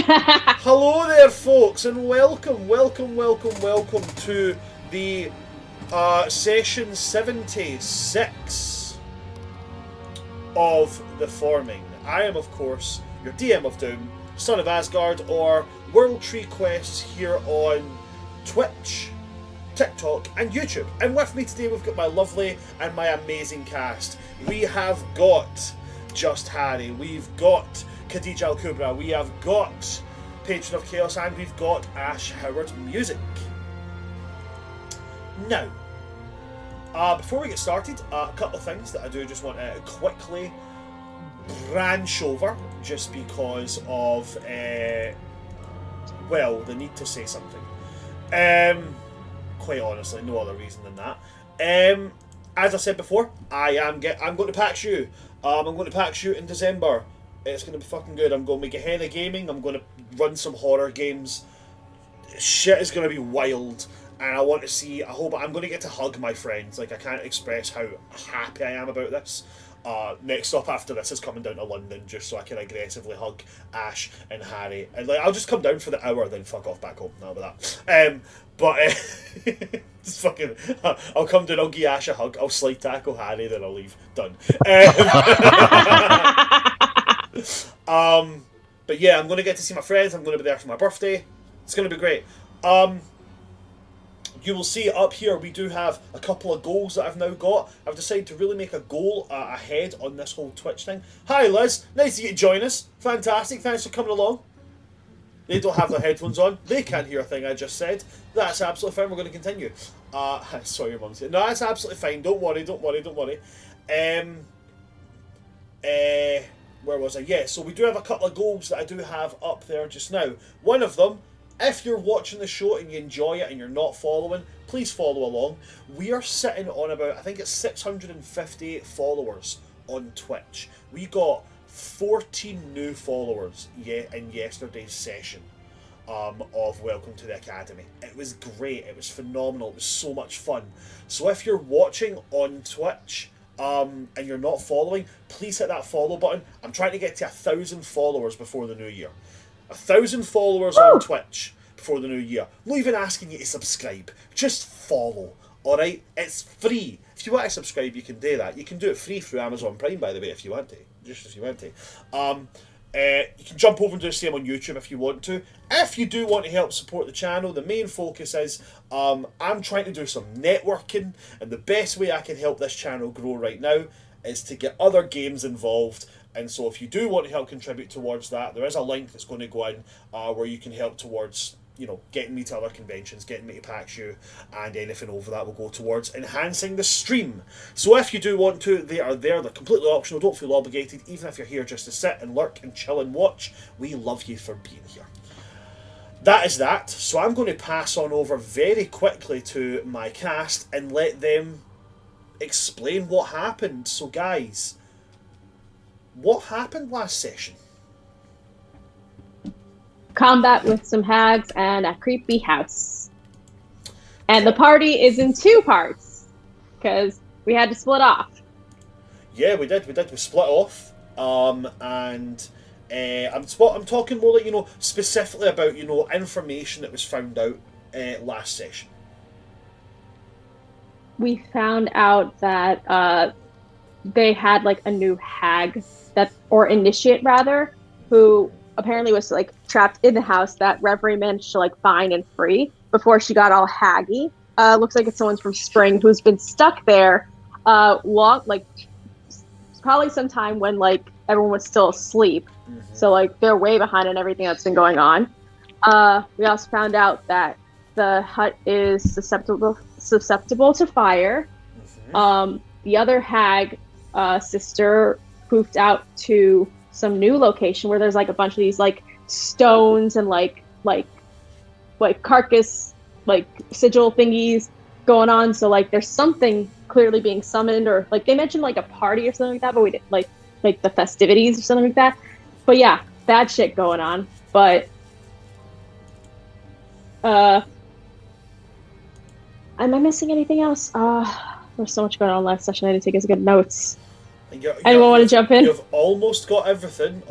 Hello there, folks, and welcome to the session 76 of The Forming. I am, of course, your DM of Doom, Son of Asgard, or World Tree Quests here on Twitch, TikTok, and YouTube. And with me today, we've got my lovely and my amazing cast. We have got Just Harry, we've got Khadija Al Kubra, we have got Patron of Chaos, and we've got Ash Howard Music. Now, before we get started, a couple of things that I do just want to quickly branch over, just because of, well, the need to say something. Quite honestly, no other reason than that. As I said before, I'm going to PAX U. I'm going to PAX U in December. It's going to be fucking good. I'm going to make a Gehenna Gaming. I'm going to run some horror games. Shit is going to be wild. And I want to see, I'm going to get to hug my friends. Like, I can't express how happy I am about this. Next stop after this is coming down to London, just so I can aggressively hug Ash and Harry. And like, I'll just come down for the hour, then fuck off back home. Not about that. Just fucking, I'll come down, I'll give Ash a hug, I'll slide tackle Harry, then I'll leave. Done. But yeah, I'm going to get to see my friends. I'm going to be there for my birthday. It's going to be great. You will see up here we do have a couple of goals that I've now got. I've decided to really make a goal ahead on this whole Twitch thing. Hi Liz, nice to get you join us. Fantastic, thanks for coming along. They don't have their headphones on. They can't hear a thing I just said. That's absolutely fine, we're going to continue. I saw your mum say, no, that's absolutely fine, don't worry. Where was I? Yeah, so we do have a couple of goals that I do have up there just now. One of them, if you're watching the show and you enjoy it and you're not following, please follow along. We are sitting on about, I think it's 650 followers on Twitch. We got 14 new followers in yesterday's session of Welcome to the Academy. It was great, it was phenomenal, it was so much fun. So if you're watching on Twitch, and you're not following, please hit that follow button. I'm trying to get to 1,000 followers before the new year. 1,000 followers on Twitch before the new year. I'm not even asking you to subscribe. Just follow. Alright? It's free. If you want to subscribe, you can do that. You can do it free through Amazon Prime, by the way, if you want to. Just if you want to. You can jump over and do the same on YouTube if you want to. If you do want to help support the channel, the main focus is I'm trying to do some networking, and the best way I can help this channel grow right now is to get other games involved. And so if you do want to help contribute towards that, there is a link that's going to go in where you can help towards, you know, getting me to other conventions, getting me to PAX U, and anything over that will go towards enhancing the stream. So if you do want to, they are there. They're completely optional. Don't feel obligated. Even if you're here just to sit and lurk and chill and watch, we love you for being here. That is that. So I'm going to pass on over very quickly to my cast and let them explain what happened. So guys, what happened last session? Combat with some hags and a creepy house. And the party is in two parts, because we had to split off. Yeah, we did. We split off. I'm talking more like, you know, specifically about, you know, information that was found out last session. We found out that they had like a new hag or initiate rather, who apparently was like trapped in the house that Reverie managed to like find and free before she got all haggy. Looks like it's someone from Spring who's been stuck there probably sometime when like everyone was still asleep. Mm-hmm. So like they're way behind on everything that's been going on. We also found out that the hut is susceptible to fire. Mm-hmm. The other hag sister poofed out to some new location where there's like a bunch of these like stones and like carcass like sigil thingies going on. So like there's something clearly being summoned, or like they mentioned like a party or something like that, but we didn't like the festivities or something like that. But yeah, bad shit going on. But am I missing anything else? There's so much going on last session. I didn't take as good notes. Anyone want to jump in? You've almost got everything.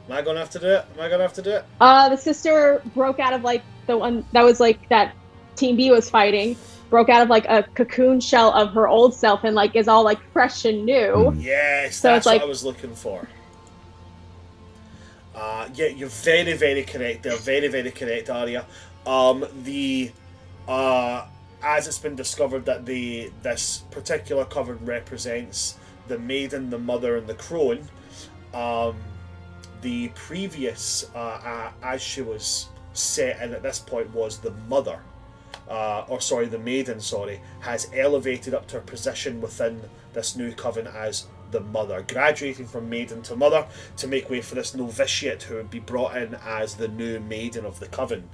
Am I gonna have to do it? Am I gonna have to do it? The sister broke out of like the one that was like that Team B was fighting, broke out of like a cocoon shell of her old self and like is all like fresh and new. Yes, So that's it's what I like, was looking for. Yeah, you're very, very correct there. Very, very correct, Arya. The as it's been discovered that this particular cover represents the maiden, the mother, and the crone. The previous, as she was set in at this point, was the mother, the maiden, has elevated up to her position within this new coven as the mother, graduating from maiden to mother to make way for this novitiate who would be brought in as the new maiden of the coven.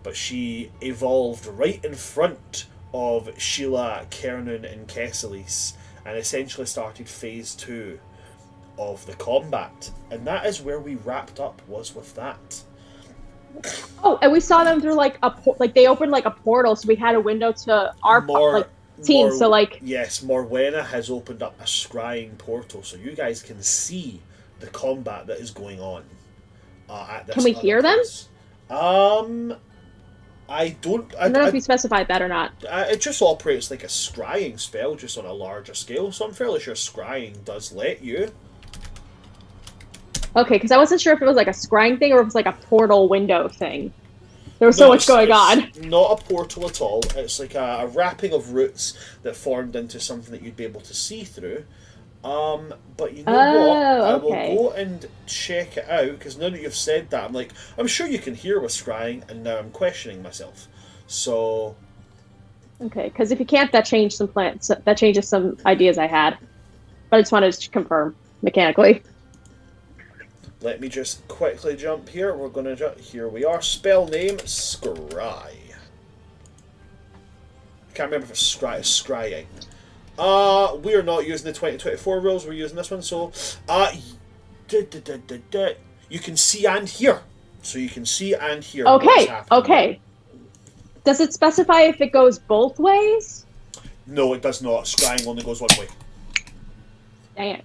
But she evolved right in front of Síla, Khernun and Kesales and essentially started phase 2 of the combat. And that is where we wrapped up, was with that. oh, and we saw them through like like they opened like a portal, so we had a window to our like team. So like, yes, Morwena has opened up a scrying portal, so you guys can see the combat that is going on at this. Can we hear place. I don't know if you specified that or not. It just operates like a scrying spell, just on a larger scale, so I'm fairly sure scrying does let you. Okay, because I wasn't sure if it was like a scrying thing or if it was like a portal window thing. There was so much going on. Not a portal at all. It's like a wrapping of roots that formed into something that you'd be able to see through. But you know what? I will go and check it out, because now that you've said that, I'm sure you can hear with scrying, and now I'm questioning myself. So. Okay, because if you can't, that changes some plans. That changes some ideas I had. But I just wanted to confirm mechanically. Let me just quickly jump here. We're going to here we are. Spell name, Scry. I can't remember if it's Scry or Scrying. We are not using the 2024 rules. We're using this one. So, you can see and hear. So you can see and hear. Okay. Okay. Does it specify if it goes both ways? No, it does not. Scrying only goes one way. Dang it.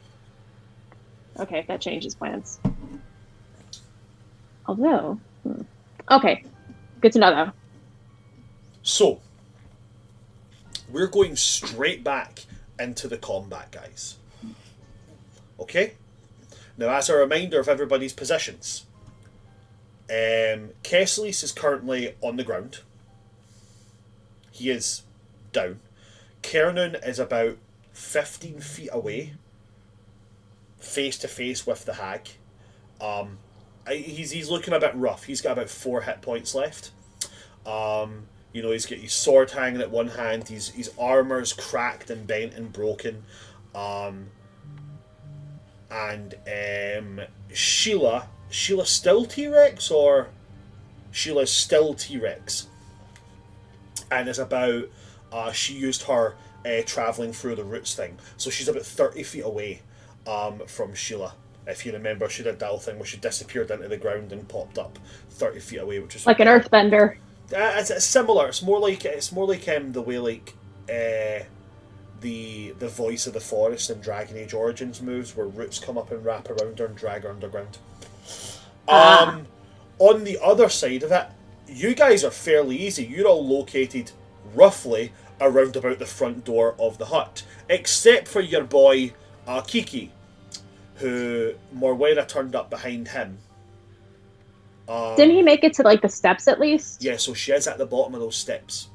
Okay, that changes plans. Although, okay, good to know though. So, we're going straight back into the combat, guys. Okay? Now, as a reminder of everybody's positions, Kesales is currently on the ground. He is down. Khernun is about 15 feet away, face to face with the hag. He's looking a bit rough. He's got about 4 hit points left. He's got his sword hanging at one hand. His armor's cracked and bent and broken. Síla still T-Rex, or Sheila's still T-Rex, and is about she used her travelling through the roots thing, so she's about 30 feet away from Síla. If you remember, she did that whole thing where she disappeared into the ground and popped up 30 feet away, which is like an earthbender. It's similar. It's more like the way like the voice of the forest in Dragon Age Origins moves, where roots come up and wrap around her and drag her underground. On the other side of it, you guys are fairly easy. You're all located roughly around about the front door of the hut, except for your boy Kiki, who Morwena turned up behind him. Didn't he make it to like the steps at least? Yeah, so she is at the bottom of those steps.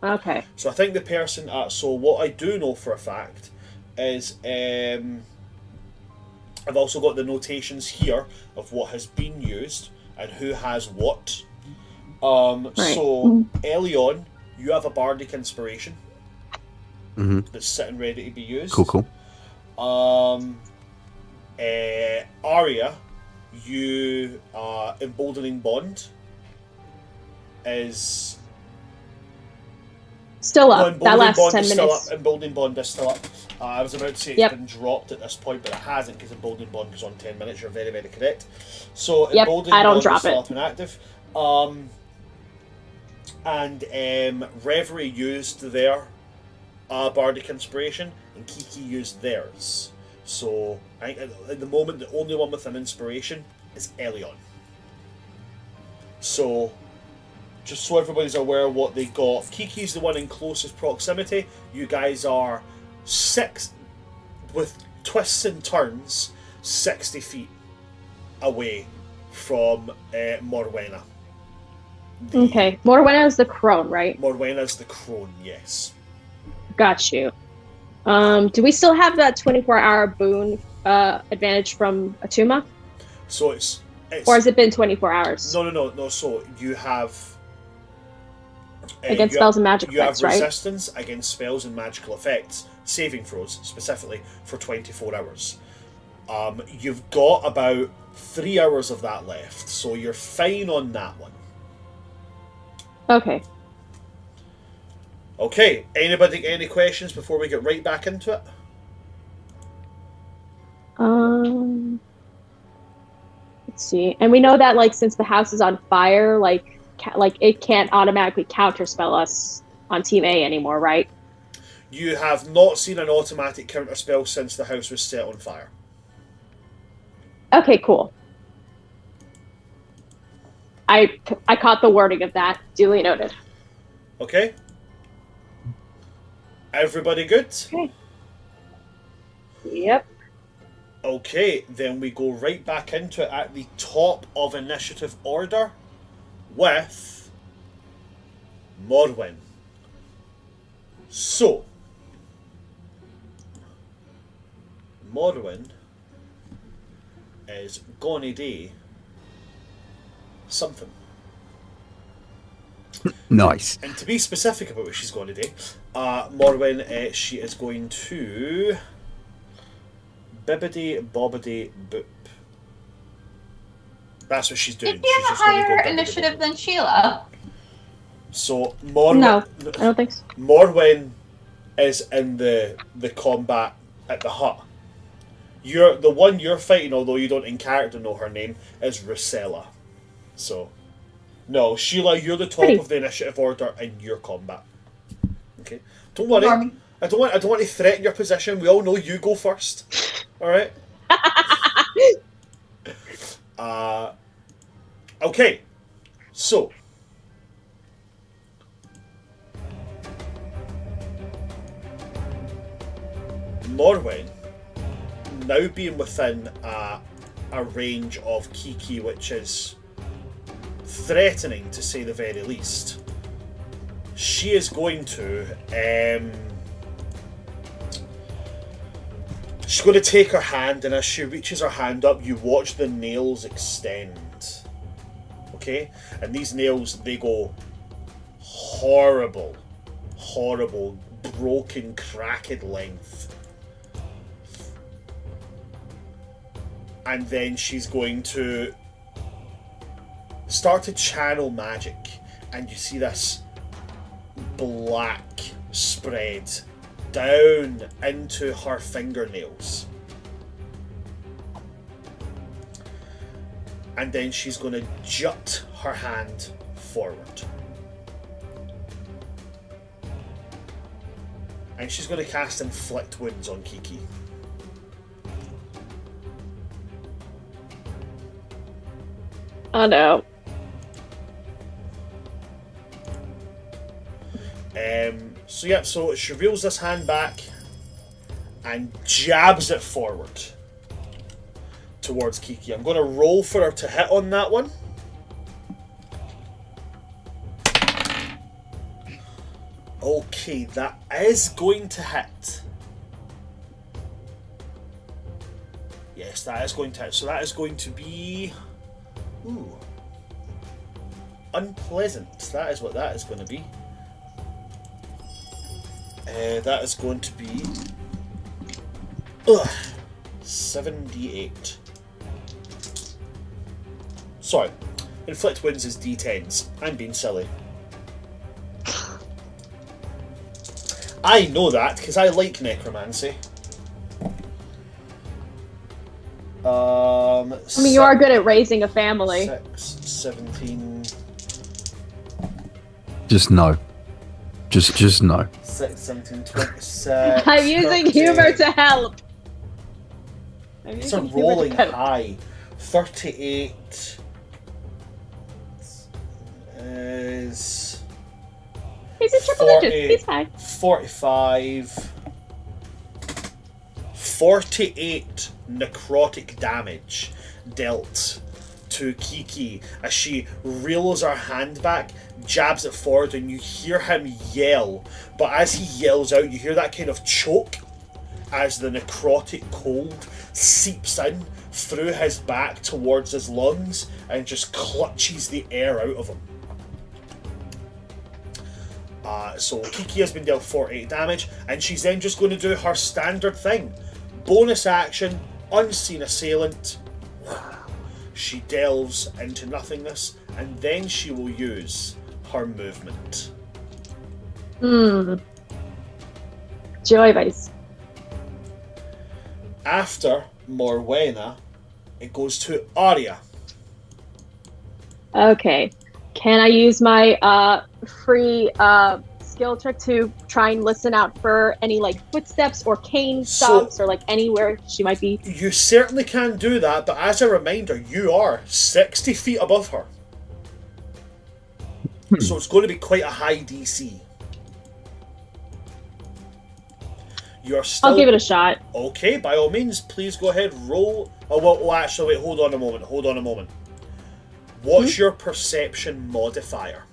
Okay. So I think the person. So what I do know for a fact is I've also got the notations here of what has been used and who has what. Right. So Elion, you have a bardic inspiration that's sitting ready to be used. Cool. Arya, you emboldening bond is still up. That last 10 minutes. Emboldening bond is still up. I was about to say it's been dropped at this point, but it hasn't, because emboldening bond goes on 10 minutes. You're very, very correct. So emboldening I don't bond drop is still it. up and active. Reverie used their bardic inspiration, and Kiki used theirs. So I think at the moment the only one with an inspiration is Elion. So, just so everybody's aware of what they got, Kiki's the one in closest proximity. You guys are 6, with twists and turns, 60 feet away from Morwena. Okay. Morwena is the crone, right? Morwena's the crone, yes. Got you. Do we still have that 24-hour boon advantage from Atuma? So it's or has it been 24 hours? No. So you have against spells and magic effects, right? You have resistance against spells and magical effects, saving throws specifically, for 24 hours. You've got about 3 hours of that left, so you're fine on that one. Okay. Okay, anybody any questions before we get right back into it? Let's see. And we know that, like, since the house is on fire, like it can't automatically counterspell us on Team A anymore, right? You have not seen an automatic counterspell since the house was set on fire. Okay, cool. I caught the wording of that. Duly noted. Okay. Everybody good? Okay. Yep. Okay, then we go right back into it at the top of initiative order with Morwen. So, Morwen is gonna do something. Nice. And to be specific about what she's going to do, Morwen, she is going to bibbidi bobbidi boop. That's what she's doing. Did you have a higher initiative than Síla? So Morwen. No, I don't think so. Morwen is in the combat at the hut. The one you're fighting, although you don't in character know her name, is Rusela. So, no, Síla, you're the top of the initiative order in your combat. Okay, don't worry. I don't want to threaten your position. We all know you go first. All right. Okay. So, Morwen, now being within a range of Kiki, which is threatening to say the very least, she is going to she's going to take her hand, and as she reaches her hand up, you watch the nails extend. Okay? And these nails, they go horrible, broken, cracked length. And then she's going to start to channel magic, and you see this black spread down into her fingernails. And then she's going to jut her hand forward. And she's going to cast Inflict Wounds on Kiki. Oh no. So she reels this hand back and jabs it forward towards Kiki. I'm going to roll for her to hit on that one. Okay, that is going to hit. Yes, that is going to hit. So that is going to be... Ooh. Unpleasant. That is what that is going to be. That is going to be 7d8. Sorry, Inflict Wounds is d10s. I'm being silly. I know that because I like necromancy. I mean, you are good at raising a family. 6, 17. Just no. Just no. 6, 17, 26. I'm using humor to help. It's a rolling high. 38 is... He's in triple digits. He's fine. 45... 48 necrotic damage dealt to Kiki as she reels her hand back, jabs it forward, and you hear him yell. But as he yells out, you hear that kind of choke as the necrotic cold seeps in through his back towards his lungs and just clutches the air out of him. So Kiki has been dealt 48 damage, and she's then just going to do her standard thing. Bonus action, unseen assailant. She delves into nothingness, and then she will use her movement. Joy Vice. After Morwena, it goes to Arya. Okay. Can I use my free skill check to try and listen out for any like footsteps or cane stomps or like anywhere she might be? You certainly can do that, but as a reminder, you are 60 feet above her. So it's going to be quite a high DC. You're still... I'll give it a shot. Okay, by all means, please go ahead, roll... Oh, well, actually, wait, hold on a moment. What's your perception modifier?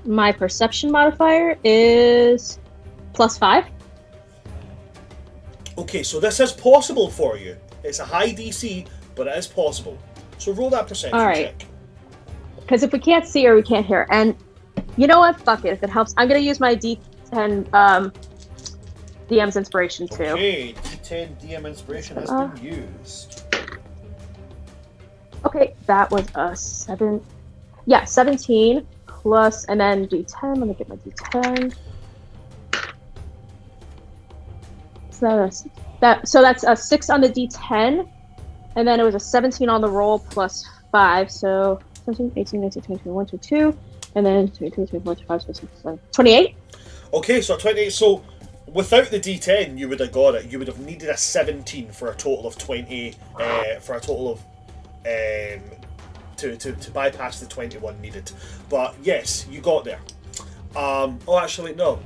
My perception modifier is +5. Okay, so this is possible for you. It's a high DC, but it is possible. So roll that perception check. Because if we can't see her, we can't hear her. And you know what? Fuck it. If it helps, I'm going to use my D10 DM's inspiration too. Okay, D10 DM inspiration has been used. Okay, that was a 7. Yeah, 17 plus, and then D10. Let me get my D10. So that's a 6 on the D10, and then it was a 17 on the roll plus 5. So 17, 18, 19, 20, 21, 22, and then 22, 24, 25, 26, 27, 28. Okay, so 28. So without the D10, you would have got it. You would have needed a 17 for a total of 20. For a total of to bypass the 21 needed. But yes, you got there. Oh, actually no,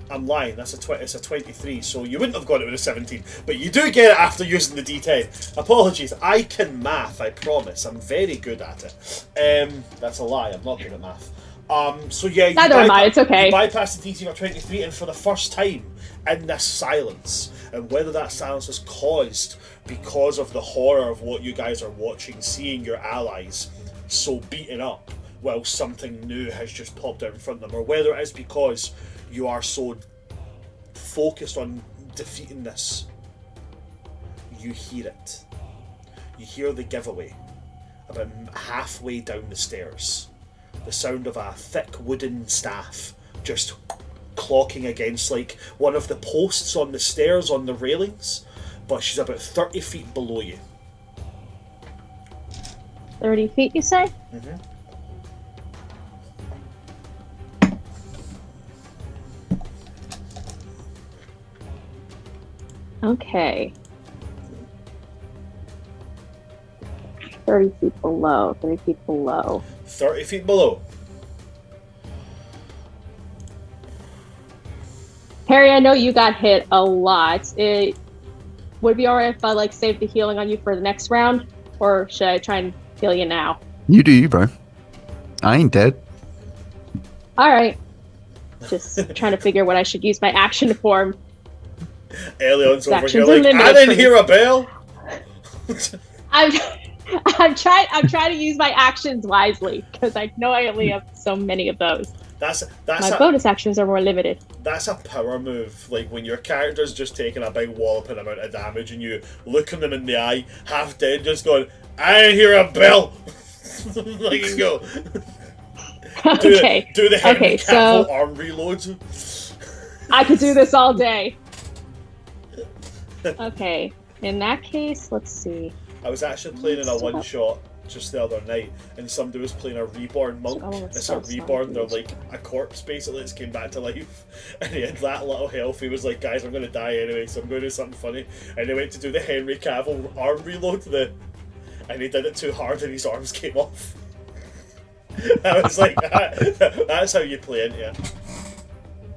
I'm lying. It's a 23. So you wouldn't have got it with a 17, but you do get it after using the D10. Apologies, I can math. I promise, I'm very good at it. That's a lie. I'm not good at math. So yeah, neither am I. It's okay. You bypass the DC of 23, and for the first time in this silence, and whether that silence is caused because of the horror of what you guys are watching, seeing your allies so beaten up while something new has just popped out in front of them, or whether it is because you are so focused on defeating this, you hear it. You hear the giveaway about halfway down the stairs. The sound of a thick wooden staff just clocking against like one of the posts on the stairs on the railings, but she's about 30 feet below you. 30 feet, you say? Mm-hmm. Okay. 30 feet below. 30 feet below. 30 feet below. Harry, I know you got hit a lot. It would it be alright if I like save the healing on you for the next round, or should I try and heal you now? You do you, bro. I ain't dead. All right. Just trying to figure what I should use my action for. Elion's over here Actions like, are I didn't hear a bell. I'm trying to use my actions wisely because I know I only have so many of those. That's my bonus actions are more limited. That's a power move. Like when your character's just taking a big walloping amount of damage and you looking them in the eye, half dead, just going, I didn't hear a bell. Like you go. Okay. Do the Henry Cavill so arm reloads. I could do this all day. Okay. In that case, let's see. I was actually playing in a one-shot just the other night, and somebody was playing a reborn monk. It's a reborn, they're like a corpse basically that's came back to life, and he had that little health. He was like, guys, I'm going to die anyway, so I'm going to do something funny. And he went to do the Henry Cavill arm reload, the and he did it too hard and his arms came off. I was like, that's how you play it, yeah.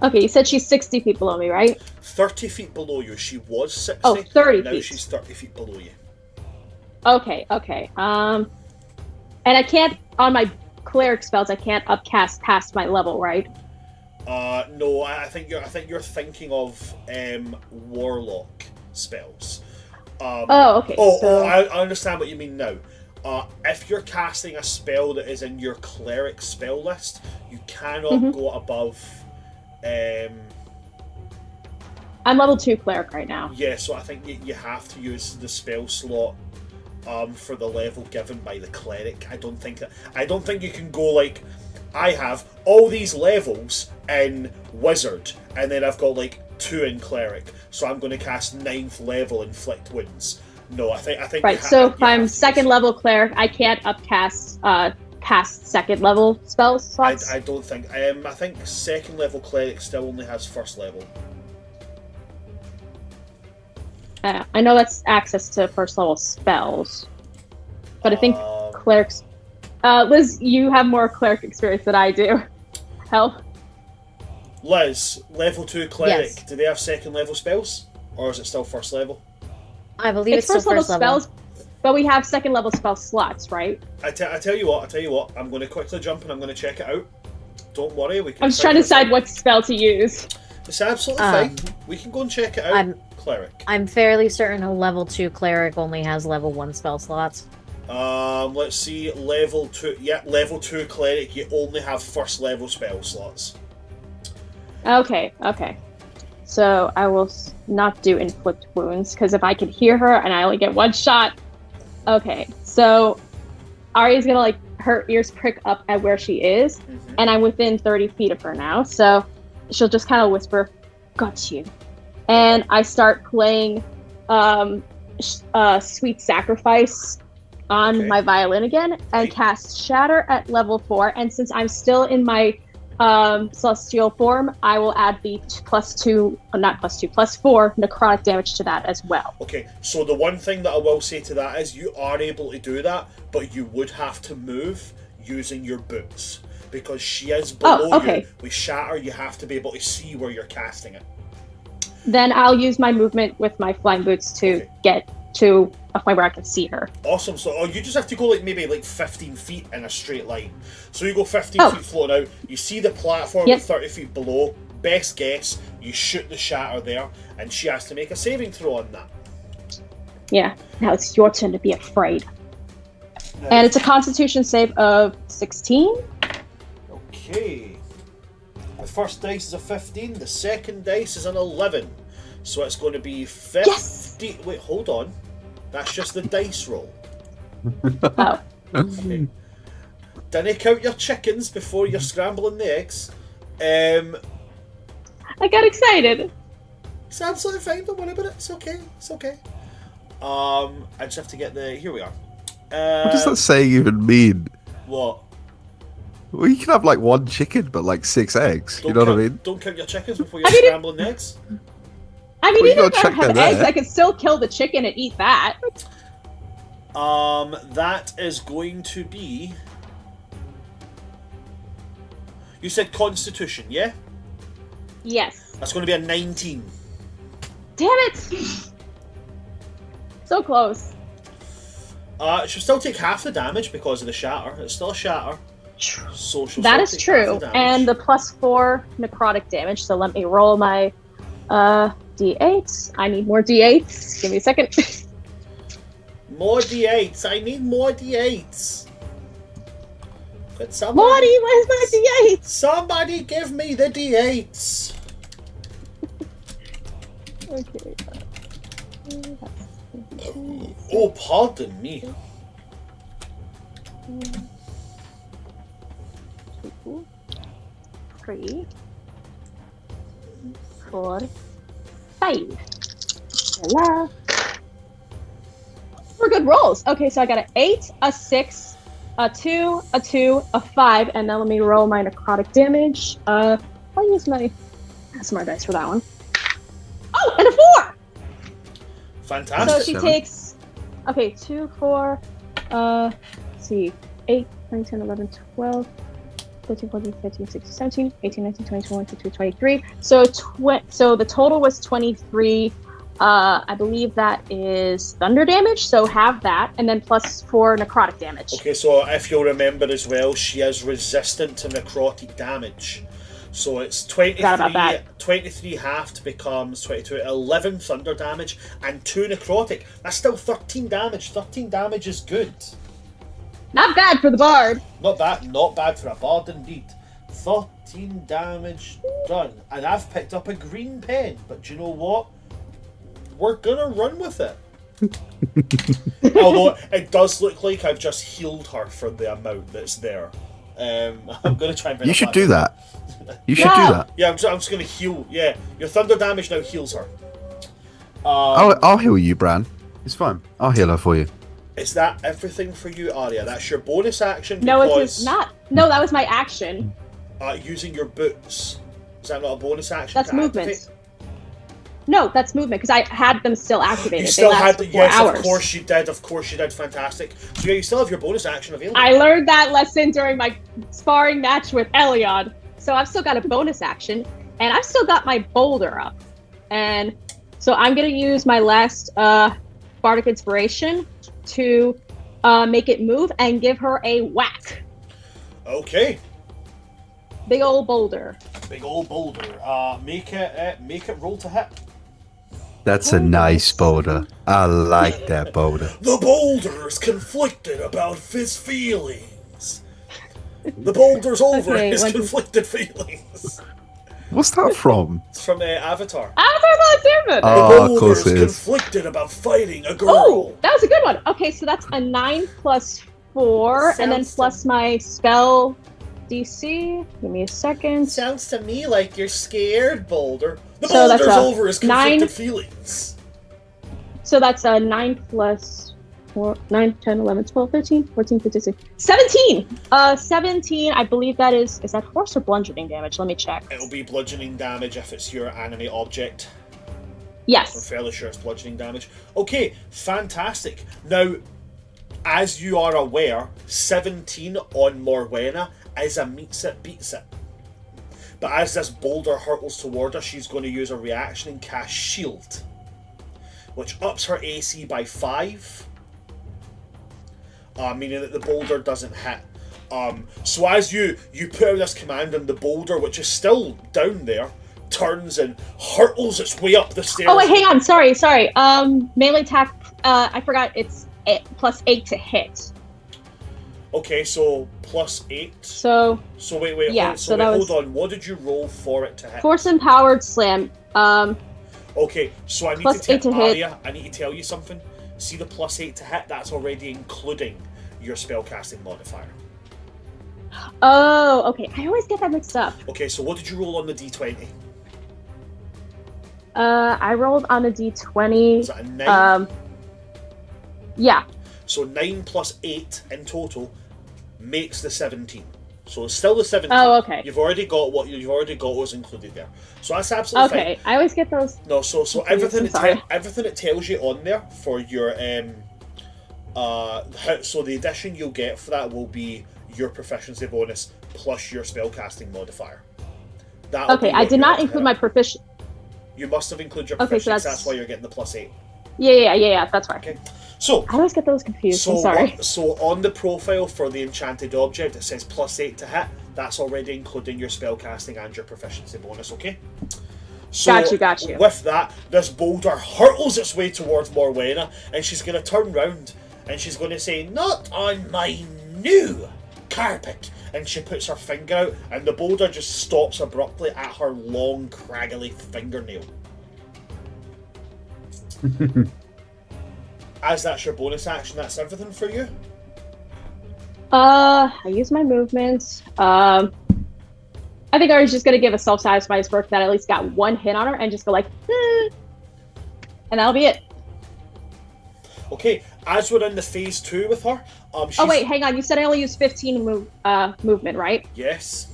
Okay, you said she's 60 feet below me, right? 30 feet below you. She was 60. Oh, 30 now feet. She's 30 feet below you. Okay. And I can't, on my cleric spells, I can't upcast past my level, right? No, I think you're thinking of warlock spells. Okay. I understand what you mean now. If you're casting a spell that is in your cleric spell list, you cannot go above. I'm level 2 cleric right now. Yeah, so I think you have to use the spell slot for the level given by the cleric. I don't think you can go like, I have all these levels in wizard, and then I've got like 2 in cleric, so I'm going to cast 9th level inflict wounds. No, I think right. So if I'm second level cleric, I can't upcast past second level spell slots. I don't think. I think second level cleric still only has first level. I know that's access to first level spells, but I think clerics. Liz, you have more cleric experience than I do. Help. Liz, level 2 cleric. Yes. Do they have second level spells, or is it still first level? I believe it's still first level. Spells, but we have second level spell slots, right? I tell you what. I'm going to quickly jump and I'm going to check it out. Don't worry. We can. I'm just trying to decide what spell to use. It's absolutely fine. We can go and check it out. Cleric. I'm fairly certain a level 2 cleric only has level 1 spell slots. Let's see. Level 2. Yeah, level 2 cleric. You only have first level spell slots. Okay. So I will not do inflict wounds, because if I can hear her and I only get 1 shot. Okay, so Arya's gonna like her ears prick up at where she is, and I'm within 30 feet of her now. So she'll just kind of whisper, "Got you," and I start playing "Sweet Sacrifice" on my violin again, and cast Shatter at level 4. And since I'm still in my celestial form, I will add the +4 necrotic damage to that as well. Okay, so the one thing that I will say to that is you are able to do that, but you would have to move using your boots, because she is below you. With Shatter, you have to be able to see where you're casting it. Then I'll use my movement with my flying boots to get to a point where I can see her. Awesome. So you just have to go maybe 15 feet in a straight line. So you go 15 feet floating out, you see the platform at 30 feet below, best guess, you shoot the Shatter there, and she has to make a saving throw on that. Yeah, now it's your turn to be afraid. And it's a constitution save of 16. Okay. The first dice is a 15, the second dice is an 11. So it's going to be 50. Yes! Wait, hold on. That's just the dice roll. Oh. Okay. Didn't count your chickens before you're scrambling the eggs. I got excited. It's absolutely fine, don't worry about it. It's okay. I just have to get the... Here we are. What does that saying even mean? What? Well, you can have 1 chicken, but 6 eggs. You know what I mean? Don't count your chickens before you're scrambling the eggs. I mean, Well, even you if I gotta have check eggs, that. I can still kill the chicken and eat that. That is going to be... You said Constitution, yeah? Yes. That's going to be a 19. Damn it! So close. She'll still take half the damage because of the Shatter. It's still a Shatter. So she'll That still is take half true. the damage. And the +4 necrotic damage. So let me roll my d8s. I need more d8s. Give me a second. More d8s. I need more d8s. Could somebody... Marty, where's my d8s? Somebody give me the d8s. Okay. Oh, pardon me. 2, 3, 4, 5. Hello. We're good rolls. Okay, so I got an 8, a 6, a 2, a 2, a 5, and now let me roll my necrotic damage. I'll use my smart dice for that one. Oh, and a 4! Fantastic. So she takes, 2, 4, Let's see. 8, 9, 10, 11, 12, 13, 14, 15, 16, 17, 18, 19, 20, 21, 22, 23. So the total was 23. I believe that is thunder damage, so have that, and then plus 4 necrotic damage. Okay, so if you'll remember as well, she is resistant to necrotic damage. So it's 23 halved becomes 22, 11 thunder damage, and 2 necrotic. That's still 13 damage. 13 damage is good. Not bad for the bard. Not bad for a bard indeed. 13 damage done. And I've picked up a green pen, but do you know what? We're gonna run with it. Although it does look like I've just healed her for the amount that's there. I'm gonna try and bring You it should back do in. that. You should do that. Yeah, I'm just gonna heal. Yeah, your thunder damage now heals her. I'll heal you, Bran. It's fine. I'll heal her for you. Is that everything for you, Arya? That's your bonus action? No, it because, was not. No, that was my action. Using your boots. Is that not a bonus action? That's to movement. activate? No, that's movement, because I had them still activated. You still they had last the, for 4 yes, hours. of course you did. Of course you did. Fantastic. So yeah, you still have your bonus action available. I learned that lesson during my sparring match with Eliod. So I've still got a bonus action, and I've still got my boulder up. And so I'm going to use my last Bardic Inspiration to make it move and give her a whack. Okay. Big old boulder. Big old boulder. Make it roll to hit. That's a nice boulder. I like that boulder. The boulder's conflicted about his feelings. The boulder's over Okay, his when- conflicted feelings. What's that from? It's from Avatar. Avatar the Last Airbender! Oh, The of course boulder's it is. conflicted about fighting a girl. Oh, that was a good one. Okay, so that's a 9 plus 4, and then Sounds plus my spell DC. Give me a second. Sounds to me like you're scared, Boulder. The So that's boulder's a over his conflicted 9. feelings. So that's a 9 plus 4, 9, 10, 11, 12, 13, 14, 15, 16, 17! 17, I believe that is that force or bludgeoning damage? Let me check. It'll be bludgeoning damage if it's your animate object. I'm Yes. fairly sure it's bludgeoning damage. Okay, fantastic. Now, as you are aware, 17 on Morwena is a meets it, beats it. But as this boulder hurtles toward her, she's going to use a reaction and cast Shield, which ups her AC by 5, meaning that the boulder doesn't hit. So as you put out this command, and the boulder, which is still down there, turns and hurtles its way up the stairs. Oh wait, hang on. Sorry. Melee attack. I forgot. It's plus 8 to hit. Okay, so plus 8. So wait, yeah, hold on. What did you roll for it to hit? force empowered slam. Okay, so I need plus to 8 to tell hit. Arya, I need to tell you something. See the plus 8 to hit? That's already including your spellcasting modifier. Oh, okay. I always get that mixed up. Okay, so what did you roll on the d20? I rolled on a d20. Was that a 9? Yeah. So 9 plus 8 in total makes the 17. So it's still the 17. Oh, okay. You've already got what was included there. So that's absolutely fine. Okay. I always get those. No, so confused, everything I'm sorry. everything it tells you on there for your so the addition you'll get for that will be your proficiency bonus plus your spellcasting modifier. That'll Okay, be I what did you not have to include hit. my proficiency. You must have included your Okay, so proficiency. that's- That's why you're getting the plus 8. Yeah. That's right. Okay. So I always get those confused. I'm sorry. So on the profile for the enchanted object, it says plus 8 to hit. That's already including your spellcasting and your proficiency bonus. Okay. So Got you. with that, this boulder hurtles its way towards Morwena, and she's going to turn round and she's going to say, "Not on my new carpet." And she puts her finger out, and the boulder just stops abruptly at her long, craggly fingernail. As that's your bonus action, that's everything for you. I use my movements. I think I was just gonna give a self-satisfied smirk that I at least got one hit on her and just go like, and that'll be it. Okay, as we're in the phase 2 with her, she's... Oh wait, hang on. You said I only used 15 movement, right? Yes,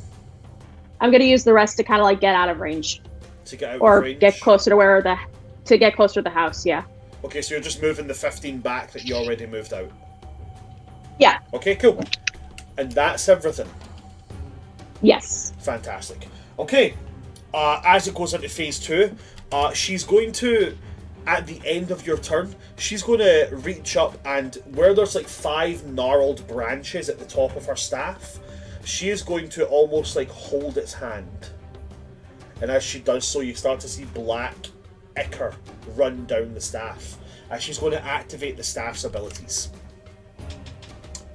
I'm gonna use the rest to kind of like get out of range to get out or of range. get closer to the house. Yeah. Okay, so you're just moving the 15 back that you already moved out. Yeah. Okay, cool. And that's everything. Yes. Fantastic. Okay, as it goes into phase 2, she's going to, at the end of your turn, she's going to reach up and where there's like 5 gnarled branches at the top of her staff, she is going to almost like hold its hand. And as she does so, you start to see black ichor run down the staff. And she's going to activate the staff's abilities.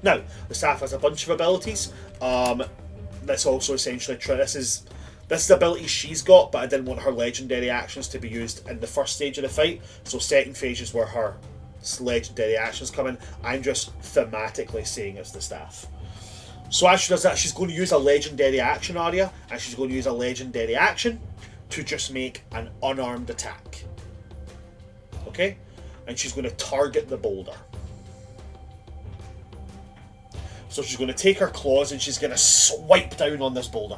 Now, the staff has a bunch of abilities. That's also essentially true. This is the ability she's got, but I didn't want her legendary actions to be used in the first stage of the fight. So second phase is where her legendary actions come in. I'm just thematically saying it's the staff. So as she does that, she's going to use a legendary action area, and she's going to use a legendary action to just make an unarmed attack. Okay? And she's going to target the boulder. So she's going to take her claws and she's going to swipe down on this boulder.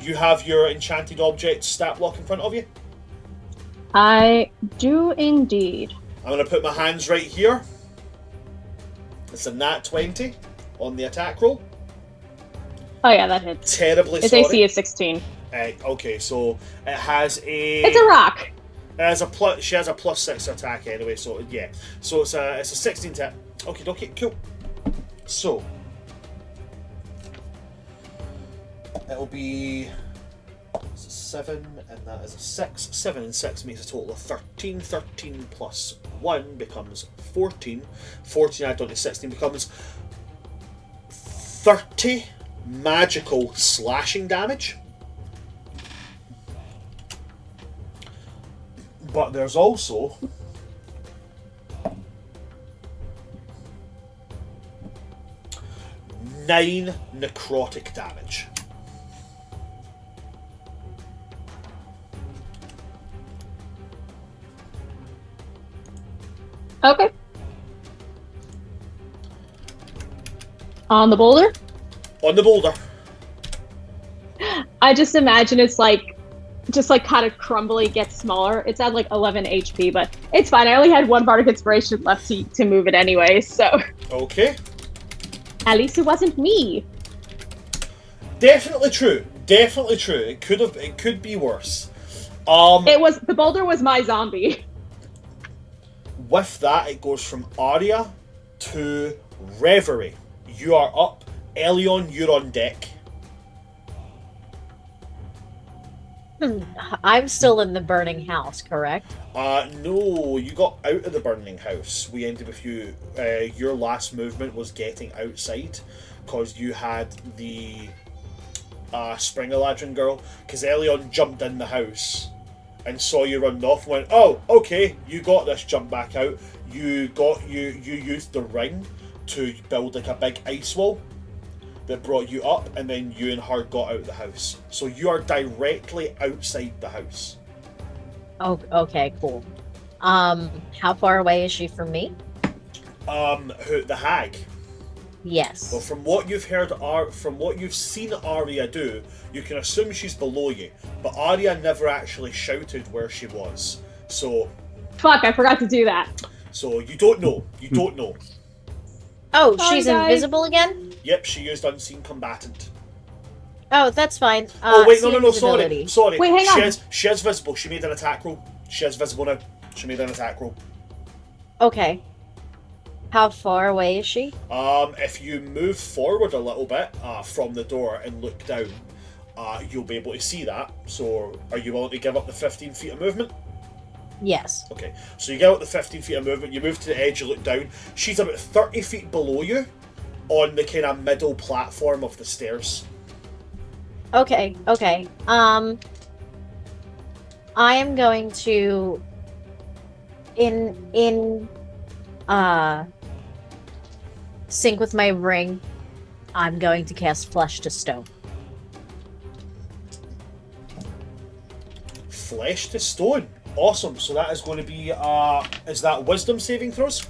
You have your enchanted object stat block in front of you? I do indeed. I'm going to put my hands right here. It's a nat 20 on the attack roll. Oh yeah, that hits. Terribly Its sorry. AC is 16. Okay, so it has a... It's a rock! It has a plus, she has a +6 attack anyway, so yeah. So it's a 16 to... Okay, cool. So... It'll be... 7, and that is a 6. 7 and 6 makes a total of 13. 13 plus 1 becomes 14. 14 added on to 16 becomes 30 magical slashing damage. But there's also 9 necrotic damage. Okay. On the boulder? On the boulder. I just imagine it's like, just like kind of crumbly, gets smaller. It's at like 11 HP, but it's fine. I only had 1 bardic inspiration left to move it anyway, so. Okay. At least it wasn't me. Definitely true. Definitely true. It could be worse. The boulder was my zombie. With that, it goes from Aria to Reverie. You are up. Elion, you're on deck. I'm still in the burning house, correct? No, you got out of the burning house. We ended with you. Your last movement was getting outside because you had the Springer Ladrin girl. Because Elion jumped in the house and saw you running off and went, "Oh, okay, you got this." Jump back out. You used the ring to build like a big ice wall that brought you up, and then you and her got out of the house. So you are directly outside the house. Oh, okay, cool. How far away is she from me? The hag. Yes. Well, from what you've heard, from what you've seen Arya do, you can assume she's below you. But Arya never actually shouted where she was, so. Fuck! I forgot to do that. So you don't know. You don't know. Oh, Sorry, she's guys. invisible again? Yep, she used unseen combatant. Oh, that's fine. Oh wait, see no, invisibility. sorry. Wait, hang on. She is visible. She made an attack roll. She is visible now. She made an attack roll. Okay. How far away is she? If you move forward a little bit from the door and look down, you'll be able to see that. So, are you willing to give up the 15 feet of movement? Yes. Okay, so you give up the 15 feet of movement, you move to the edge, you look down. She's about 30 feet below you on the kind of middle platform of the stairs. Okay. I am going to sync with my ring. I'm going to cast Flesh to Stone. Flesh to stone. Awesome. So that is going to be, is that wisdom saving throws?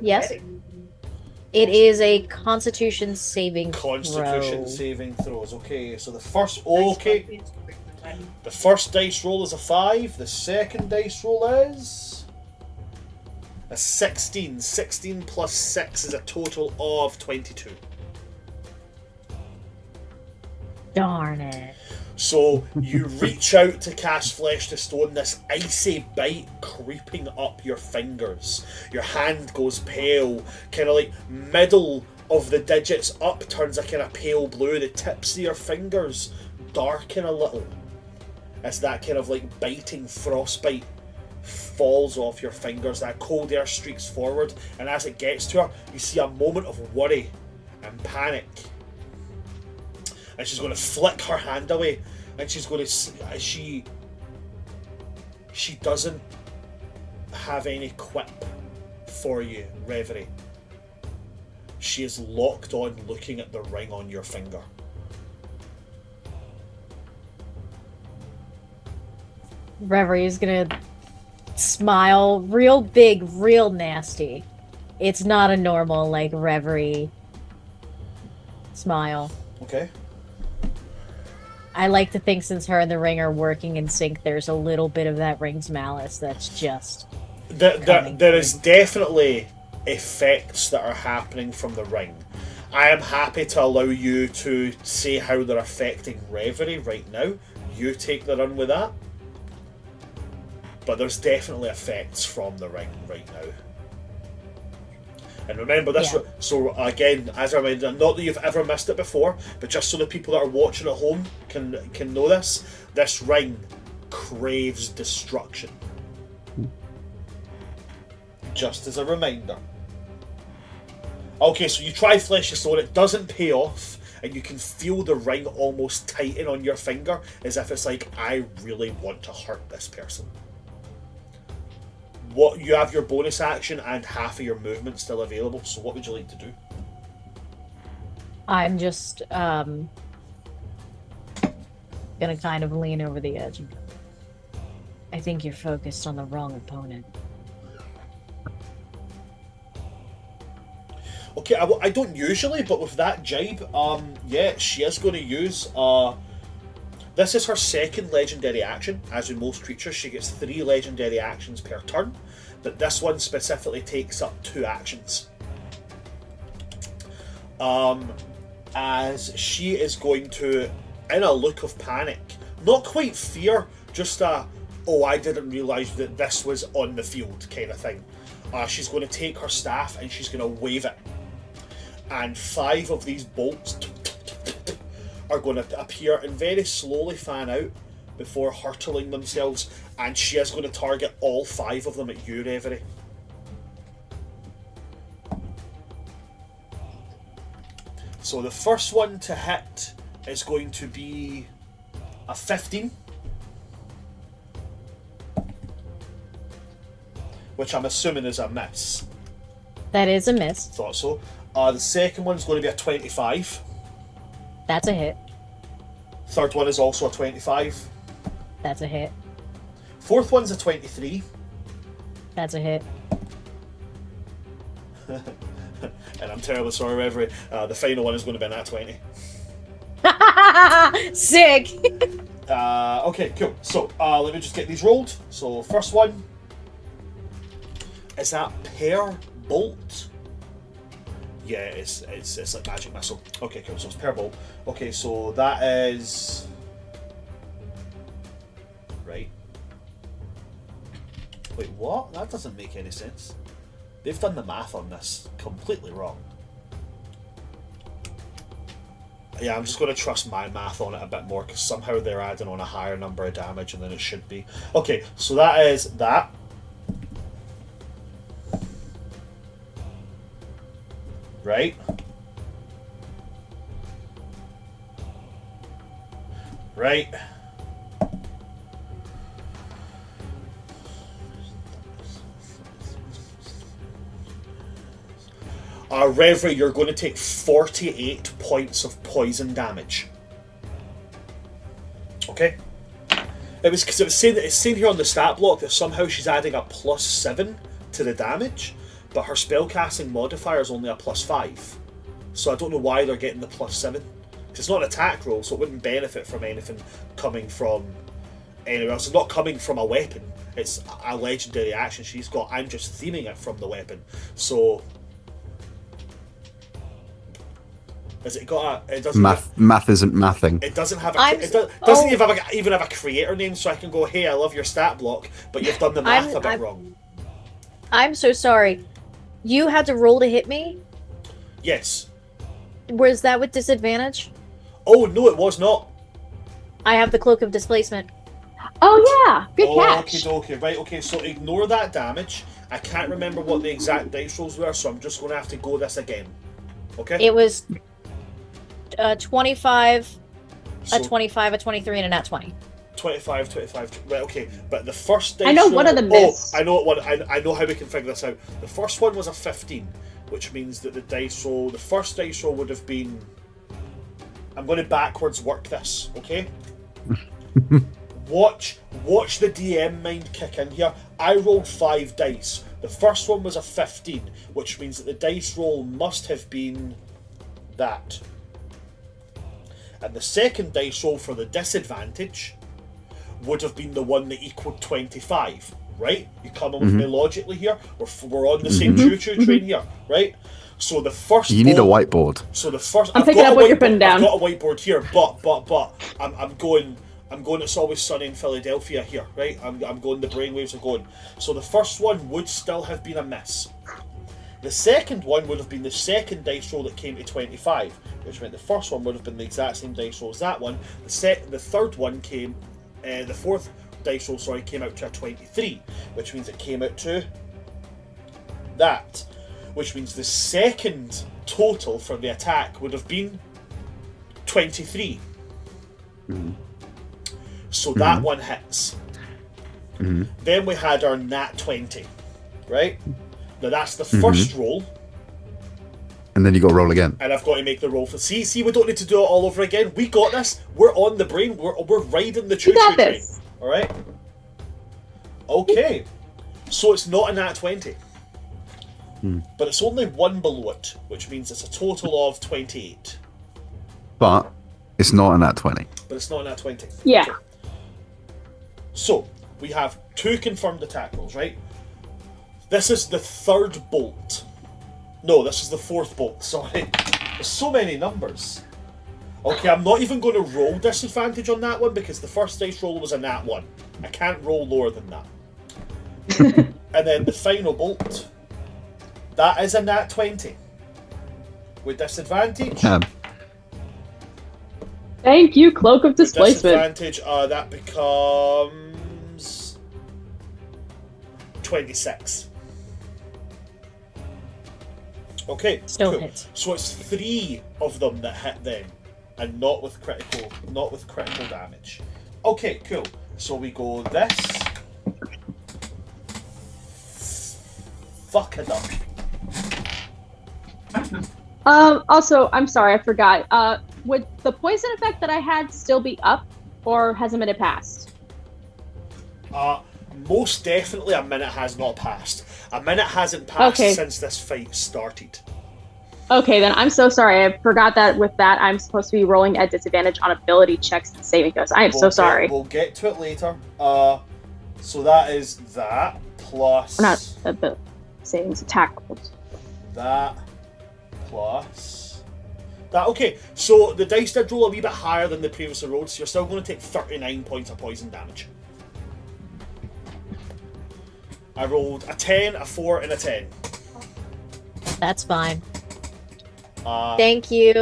Yes. It is a Constitution saving Constitution throw. saving throws. Okay, so the first, okay. The first dice roll is a 5. The second dice roll is A 16. 16 plus 6 is a total of 22. Darn it. So you reach out to cast Flesh to Stone, this icy bite creeping up your fingers. Your hand goes pale, kind of like middle of the digits up turns a kind of pale blue. The tips of your fingers darken a little as that kind of like biting frostbite falls off your fingers. That cold air streaks forward, and as it gets to her, you see a moment of worry and panic. And she's going to flick her hand away, and she's going to... She doesn't have any quip for you, Reverie. She is locked on looking at the ring on your finger. Reverie is gonna smile real big, real nasty. It's not a normal, like, Reverie smile. Okay. I like to think since her and the ring are working in sync, there's a little bit of that ring's malice that's just... There is definitely effects that are happening from the ring. I am happy to allow you to say how they're affecting Reverie right now. You take the run with that. But there's definitely effects from the ring right now. And remember this, Yeah. So again, as a reminder, not that you've ever missed it before, but just so the people that are watching at home can know this ring craves destruction. Just as a reminder. Okay, so you try Flesh of Stone, it doesn't pay off, and you can feel the ring almost tighten on your finger, as if it's like, I really want to hurt this person. What you have your bonus action and half of your movement still available, so what would you like to do? I'm just, gonna kind of lean over the edge. I think you're focused on the wrong opponent. Okay, I don't usually, but with that jibe, yeah, she is going to use, this is her second legendary action. As with most creatures, she gets 3 legendary actions per turn, but this one specifically takes up 2 actions. As she is going to, in a look of panic, not quite fear, just a, oh, I didn't realise that this was on the field kind of thing. She's going to take her staff and she's going to wave it. And 5 of these bolts are going to appear and very slowly fan out before hurtling themselves, and she is going to target all 5 of them at you, Reverie. So the first one to hit is going to be a 15, which I'm assuming is a miss. That is a miss. Thought so. The second one's going to be a 25. That's a hit. Third one is also a 25. That's a hit. Fourth one's a 23. That's a hit. And I'm terribly sorry, Reverie. The final one is going to be an at 20. Sick! Okay, cool. So, let me just get these rolled. So, first one is that per bolt. Yeah, it's like magic missile. Okay, cool. So it's per bolt. Okay, so that is right. Wait, what? That doesn't make any sense. They've done the math on this completely wrong. Yeah, I'm just going to trust my math on it a bit more because somehow they're adding on a higher number of damage than it should be. Okay, so that is that. Right. Right. Reverie, you're going to take 48 points of poison damage. Okay? It was because it's saying here on the stat block that somehow she's adding a +7 to the damage, but her spellcasting modifier is only a +5. So I don't know why they're getting the +7. Because it's not an attack roll, so it wouldn't benefit from anything coming from anywhere else. It's not coming from a weapon. It's a legendary action she's got. I'm just theming it from the weapon. So has it got a? It doesn't. Math isn't mathing. It doesn't have a. Doesn't even have a creator name, so I can go, hey, I love your stat block, but you've done the math a bit wrong. I'm so sorry. You had to roll to hit me? Yes. Was that with disadvantage? Oh no, it was not. I have the Cloak of Displacement. Oh yeah, good catch. Okay, right, okay, so ignore that damage. I can't remember what the exact dice rolls were, so I'm just going to have to go this again. Okay? It was 25, a 25, a 23, and a nat 20. 25, right, okay. But the first dice I know roll, one of them missed. I know how we can figure this out. The first one was a 15, which means that the first dice roll would have been... I'm going to backwards work this, okay? Watch the DM mind kick in here. I rolled 5 dice. The first one was a 15, which means that the dice roll must have been that. And the second dice roll for the disadvantage would have been the one that equaled 25, right? You coming with me logically here? We're on the same choo-choo train here, right? So the first... You need a whiteboard. So the first... I'm picking up what you're putting down. I've got a whiteboard here, but I'm going... It's Always Sunny in Philadelphia here, right? I'm going, the brainwaves are going. So the first one would still have been a miss. The second one would have been the second dice roll that came to 25, which meant the first one would have been the exact same dice roll as that one. The third one came... the fourth dice roll, came out to a 23, which means it came out to that. Which means the second total for the attack would have been 23. So that one hits. Then we had our nat 20, right? Now that's the first roll. And then you got to roll again. And I've got to make the roll for... See, we don't need to do it all over again. We got this. We're on the brain. We're riding the choo-choo train. Alright? Okay. So it's not a nat 20. But it's only one below it, which means it's a total of 28. But it's not a nat 20. But it's not a nat 20. Yeah. Okay. So, we have 2 confirmed attack rolls, right? This is the third bolt. No, this is the fourth bolt, sorry. There's so many numbers. Okay, I'm not even going to roll disadvantage on that one because the first dice roll was a nat 1. I can't roll lower than that. And then the final bolt, that is a nat 20. With disadvantage. Thank you, Cloak of Displacement. Disadvantage, that becomes 26. Okay, Still cool. hits. So it's 3 of them that hit then, and not with critical damage. Okay, cool. So we go this. Fuck it up. Also, I'm sorry, I forgot. Would the poison effect that I had still be up, or has a minute passed? Most definitely a minute has not passed. A minute hasn't passed since this fight started. Okay, then I'm so sorry. I forgot that with that, I'm supposed to be rolling at disadvantage on ability checks and saving throws. I am so sorry. We'll get to it later. So that is that plus... Or not the savings, attack rolls. That plus... that. Okay, so the dice did roll a wee bit higher than the previous rolled, so you're still going to take 39 points of poison damage. I rolled a 10, a 4, and a 10. That's fine. Thank you.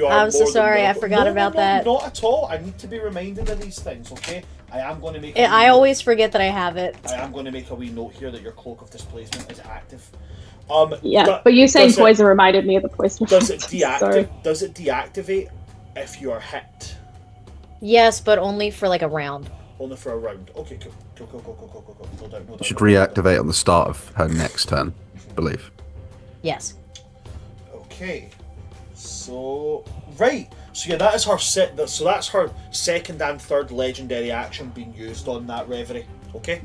I'm so sorry, I forgot about that. Not at all. I need to be reminded of these things, okay? I am going to make I always forget that I have it. I am going to make a wee note here that your Cloak of Displacement is active. Yeah, but you saying poison reminded me of the poison. Does it deactivate if you are hit? Yes, but only for like a round. Only for a round. Okay, cool. No doubt. Should reactivate on the start of her next turn, I believe. Yes. Okay. So right. So yeah, that is her so that's her second and third legendary action being used on that reverie. Okay.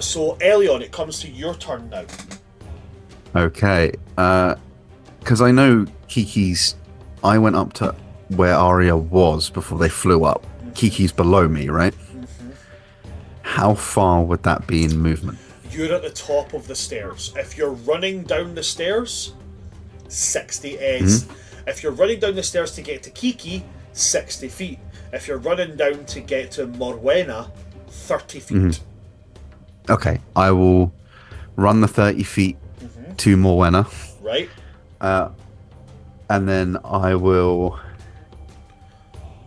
So Elion, it comes to your turn now. Okay. Because I know Kiki's... I went up to where Arya was before they flew up. Kiki's below me, right? how far would that be in movement? You're at the top of the stairs. If you're running down the stairs, 60 is. If you're running down the stairs to get to Kiki, 60 feet. If you're running down to get to Morwena, 30 feet. Okay, I will run the 30 feet to Morwena. Right. And then I will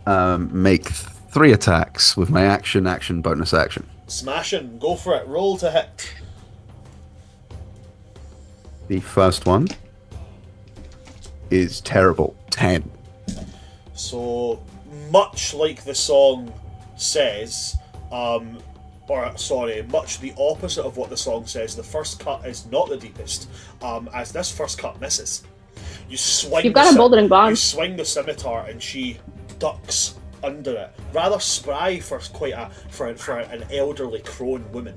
make 3 attacks with my action, bonus action. Smashing. Go for it. Roll to hit. The first one is terrible. 10. So, much like the song says, much the opposite of what the song says, the first cut is not the deepest, as this first cut misses. You've got a bolted and gone. You swing the scimitar and she ducks under it. Rather spry for an elderly crone woman.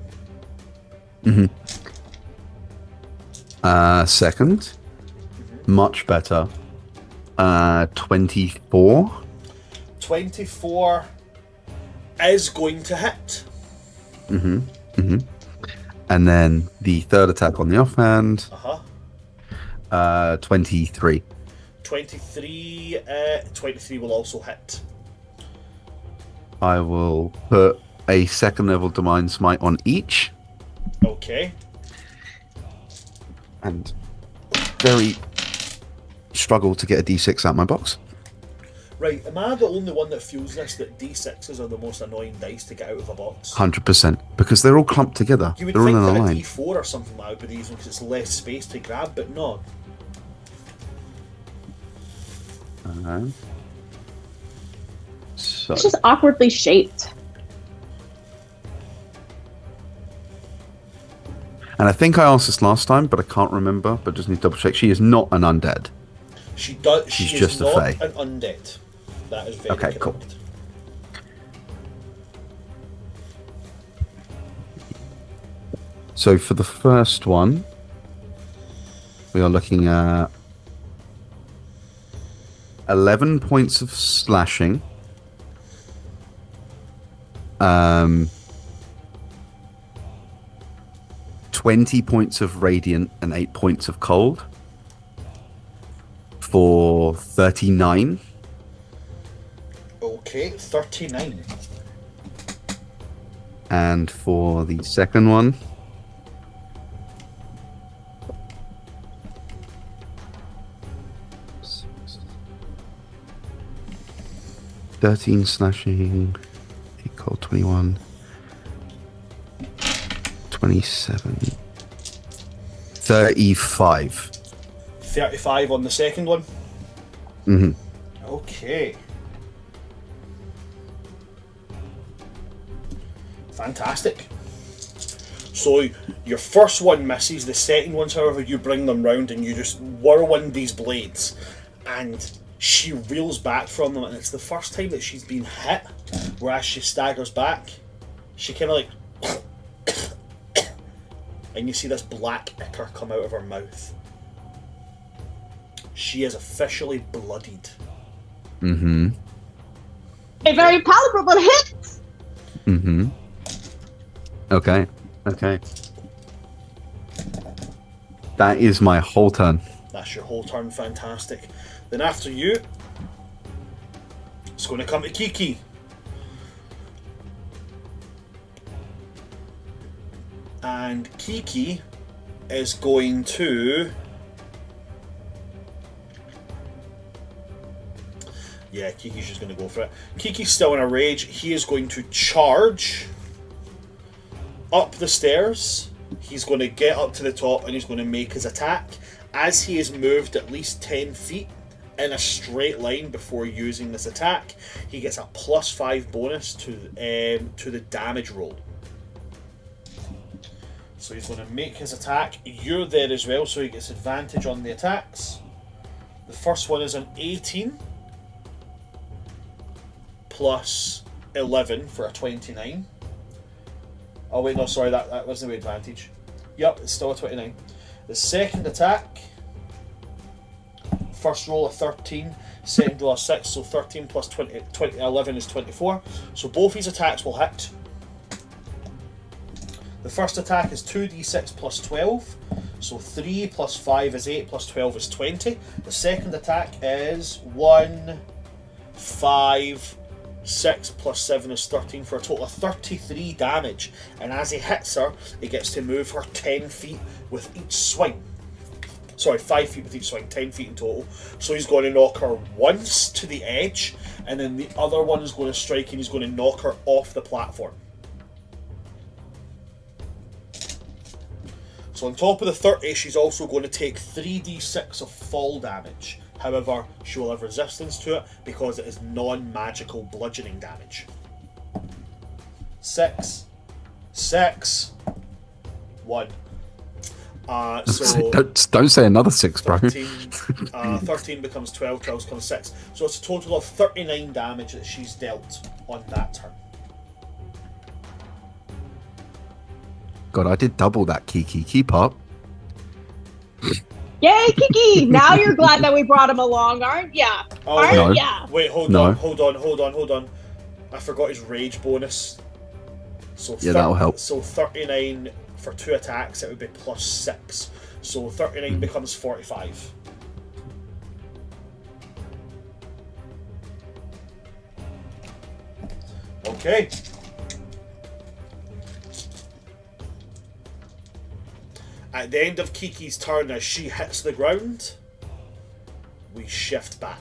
Second, much better. 24. 24 is going to hit. And then the third attack on the offhand. 23. 23 will also hit. I will put a second level Divine Smite on each. Okay. And very struggle to get a d6 out of my box. Right, am I the only one that feels this, that d6s are the most annoying dice to get out of a box? 100%. Because they're all clumped together. You would they're all think in a that a line. d4 or something like that would be easier because it's less space to grab, but no. So, It's just awkwardly shaped. and I think I asked this last time, but I can't remember. But just need to double check. She is not an undead. She's just a not fae. an undead. That is very Okay, correct. cool. So for the first one, we are looking at 11 points of slashing. 20 points of radiant and 8 points of cold for 39. Okay, 39. And for the second one, $13 slashing, 8 cold, 21, 27, 35. 35 on the second one. Mm-hmm. Okay. Fantastic. So your first one misses, the second ones, however, you bring them round and you just whirlwind these blades, and she reels back from them, and it's the first time that she's been hit, whereas she staggers back, she kind of like and you see this black ichor come out of her mouth. She is officially bloodied. Mm-hmm. A very palpable hit! Mm-hmm. Okay. Okay. That is my whole turn. That's your whole turn, fantastic. Then after you, it's going to come to Kiki. And Kiki is going to... Yeah, Kiki's just going to go for it. Kiki's still in a rage. He is going to charge up the stairs. He's going to get up to the top and he's going to make his attack. As he has moved at least 10 feet in a straight line before using this attack, he gets a +5 bonus to the damage roll. So he's going to make his attack. You're there as well, so he gets advantage on the attacks. The first one is an 18 plus 11 for a 29. Oh wait, no, sorry, that wasn't the advantage. Yep, it's still a 29. The second attack, first roll a 13, second roll a 6, so 13 plus 11 is 24. So both his attacks will hit. The first attack is 2d6 plus 12. So 3 plus 5 is 8 plus 12 is 20. The second attack is 1, 5, 6 plus 7 is 13 for a total of 33 damage. And as he hits her, he gets to move her 10 feet with each swing. Sorry, 5 feet with each swing, 10 feet in total. So he's going to knock her once to the edge, and then the other one is going to strike and he's going to knock her off the platform. So on top of the 30, she's also going to take 3d6 of fall damage. However, she will have resistance to it because it is non-magical bludgeoning damage. 6, 1. So don't say another 6, bro. 13 becomes 12, 12 becomes 6. So it's a total of 39 damage that she's dealt on that turn. God, I did double that, Kiki. Keep up. Yay, Kiki! Now you're glad that we brought him along, aren't ya? Oh, aren't no. ya? Wait, hold on. I forgot his rage bonus. So yeah, that'll help. So 39 for 2 attacks, it would be plus 6. So 39 becomes 45. Okay. At the end of Kiki's turn, as she hits the ground, we shift back.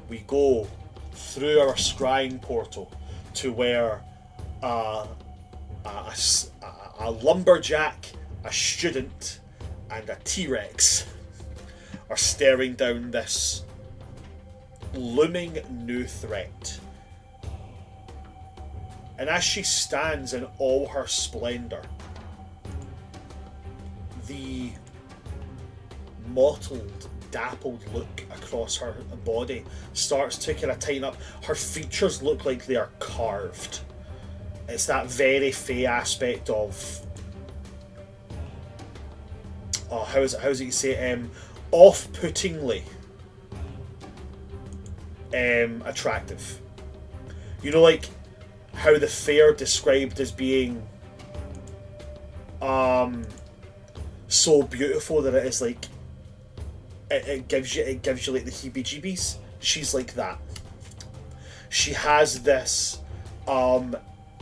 We go through our scrying portal to where a lumberjack, a student, and a T-Rex are staring down this looming new threat. And as she stands in all her splendour, the mottled, dappled look across her body starts to kind of tighten up. Her features look like they are carved. It's that very fey aspect of how is it you say off-puttingly attractive. You know, like how the fae are described as being so beautiful that it is like it gives you like the heebie-jeebies. She's like that. She has this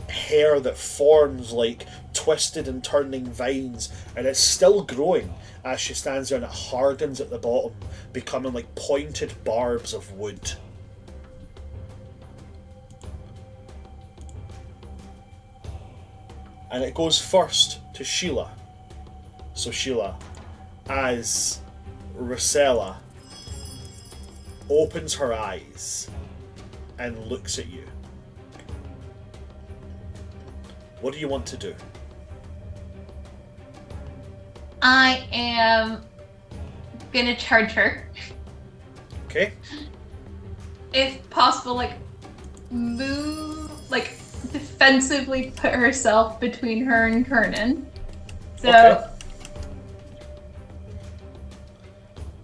hair that forms like twisted and turning vines, and it's still growing as she stands there, and it hardens at the bottom, becoming like pointed barbs of wood. And it goes first to Síla. So Síla, as Rusela opens her eyes and looks at you, what do you want to do? I am gonna charge her. Okay. If possible, like move, like defensively put herself between her and Khernun. So Okay.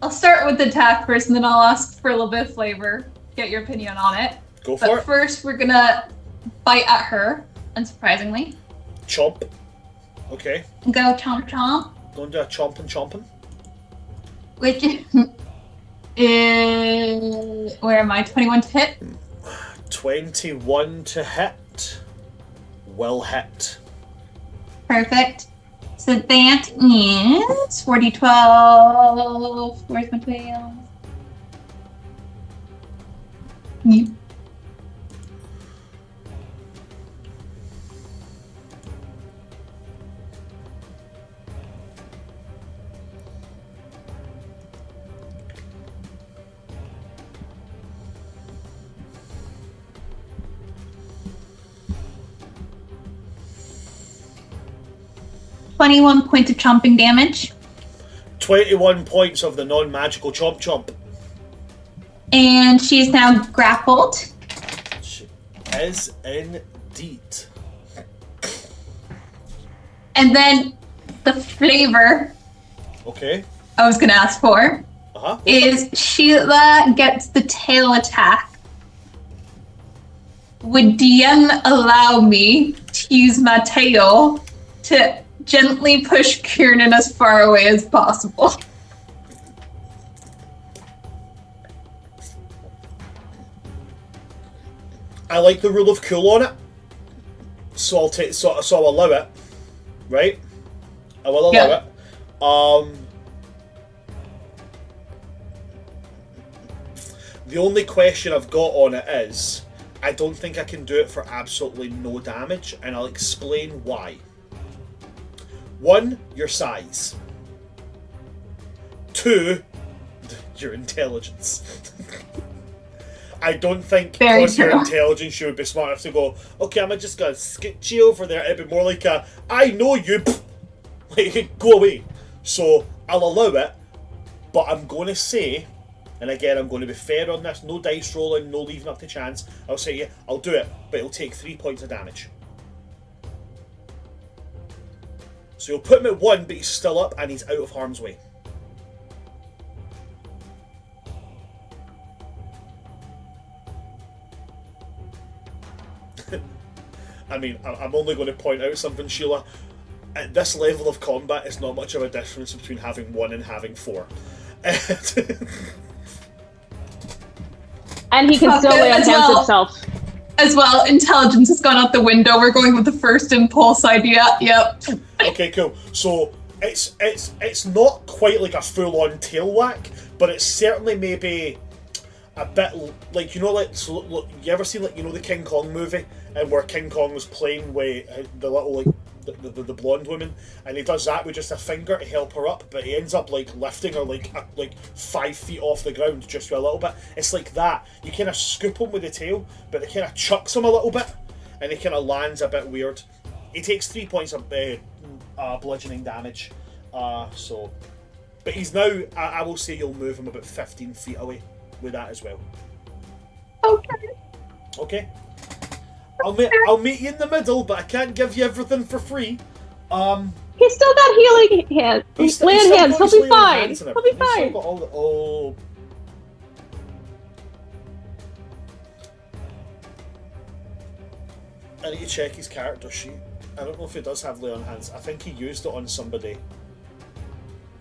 I'll start with the attack first, and then I'll ask for a little bit of flavor. Get your opinion on it. Go for But it. first, we're gonna bite at her, unsurprisingly. Chomp. Okay. Go chomp chomp, Going to a chomping. which is where am I? 21 to hit. 21 to hit. Will hit. Perfect. So that is 4d12. Where's my 12? Yeah. "21 points of chomping damage, 21 points of the non-magical chomp. and she is now grappled. She is indeed. And then the flavor Okay. I was gonna ask for Uh-huh. is Síla gets the tail attack would DM allow me to use my tail to gently push Khernun as far away as possible? I like the rule of cool on it, so I'll take. So I'll allow it, right? I will allow it. The only question I've got on it is, I don't think I can do it for absolutely no damage, and I'll explain why. 1, your size. 2, your intelligence. I don't think because your intelligence you would be smart enough to go, okay, I'm just gonna skip you over there. It'd be more like a, I know you, like, go away. So I'll allow it, but I'm going to say, and again, I'm going to be fair on this, no dice rolling, no leaving up to chance. I'll say, yeah, I'll do it, but it'll take 3 points of damage. So you'll put him at 1, but he's still up and he's out of harm's way. I mean, I'm only going to point out something, Síla. At this level of combat, it's not much of a difference between having 1 and having 4. And he can still lay on hands himself. As well, intelligence has gone out the window. We're going with the first impulse idea. Yep. Okay, cool. So it's not quite like a full-on tail whack, but it's certainly maybe a bit like, you know, like, so look, you ever seen, like, you know, the King Kong movie, and where King Kong was playing with the little, like, the blonde woman, and he does that with just a finger to help her up, but he ends up like lifting her like 5 feet off the ground just for a little bit. It's like that. You kind of scoop him with the tail, but it kind of chucks him a little bit, and he kind of lands a bit weird. He takes 3 points of bludgeoning damage. So, but he's now. I will say you'll move him about 15 feet away with that as well. Okay. Okay. I'll meet you in the middle, but I can't give you everything for free. He's still got healing hands. Land hands. He'll be fine. He'll be fine. I need to check his character sheet. I don't know if he does have lay on hands. I think he used it on somebody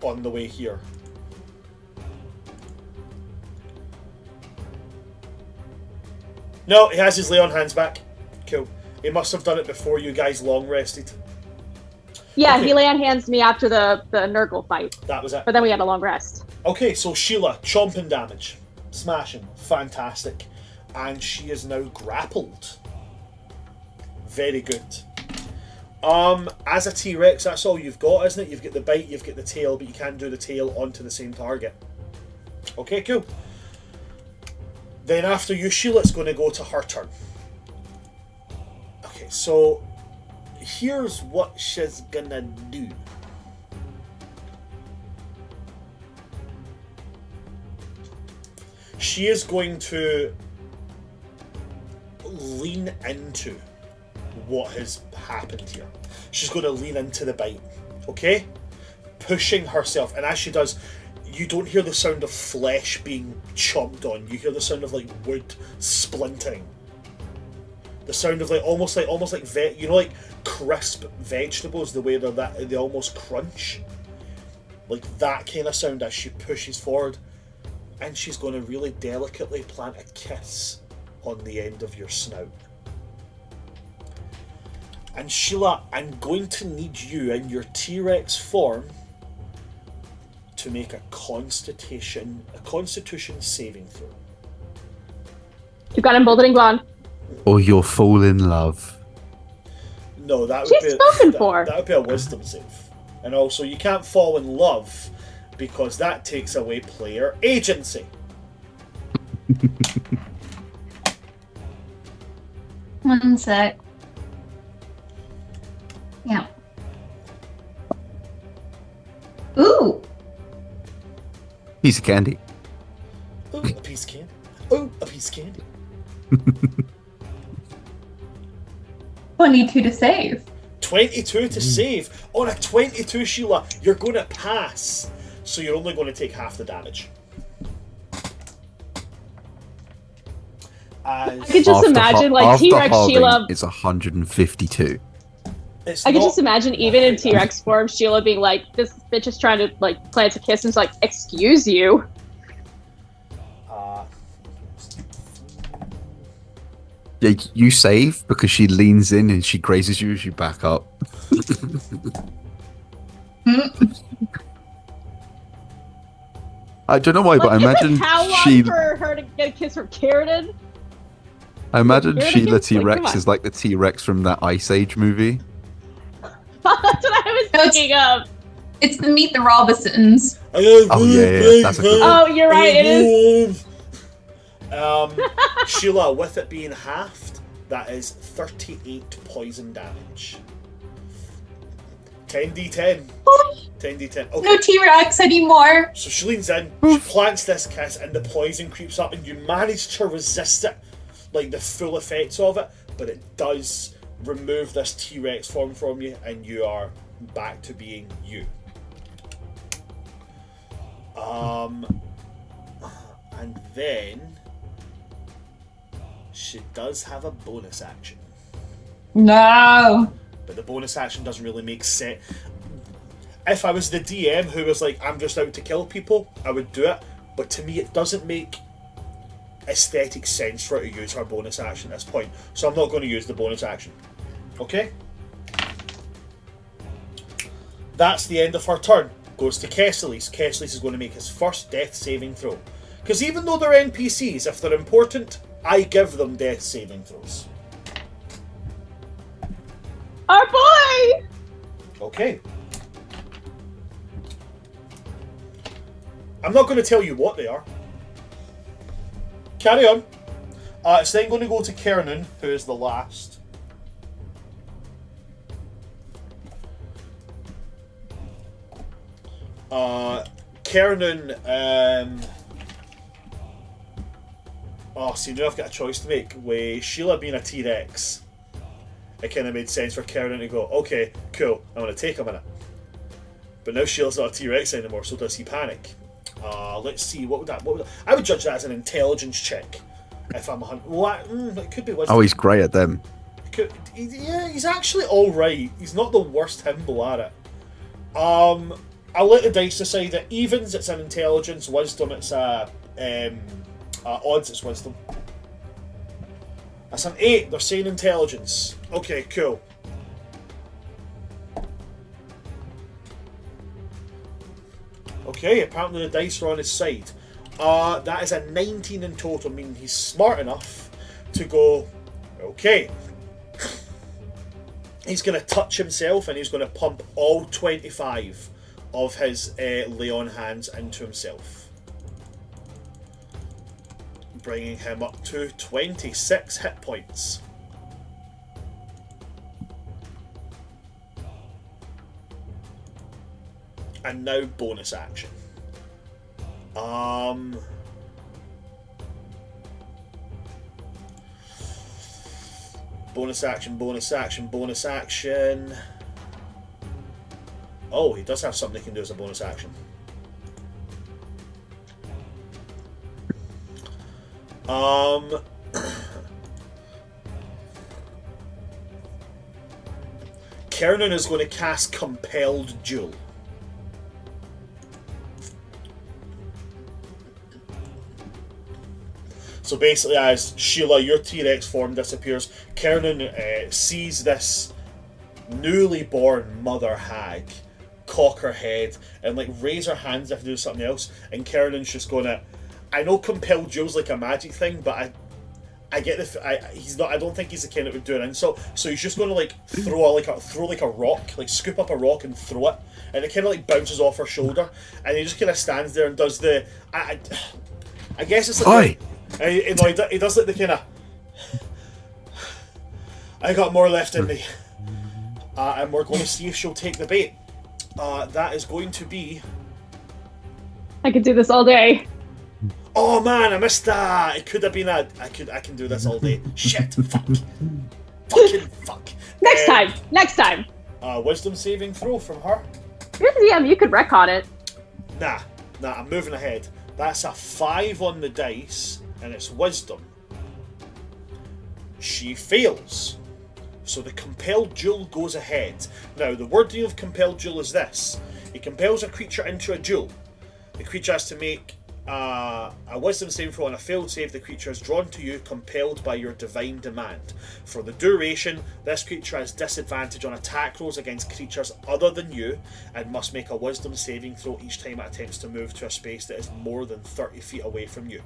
on the way here. No, he has his lay on hands back. Cool. He must have done it before you guys long rested. Yeah, okay. He lay on hands to me after the Nurgle fight. That was it. But then we had a long rest. Okay, so Síla, chomping damage. Smashing. Fantastic. And she is now grappled. Very good. As a T-Rex, that's all you've got, isn't it? You've got the bite, you've got the tail, but you can't do the tail onto the same target. Okay, cool. Then after you, Síla, it's going to go to her turn. Okay, so here's what she's gonna do. She is going to lean into what has happened here. She's going to lean into the bite, okay? Pushing herself, and as she does, you don't hear the sound of flesh being chomped on. You hear the sound of like wood splintering. The sound of like almost like you know, like crisp vegetables, the way they almost crunch. Like that kind of sound as she pushes forward, and she's going to really delicately plant a kiss on the end of your snout. And Síla, I'm going to need you in your T-Rex form to make a Constitution saving throw. You've got emboldening blonde. Or you'll fall in love. No, that would She's spoken for. That would be a wisdom save. And also, you can't fall in love because that takes away player agency. One sec. Yeah. Ooh. Piece of candy. Ooh, a piece of candy. Ooh, a piece of candy. 22 to save. 22 to save. On a 22, Síla, you're going to pass. So you're only going to take half the damage. I could just imagine like T-Rex Síla. It's 152. I could just imagine even in T-Rex form, Síla being like, "This bitch is trying to like plant a kiss," and it's like, "Excuse you." Yeah, you save because she leans in and she grazes you as you back up. I don't know why, but I imagine how long for her to get a kiss from Khernun? I imagine Síla T-Rex is like the T-Rex from that Ice Age movie. That's what I was thinking of. It's the Meet the Robinsons. Oh yeah. That's a good one. Oh, you're right. It is. Síla, with it being halved, that is 38 poison damage. 10d10. 10d10. Okay. No T-Rex anymore. So she leans in, she plants this kiss, and the poison creeps up, and you manage to resist it, like the full effects of it, but it does remove this T-Rex form from you, and you are back to being you. And then she does have a bonus action. No. But the bonus action doesn't really make sense. If I was the DM who was like, I'm just out to kill people, I would do it. But to me, it doesn't make aesthetic sense for her to use her bonus action at this point. So I'm not going to use the bonus action. Okay? That's the end of her turn. Goes to Kesales. Kesales is going to make his first death saving throw. Because even though they're NPCs, if they're important, I give them death saving throws. Our boy! Okay. I'm not going to tell you what they are. Carry on. It's then going to go to Khernun, who is the last. Khernun, see, now I've got a choice to make. With Síla being a T-Rex, it kind of made sense for Khernun to go, okay, cool, I'm going to take a minute. But now Síla's not a T-Rex anymore, so does he panic? Let's see, what would that... I would judge that as an intelligence check. If I'm it could be wisdom. Oh, he's great at them. He's actually alright. He's not the worst himbo at it. I'll let the dice decide it. Evens, it's an intelligence. Wisdom, it's odds, it's wisdom. That's an 8. They're saying intelligence. Okay, cool. Okay, apparently the dice are on his side. That is a 19 in total, meaning he's smart enough to go, okay. He's going to touch himself and he's going to pump all 25 of his Leon hands into himself. Bringing him up to 26 hit points. And now bonus action. Bonus action, bonus action, bonus action. Oh, he does have something he can do as a bonus action. Khernun is going to cast Compelled Duel. So basically, as Síla, your T-Rex form disappears, Khernun sees this newly born mother hag cock her head and like raise her hands if to do something else, and Khernun's just gonna... I know Compelled Duel's like a magic thing, but I get the he's not. I don't think he's the kind that would do an insult. So he's just gonna like throw a rock, like scoop up a rock and throw it, and it kind of like bounces off her shoulder, and he just kind of stands there and does the. I guess it's like. He does like the kind of. I got more left in me, and we're going to see if she'll take the bait. That is going to be. I could do this all day. Oh man, I missed that. It could have been I can do this all day. Shit, fuck, fucking fuck. Next time. Wisdom saving throw from her. You're the DM. You could retcon it. Nah. I'm moving ahead. That's a 5 on the dice, and it's wisdom. She fails. So the compelled duel goes ahead. Now, the wording of compelled duel is this. It compels a creature into a duel. The creature has to make a wisdom saving throw on a failed save. The creature is drawn to you, compelled by your divine demand. For the duration, this creature has disadvantage on attack rolls against creatures other than you and must make a wisdom saving throw each time it attempts to move to a space that is more than 30 feet away from you.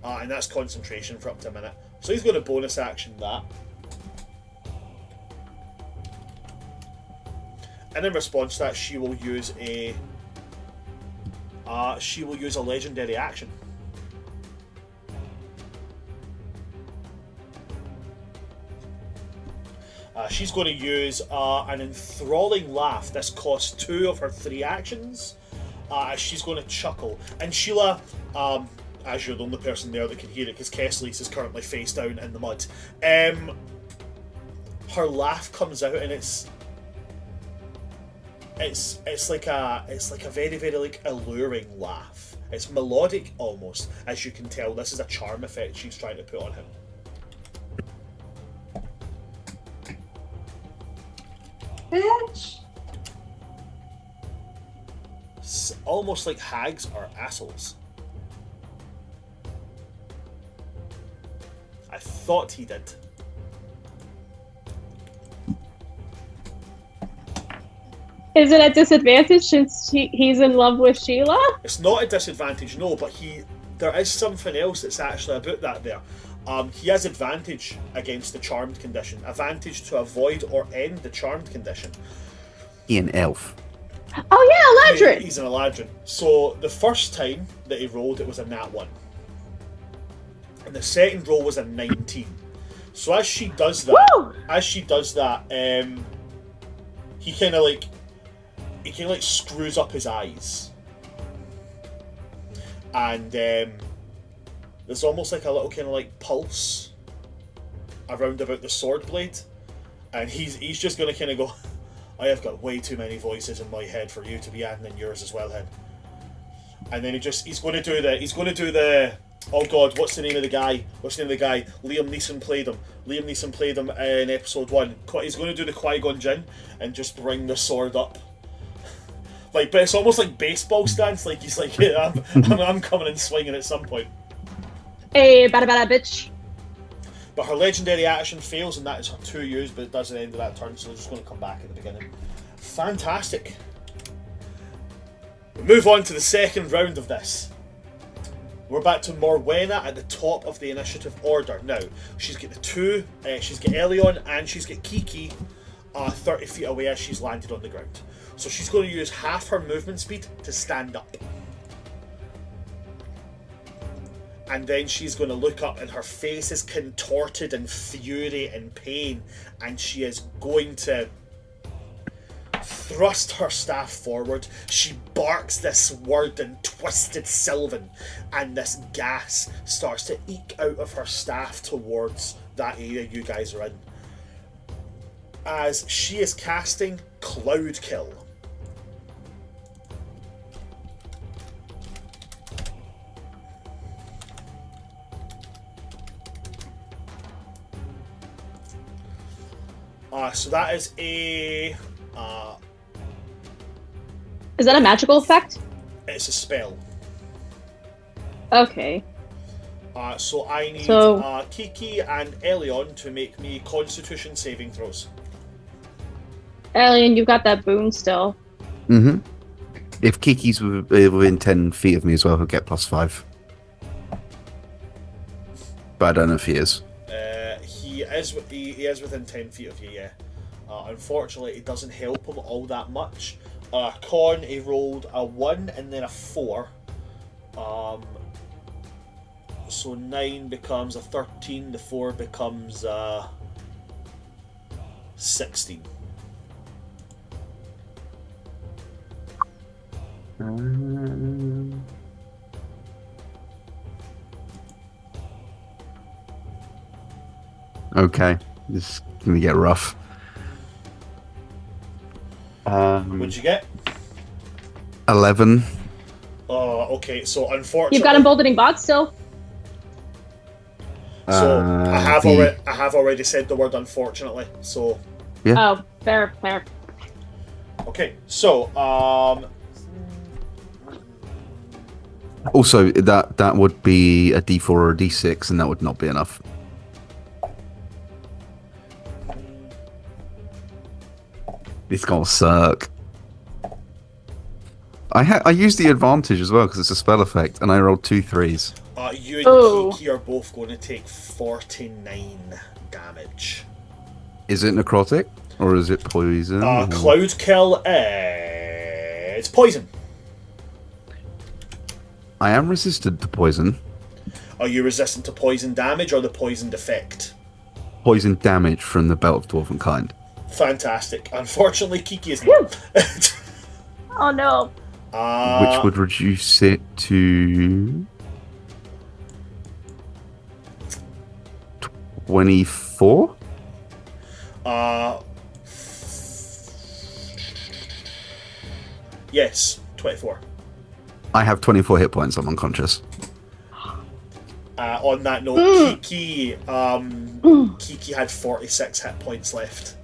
And that's concentration for up to a minute. So he's going to bonus action that. And in response to that, she will use a legendary action. She's going to use an enthralling laugh. This costs 2 of her 3 actions. She's going to chuckle. And Síla, as you're the only person there that can hear it, because Kesales is currently face down in the mud. Her laugh comes out, and it's like a very, very like alluring laugh. It's melodic almost, as you can tell. This is a charm effect she's trying to put on him. Bitch. It's almost like hags are assholes. I thought he did. Is it a disadvantage since he's in love with Síla? It's not a disadvantage, no, but there is something else that's actually about that there. He has advantage against the charmed condition. Advantage to avoid or end the charmed condition. He an elf. Oh yeah, Eladrin! He's an Eladrin. So the first time that he rolled, it was a nat 1. And the second roll was a 19. So as she does that, he kind of like screws up his eyes. And there's almost like a little kind of like pulse around about the sword blade. And he's just going to kind of go, I have got way too many voices in my head for you to be adding in yours as well, Hen. And then he's going to do the oh god, what's the name of the guy? Liam Neeson played him in episode 1. He's going to do the Qui-Gon Jinn and just bring the sword up. Like, but it's almost like baseball stance. Like he's like, yeah, I'm coming and swinging at some point. Hey, bada bitch. But her legendary action fails, and that is her 2 use, but it does at the end of that turn, so they're just going to come back at the beginning. Fantastic. We move on to the second round of this. We're back to Morwena at the top of the initiative order. Now, she's got she's got Elion and she's got Kiki 30 feet away as she's landed on the ground. So she's going to use half her movement speed to stand up. And then she's going to look up and her face is contorted in fury and pain, and she is going to thrust her staff forward. She barks this word in twisted Sylvan, and this gas starts to eke out of her staff towards that area you guys are in. As she is casting Cloud Kill. So that is a... Is that a magical effect? It's a spell. Okay. So I need Kiki and Elion to make me Constitution saving throws. Alien, you've got that boon still. Mm-hmm. If Kiki's within 10 feet of me as well, he'll get +5. But I don't know if he is. He is within 10 feet of you, yeah. Unfortunately, it doesn't help him all that much. Con, he rolled a 1 and then a 4. So 9 becomes a 13, the 4 becomes 16. Okay, this is gonna get rough. What'd you get? 11. Okay, so unfortunately... You've got emboldening bot still. So I have the- already said the word unfortunately. So Yeah. Oh, fair. okay. So Also, that would be a D4 or a D6, and that would not be enough. It's gonna suck. I used the advantage as well because it's a spell effect, and I rolled 2 3s. you and Oh. Kiki are both going to take 49 damage. Is it necrotic or is it poison? or- Cloud kill. It's poison. I am resistant to poison. Are you resistant to poison damage or the poisoned effect? Poison damage from the Belt of Dwarven Kind. Fantastic. Unfortunately, Kiki is not. Oh no. Which would reduce it to 24? Yes, 24. I have 24 hit points. I'm unconscious. On that note, Kiki had 46 hit points left,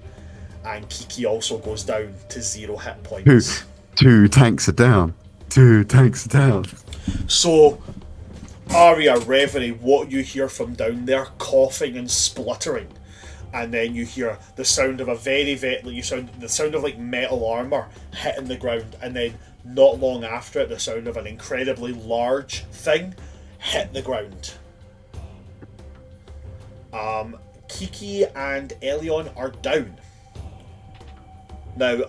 and Kiki also goes down to 0 hit points. Two tanks are down. 2 tanks are down. So, Arya, Reverie, what you hear from down there, coughing and spluttering, and then you hear the sound of a the sound of like metal armor hitting the ground, and then not long after it, the sound of an incredibly large thing hit the ground. Kiki and Elion are down. Now,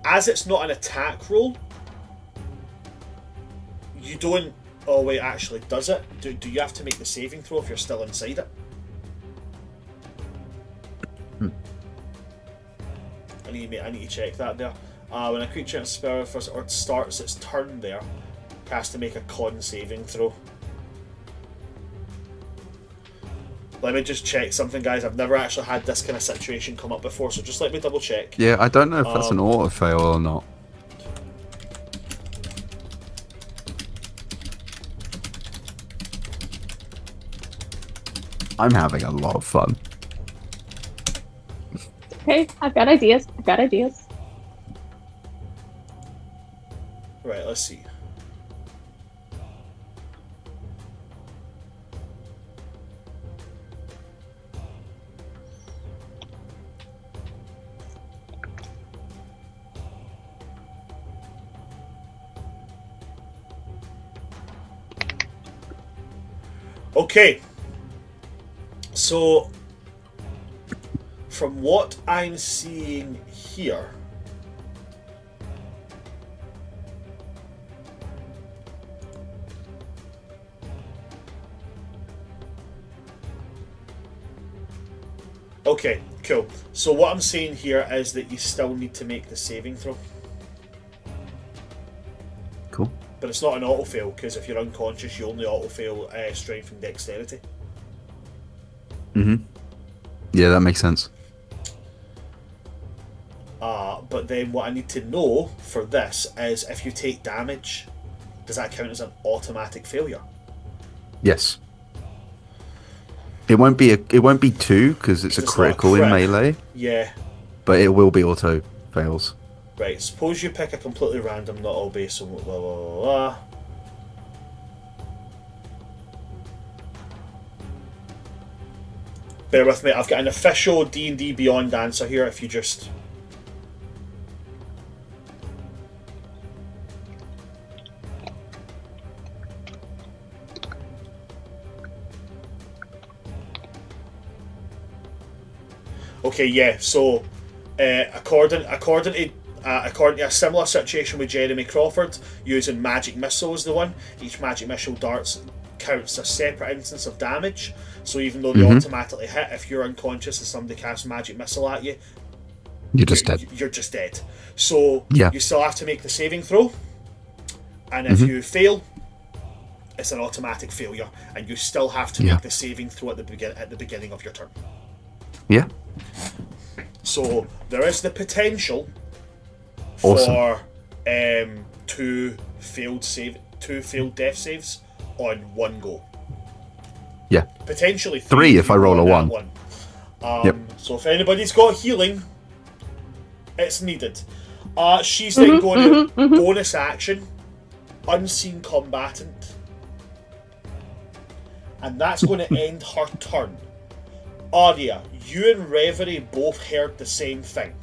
as it's not an attack roll, you don't. Oh wait, actually, does it? Do you have to make the saving throw if you're still inside it? I need to check that there. When a creature spell first or starts its turn there, it has to make a con saving throw. Let me just check something, guys. I've never actually had this kind of situation come up before, so just let me double check. Yeah, I don't know if that's an auto fail or not. I'm having a lot of fun. Okay, I've got ideas. Right, let's see. Okay. So, from what I'm seeing here, okay, cool. So what I'm seeing here is that you still need to make the saving throw. Cool. But it's not an auto fail, because if you're unconscious, you only auto fail strength and dexterity. Yeah, that makes sense. But then what I need to know for this is if you take damage, does that count as an automatic failure? Yes. It won't be 2 because it's a It's not a critical in crit. melee, Yeah. but it will be auto fails. Right, suppose you pick a completely random, not all based on blah blah blah blah. Bear with me, I've got an official D&D Beyond answer here if you just... Okay, yeah, so according to a similar situation with Jeremy Crawford, using magic missile as the one, each magic missile darts counts a separate instance of damage. So even though they automatically hit, if you're unconscious and somebody casts magic missile at you, You're just dead. You're just dead. So Yeah. you still have to make the saving throw, and if you fail, it's an automatic failure, and you still have to make the saving throw at the beginning of your turn. Yeah. So there is the potential Awesome. for two failed death saves on one go. Yeah. Potentially 3 if you I roll a on 1. that Yep. So if anybody's got healing, it's needed. She's then going to bonus action, unseen combatant, and that's going to end her turn. Arya, you and Reverie both heard the same thing.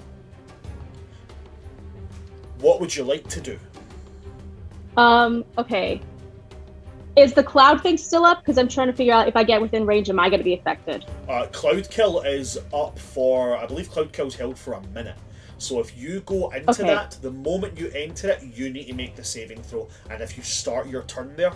What would you like to do? Okay. Is the cloud thing still up? Because I'm trying to figure out if I get within range, am I going to be affected? Cloud Kill is up for, I believe Cloud Kill's held for a minute. So if you go into that, the moment you enter it, you need to make the saving throw. And if you start your turn there,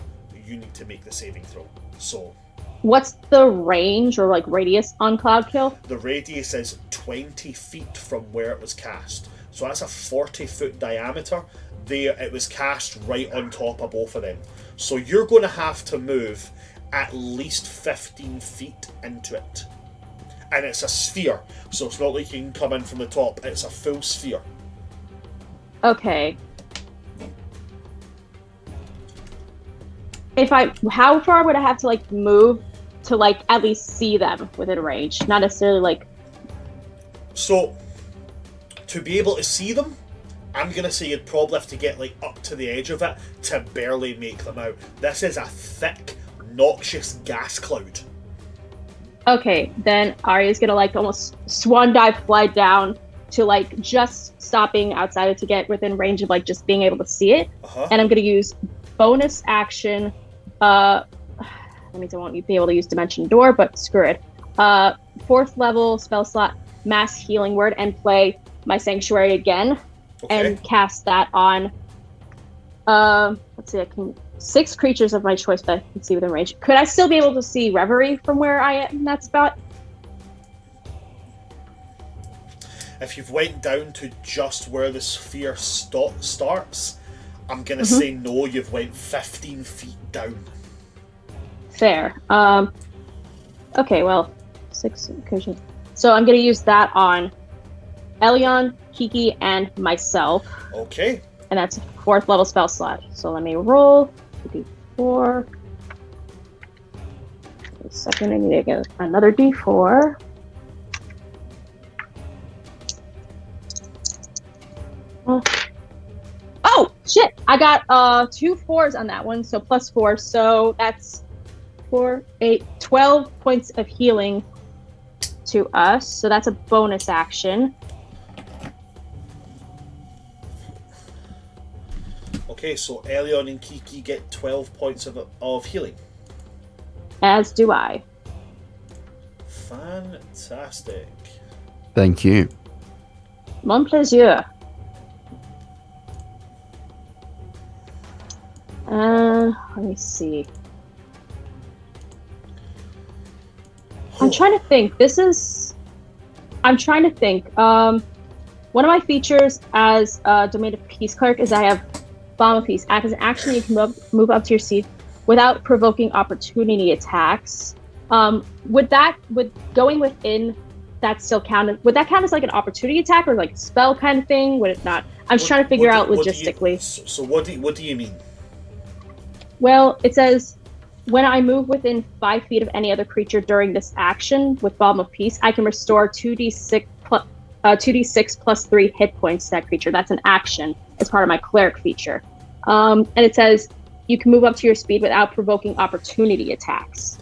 you need to make the saving throw. So... What's the range or like radius on Cloud Kill? The radius is 20 feet from where it was cast. So that's a 40-foot diameter. It was cast right on top of both of them. So you're going to have to move at least 15 feet into it. And it's a sphere, so it's not like you can come in from the top. It's a full sphere. Okay. How far would I have to like move to like at least see them within range? Not necessarily like... So, to be able to see them, I'm going to say you'd probably have to get like up to the edge of it to barely make them out. This is a thick, noxious gas cloud. Okay, then Arya's gonna like almost swan dive, fly down to like just stopping outside it to get within range of like just being able to see it. And I'm gonna use bonus action. That means I won't be able to use Dimension Door, but screw it. 4th level spell slot, Mass Healing Word, and play my Sanctuary again, and cast that on. Let's see, I can 6 creatures of my choice that I can see within range. Could I still be able to see Reverie from where I am in that spot? If you've went down to just where the sphere starts, I'm gonna say no. You've went 15 feet down. Fair. Okay, well, 6 creatures. So I'm gonna use that on Elion, Kiki, and myself. Okay. And that's a 4th level spell slot. So let me roll. D4. A second, I need to get another D4. Oh, shit! I got 2 4s on that one, so +4. So that's 4, 8, 12 points of healing to us. So that's a bonus action. Okay, so Elion and Kiki get 12 points of healing. As do I. Fantastic. Thank you. Mon plaisir. Let me see. I'm trying to think. I'm trying to think. One of my features as a Domain of Peace Cleric is I have Bomb of Peace. As an action, you can move up to your seat without provoking opportunity attacks. Would going within that still count? Would that count as like an opportunity attack or like a spell kind of thing? Would it not? I'm just trying to figure out logistically. So what do you mean? Well, it says when I move within 5 feet of any other creature during this action with Bomb of Peace, I can restore 2d6 plus 3 hit points to that creature. That's an action as part of my cleric feature. And it says you can move up to your speed without provoking opportunity attacks.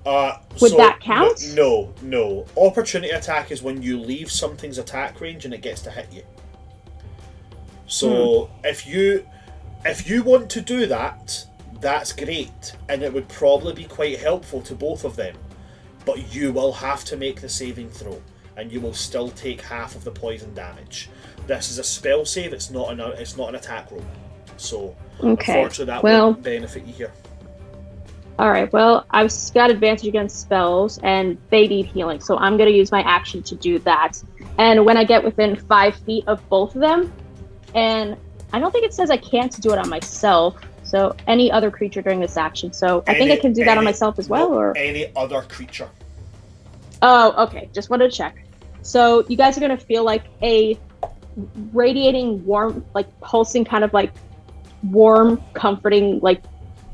Would that count? No. Opportunity attack is when you leave something's attack range and it gets to hit you. So if you want to do that, that's great, and it would probably be quite helpful to both of them. But you will have to make the saving throw, and you will still take half of the poison damage. This is a spell save; it's not an attack roll. So unfortunately, that won't benefit you here. All right. Well, I've got advantage against spells, and they need healing, so I'm going to use my action to do that. And when I get within 5 feet of both of them, and I don't think it says I can't do it on myself. So any other creature during this action. So I think I can do that on myself as well, or any other creature. Oh, okay. Just wanted to check. So you guys are going to feel like a radiating warm, like pulsing kind of like warm, comforting, like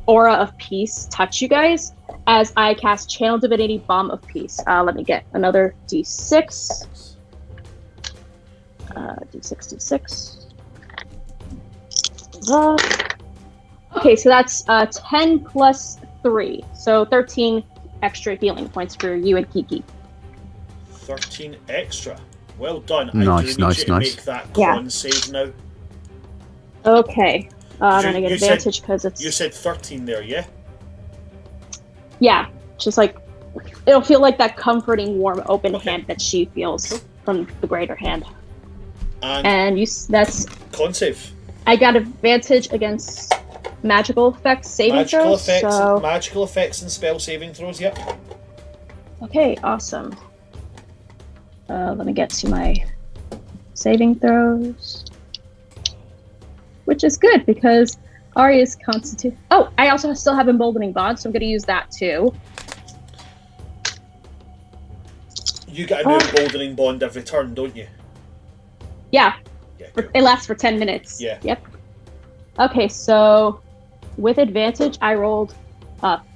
aura of peace touch you guys as I cast Channel Divinity Bomb of Peace. Let me get another D6. D6. Okay, so that's 10 plus 3. So 13 extra healing points for you and Kiki. 13 extra. Well done. Nice, I do need you to nice. make that con save now. Okay. Then I get advantage because it's... You said 13 there, yeah? Yeah. Just like... It'll feel like that comforting, warm, open hand that she feels from the greater hand. And that's... Con save. I got advantage against magical effects saving throws. Magical effects and spell saving throws, yep. Okay, awesome. Let me get to my saving throws. Which is good because Arya's constitute. Oh, I also still have Emboldening Bond, so I'm going to use that too. You get a new Emboldening Bond every turn, don't you? Yeah. Cool. It lasts for 10 minutes. Yeah. Yep. Okay, so with advantage, I rolled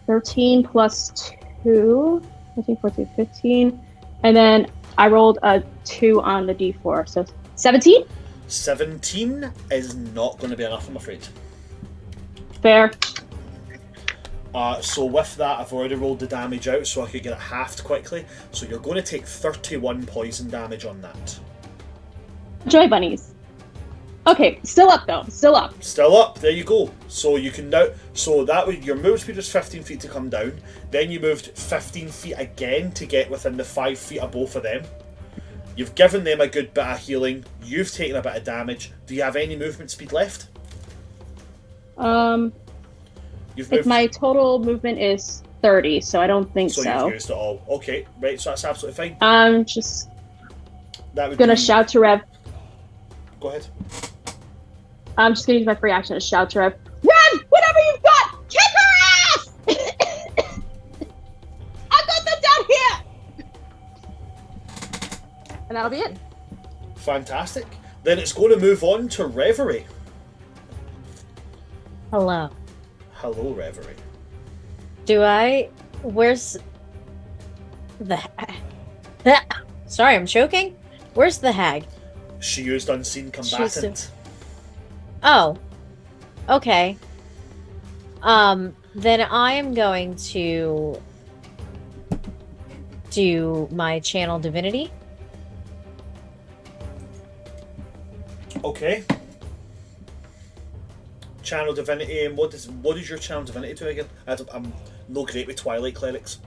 13 plus 2. 13, 14, 15. And then I rolled a 2 on the d4, so 17? 17 is not going to be enough, I'm afraid. Fair. So with that, I've already rolled the damage out so I could get it halved quickly. So you're going to take 31 poison damage on that. Joy bunnies. Okay, still up though. Still up. Still up. There you go. So you can now. So that was your move speed was 15 feet to come down. Then you moved 15 feet again to get within the 5 feet of both of them. You've given them a good bit of healing. You've taken a bit of damage. Do you have any movement speed left? You've moved. My total movement is 30, so I don't think so. So you've used it all. Okay, right. So that's absolutely fine. I'm just That gonna shout to Rev. Go ahead. I'm just gonna use my free action to shout to Rev. Rev, whatever you've got, kick her ass! I've got them down here! And that'll be it. Fantastic. Then it's going to move on to Reverie. Hello. Hello, Reverie. Where's the... Sorry, I'm choking. Where's the hag? She used Unseen Combatant. Oh. Okay. Then I am going to do my Channel Divinity. Okay. Channel Divinity, and what does your Channel Divinity do again? I'm no great with Twilight Clerics.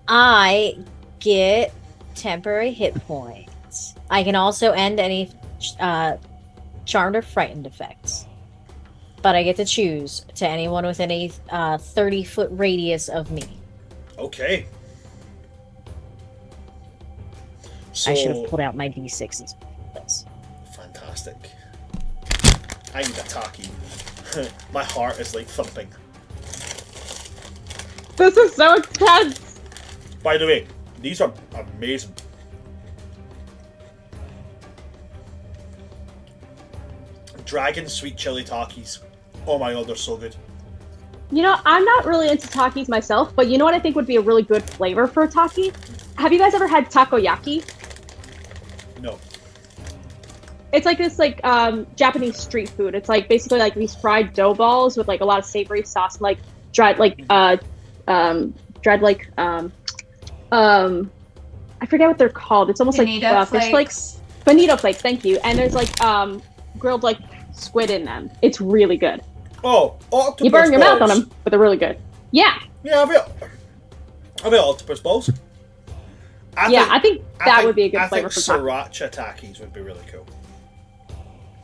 I get temporary hit points. I can also end any charmed or frightened effects. But I get to choose to anyone within a 30-foot radius of me. Okay. So, I should have pulled out my D6s. Fantastic. I need a Taki. My heart is like thumping. This is so intense! By the way, these are amazing. Dragon Sweet Chili Takis. Oh my god, they're so good. You know, I'm not really into Takis myself, but you know what I think would be a really good flavor for a Taki? Have you guys ever had takoyaki? No. It's like this Japanese street food. It's like basically like these fried dough balls with like a lot of savory sauce, like I forget what they're called. It's almost Bonito like fish flakes. Bonito flakes, thank you. And there's like grilled like squid in them. It's really good. Oh, octopus you burn your balls. mouth on them, but they're really good. Yeah. Yeah, I've got octopus balls. I think that would be a good flavor for taco. Sriracha Takis would be really cool.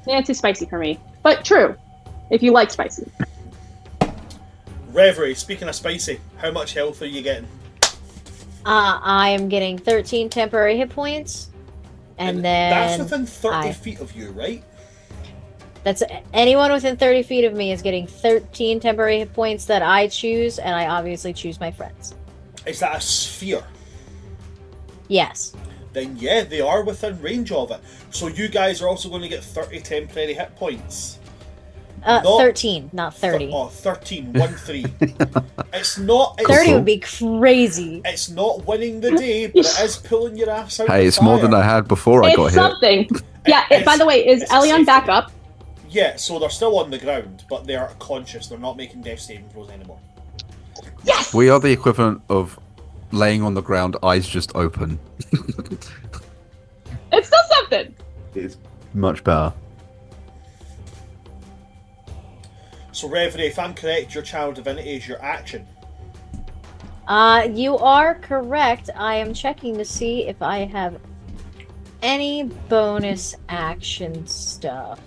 Yeah, too spicy for me. But true, if you like spicy. Reverie, speaking of spicy, how much health are you getting? I am getting 13 temporary hit points. And then... That's within 30 feet of you, right? That's anyone within 30 feet of me is getting 13 temporary hit points that I choose, and I obviously choose my friends. Is that a sphere? Yes. Then yeah, they are within range of it. So you guys are also going to get 30 temporary hit points. Not- 13, not 30. 13, 1-3. It's not. It's, 30 would be crazy. It's not winning the day, but it is pulling your ass out. Hey, the it's more than fire. I had before I got It's hit. something. Yeah. By the way, is it's a Elion safety back net. up? Yeah, so they're still on the ground, but they are conscious. They're not making death saving throws anymore. Yes. We are the equivalent of laying on the ground, eyes just open. It's still something. It's much better. So, Reverie, if I'm correct, your Channel Divinity is your action. You are correct. I am checking to see if I have any bonus action stuff.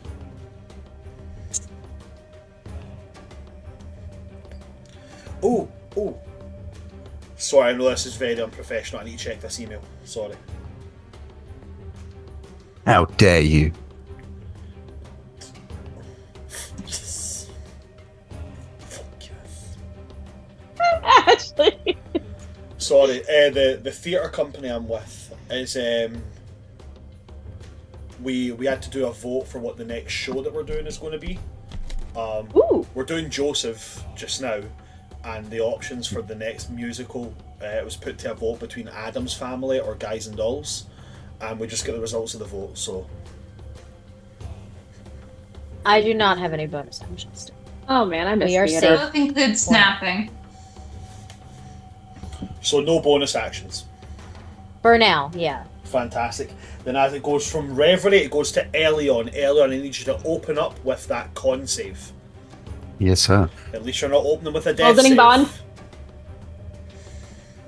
Oh. Sorry, I know this is very unprofessional. I need to check this email. Sorry. How dare you? Yes. Fuck yes. Actually. Sorry, the theatre company I'm with is we had to do a vote for what the next show that we're doing is going to be. Ooh. We're doing Joseph just now, and the options for the next musical it was put to a vote between Adam's Family or Guys and Dolls, and we just got the results of the vote. So I do not have any bonus action stuff. Oh man, I missed We are theater. Both include snapping. no bonus actions. For now, yeah. Fantastic. Then as it goes from Reverie, it goes to Elion. Elion, I need you to open up with that con save. Yes, sir. At least you're not opening with a death Opening save. bond.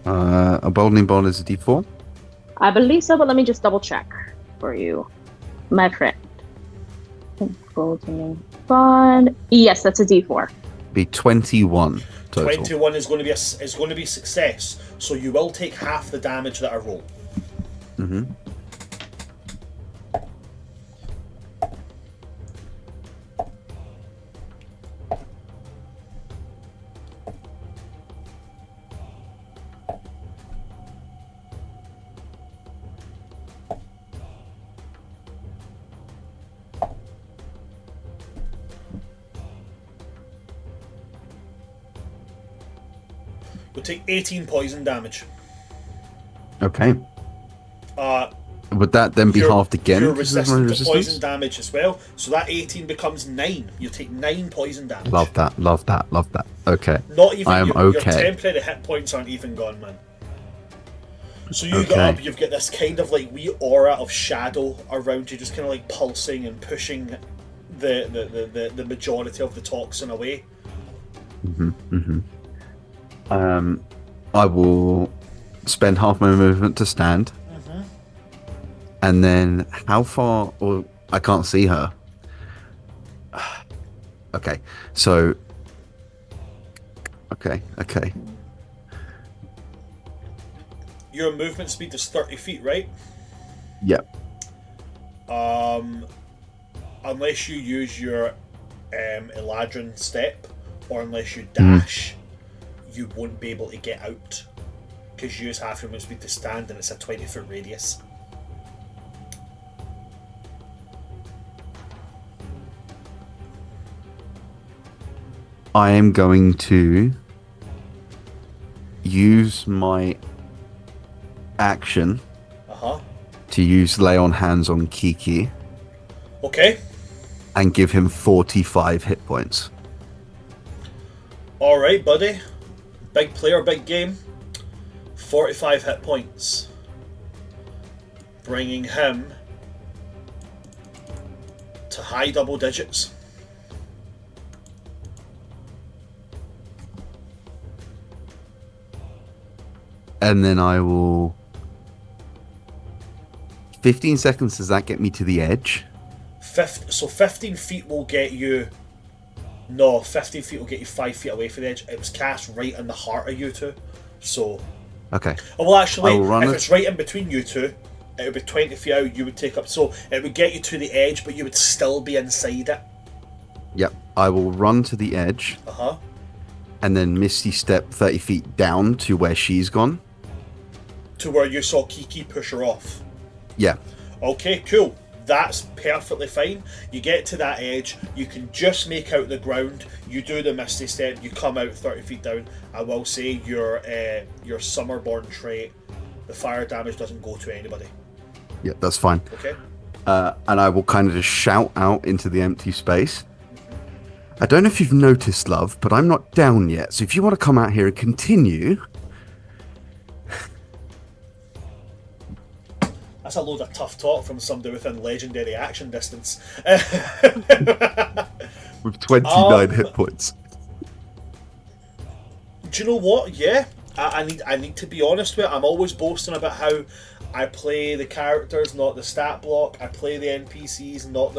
A boldening bond is a D4. I believe so, but let me just double check for you, my friend. Golden bond. Yes, that's a D4. Be 21 total. 21 is going to be success, so you will take half the damage that I roll. Mm-hmm. We'll take 18 poison damage. Okay. Would that then be You're- halved again? You're because there's no resistant to poison resistance? damage as well, so that 18 becomes 9. You take 9 poison damage. Love that. Love that. Love that. Okay. Not even I am your okay. temporary hit points aren't even gone, man. So you Okay. get up, you've got this kind of like wee aura of shadow around you, just kind of like pulsing and pushing the majority of the toxin away. I will spend half my movement to stand. And then how far... Or I can't see her. Okay. So... Okay. Your movement speed is 30 feet, right? Yep. Unless you use your Eladrin step, or unless you dash, you won't be able to get out. Because you use half your movement speed to stand, and it's a 20-foot radius. I am going to use my action to use lay on hands on Kiki Okay. and give him 45 hit points. Alright, buddy. Big player, big game. 45 hit points. Bringing him to high double digits. And then I will... 15 seconds, does that get me to the edge? So 15 feet will get you... No, 15 feet will get you 5 feet away from the edge. It was cast right in the heart of you two. So... Okay. Oh, well, actually, I will run if it. it's right in between you two, it would be 20 feet out, you would take up... So it would get you to the edge, but you would still be inside it. Yep. I will run to the edge Uh-huh. and then Misty step 30 feet down to where she's gone. To where you saw Kiki push her off. Yeah. Okay, cool. That's perfectly fine. You get to that edge, you can just make out the ground, you do the Misty Step, you come out 30 feet down. I will say your Summerborn trait, the fire damage doesn't go to anybody. Yeah, that's fine. Okay. And I will kind of just shout out into the empty space. I don't know if you've noticed, love, but I'm not down yet. So if you want to come out here and continue... That's a load of tough talk from somebody within legendary action distance. With 29 hit points. Do you know what? Yeah, I need to be honest with it. I'm always boasting about how I play the characters, not the stat block. I play the NPCs, not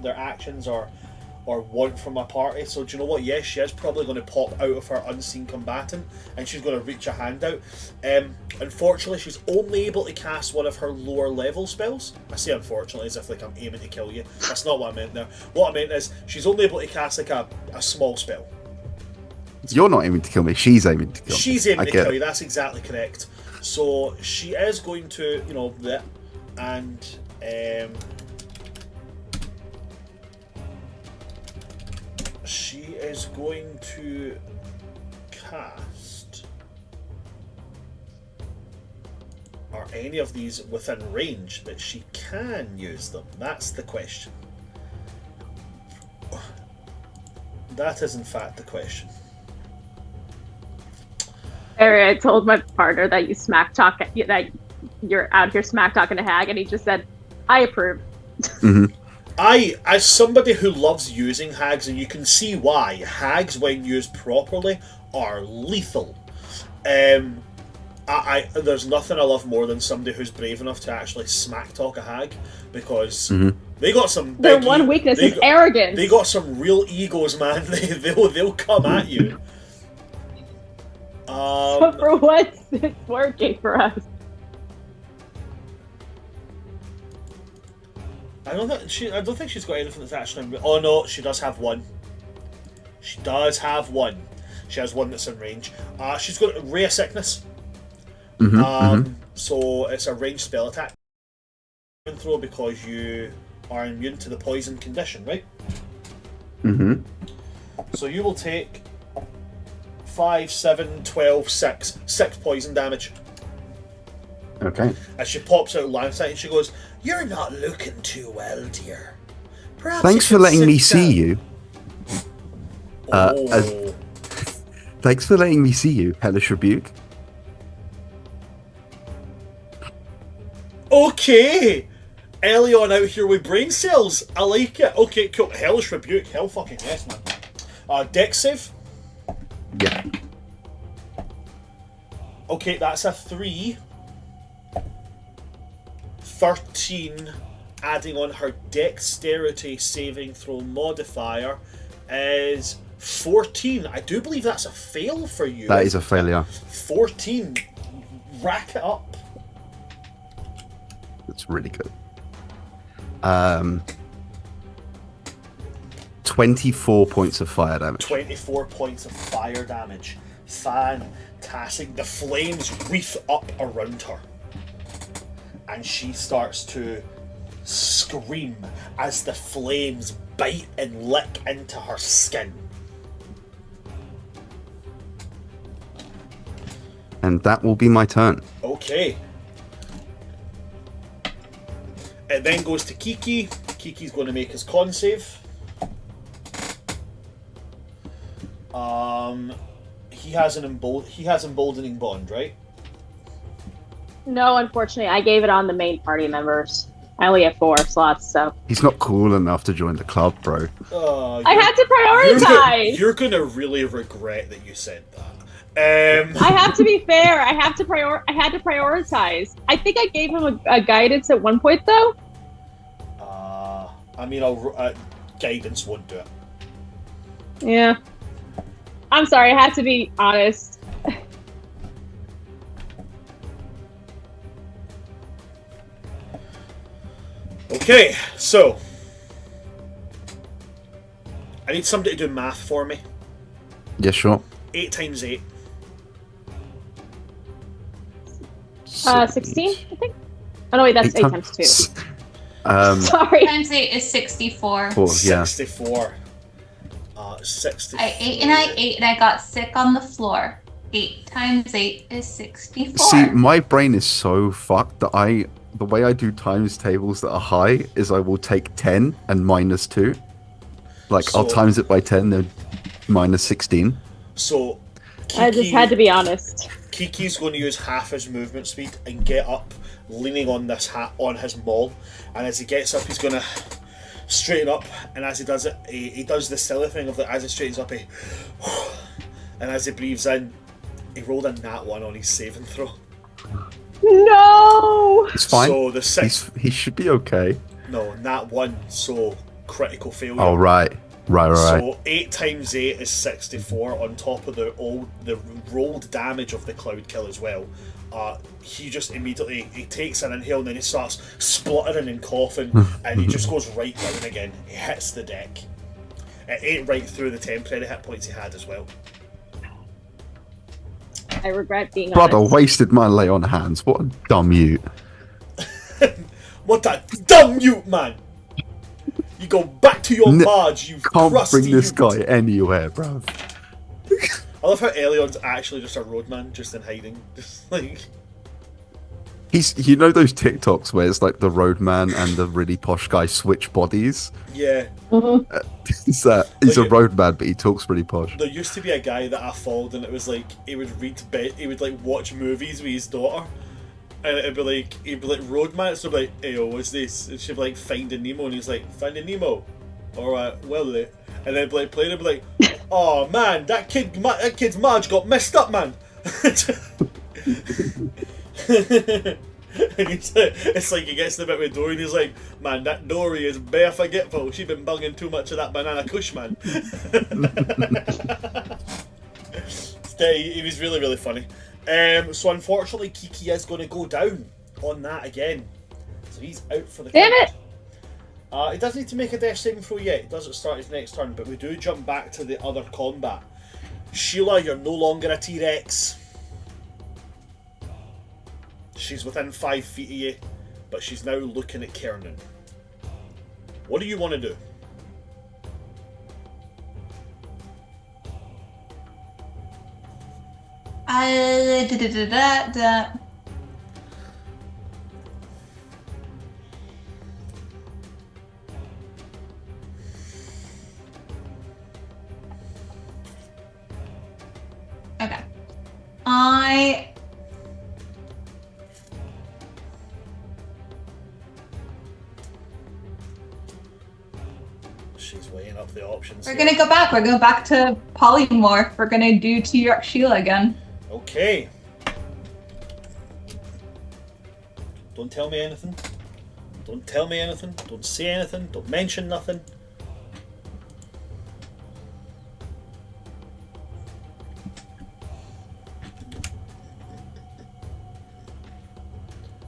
their actions or want from my party. So do you know what? Yes, she is probably going to pop out of her unseen combatant and she's going to reach a hand out. Unfortunately, she's only able to cast one of her lower level spells. I say unfortunately as if like I'm aiming to kill you. That's not what I meant there. What I meant is she's only able to cast like a small spell. You're not aiming to kill me. She's aiming to kill me. She's aiming to kill you. That's exactly correct. So she is going to, and she is going to cast. Are any of these within range that she can use them? That's the question. That is in fact the question. Harry, I told my partner that that you're out here smack talking a hag, and he just said, "I approve." Mm-hmm. As somebody who loves using hags, and you can see why, hags when used properly are lethal. There's nothing I love more than somebody who's brave enough to actually smack talk a hag, because they got some. Their one weakness is arrogance. They got some real egos, man. They'll come at you. But for once, it's working for us. I don't think she's got anything that's actually. Oh no, she does have one. She does have one. She has one that's in range. She's got Ray of Sickness. So it's a ranged spell attack. Throw because you are immune to the poison condition, right? So you will take 5, 7, 12, 6 poison damage. Okay. As she pops out alongside and she goes, "You're not looking too well, dear. Perhaps Thanks you for can letting me sit see down." you. Thanks for letting me see you, Hellish Rebuke. Okay! Early on out here with brain cells. I like it. Okay, cool. Hellish Rebuke. Hell fucking yes, man. Dex save. Yeah. Okay, that's a 3. 13, adding on her dexterity saving throw modifier, is 14. I do believe that's a fail for you. That is a failure. 14. Rack it up. That's really good. 24 points of fire damage. 24 points of fire damage. Fantastic. The flames wreath up around her. And she starts to scream as the flames bite and lick into her skin. And that will be my turn. Okay. It then goes to Kiki. Kiki's going to make his con save. He has emboldening bond, right? No, unfortunately, I gave it on the main party members. I only have 4 slots, so He's not cool enough to join the club, bro. I had to prioritize. You're gonna really regret that you said that. I have to be fair. I had to prioritize. I think I gave him a guidance at one point, though. I mean, guidance won't do it. Yeah. I'm sorry. I have to be honest. Okay, so I need somebody to do math for me. Yeah, sure. 8 times 8. 16, I think. Oh no, wait, that's 8 times 2. Sorry. Times 8 is 64. 64. 64. I ate and I got sick on the floor. 8 times 8 is 64. See, my brain is so fucked that the way I do times tables that are high is I will take 10 and minus 2. Like, I'll times it by 10, then minus 16. So, Kiki, I just had to be honest. Kiki's going to use half his movement speed and get up, leaning on this hat on his maul. And as he gets up, he's going to straighten up. And as he does it, he does the silly thing of as he straightens up, and as he breathes in, he rolled a nat 1 on his saving throw. No! It's fine. So he should be okay. No, nat 1, so critical failure. Oh, right. So 8 times 8 is 64 on top of the rolled damage of the cloud kill as well. He just immediately takes an inhale and then he starts spluttering and coughing and he just goes right down again. He hits the deck. It ate right through the temporary hit points he had as well. I regret being Brother honest. wasted my lay on hands. What a dumb you. What a dumb mute, man! You go back to your Marge, you Can't crusty bring this ute. guy anywhere, bruv. I love how Elion's actually just a roadman, just in hiding. Just like... He's, you know those TikToks where it's like the roadman and the really posh guy switch bodies? Yeah. He's a roadman, but he talks pretty posh. There used to be a guy that I followed, and it was like he would like watch movies with his daughter, and he'd be like roadman. So like, hey, yo, what's this? And she'd be like Finding Nemo, and he's like, Finding Nemo. All right, well, and then like playing, and be like, oh man, that kid's Marge got messed up, man. And it's like he gets to the bit with Dory and he's like, man, that Dory is bare forgetful. She's been bunging too much of that banana kush, man. He was really, really funny. So unfortunately, Kiki is going to go down on that again. So he's out for the Damn count. it! He doesn't need to make a death saving throw yet. He doesn't start his next turn, but we do jump back to the other combat. Síla, you're no longer a T-Rex. She's within 5 feet of you, but she's now looking at Khernun. What do you want to do? Okay. She's weighing up the options. We're gonna go back. We're going back to polymorph. We're gonna do T-Rex Síla again. Okay. Don't tell me anything. Don't tell me anything. Don't say anything. Don't mention nothing.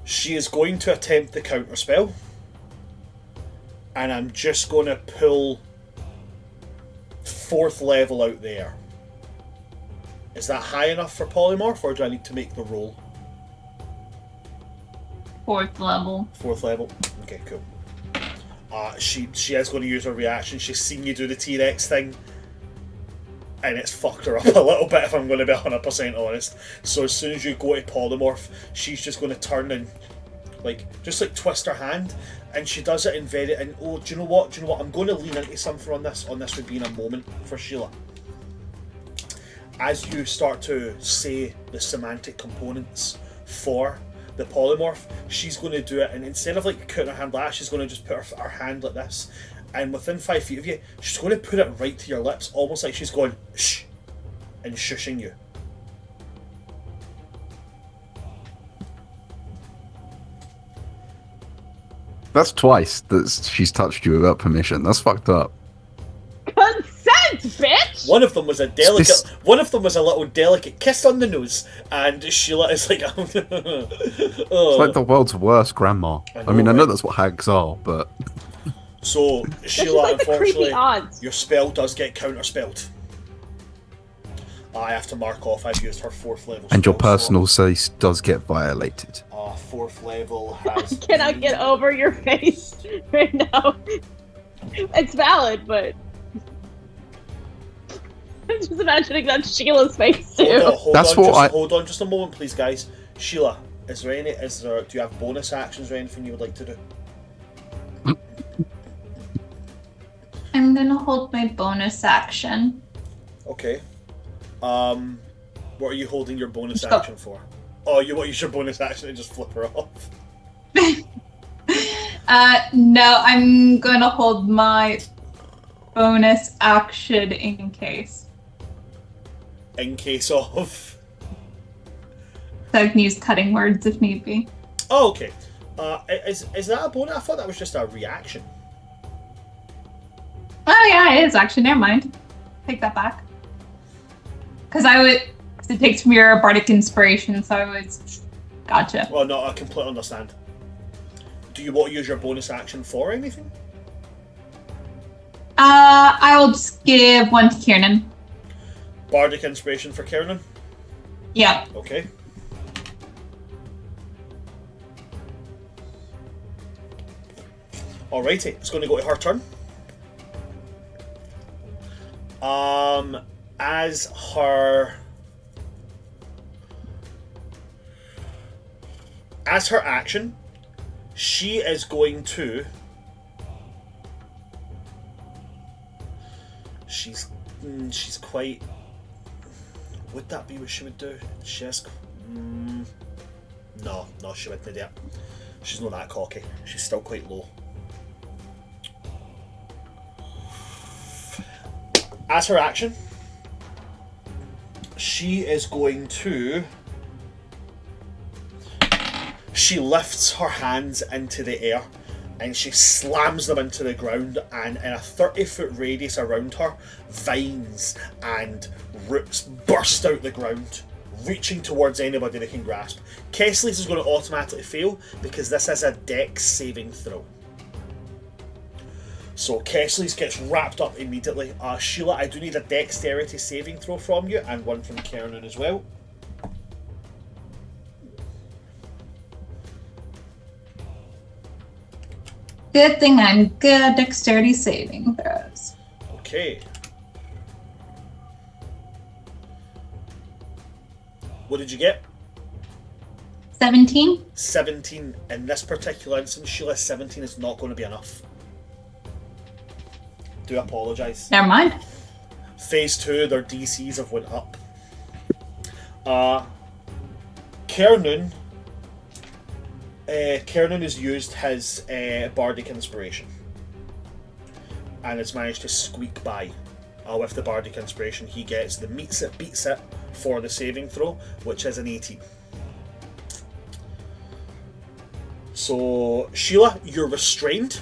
She is going to attempt the counter spell. And I'm just going to pull 4th level out there. Is that high enough for polymorph, or do I need to make the roll? 4th level. 4th level. Okay, cool. She is going to use her reaction. She's seen you do the T-Rex thing, and it's fucked her up a little bit, if I'm going to be 100% honest. So as soon as you go to polymorph, she's just going to turn and just twist her hand, and she does it in very. And oh, do you know what? I'm going to lean into something on this. Would be in a moment for Síla. As you start to say the semantic components for the polymorph, she's going to do it, and instead of putting her hand like that, she's going to just put her hand like this, and within 5 feet of you, she's going to put it right to your lips, almost like she's going shh, and shushing you. That's twice that she's touched you without permission. That's fucked up. Consent, bitch! One of them was a little delicate kiss on the nose, and Síla is like, oh. It's like the world's worst grandma. I know right? that's what hags are, but... So, Síla, unfortunately, odds. your spell does get counterspelled. I have to mark off I've used her 4th level. And your spell slot. personal space does get violated. 4th level has. I cannot get over your face right now. It's valid, but I'm just imagining that Sheila's face too. Hold on just a moment, please, guys. Sheila, do you have bonus actions or anything you would like to do? I'm gonna hold my bonus action. Okay. What are you holding your bonus action for? Oh, you want to use your bonus action and just flip her off? No, I'm gonna hold my bonus action in case. In case of? So I can use cutting words if need be. Oh, okay. Is that a bonus? I thought that was just a reaction. Oh yeah, it is actually. Never mind. Take that back. Because it takes from your bardic inspiration, so I was. Gotcha. Well, no, I completely understand. Do you want to use your bonus action for anything? I'll just give one to Khernun. Bardic inspiration for Khernun? Yeah. Okay. Alrighty, it's going to go to her turn. As her action, she is going to. She's quite. Would that be what she would do? She's. No, she wouldn't do that. She's not that cocky. She's still quite low. As her action, she is going to. She lifts her hands into the air and she slams them into the ground, and in a 30-foot radius around her, vines and roots burst out the ground, reaching towards anybody they can grasp. Kesales is going to automatically fail because this is a dex saving throw. So Kesales gets wrapped up immediately. Sheila, I do need a dexterity saving throw from you, and one from Khernun as well. Good thing I'm good at dexterity saving throws. Okay. What did you get? 17? 17. In this particular instance, Sheila, 17 is not going to be enough. Do apologise. Never mind. Phase 2, their DCs have went up. Khernun has used his bardic inspiration and has managed to squeak by. With the bardic inspiration, he gets the meets it, beats it for the saving throw, which is an 18. So, Sheila, you're restrained.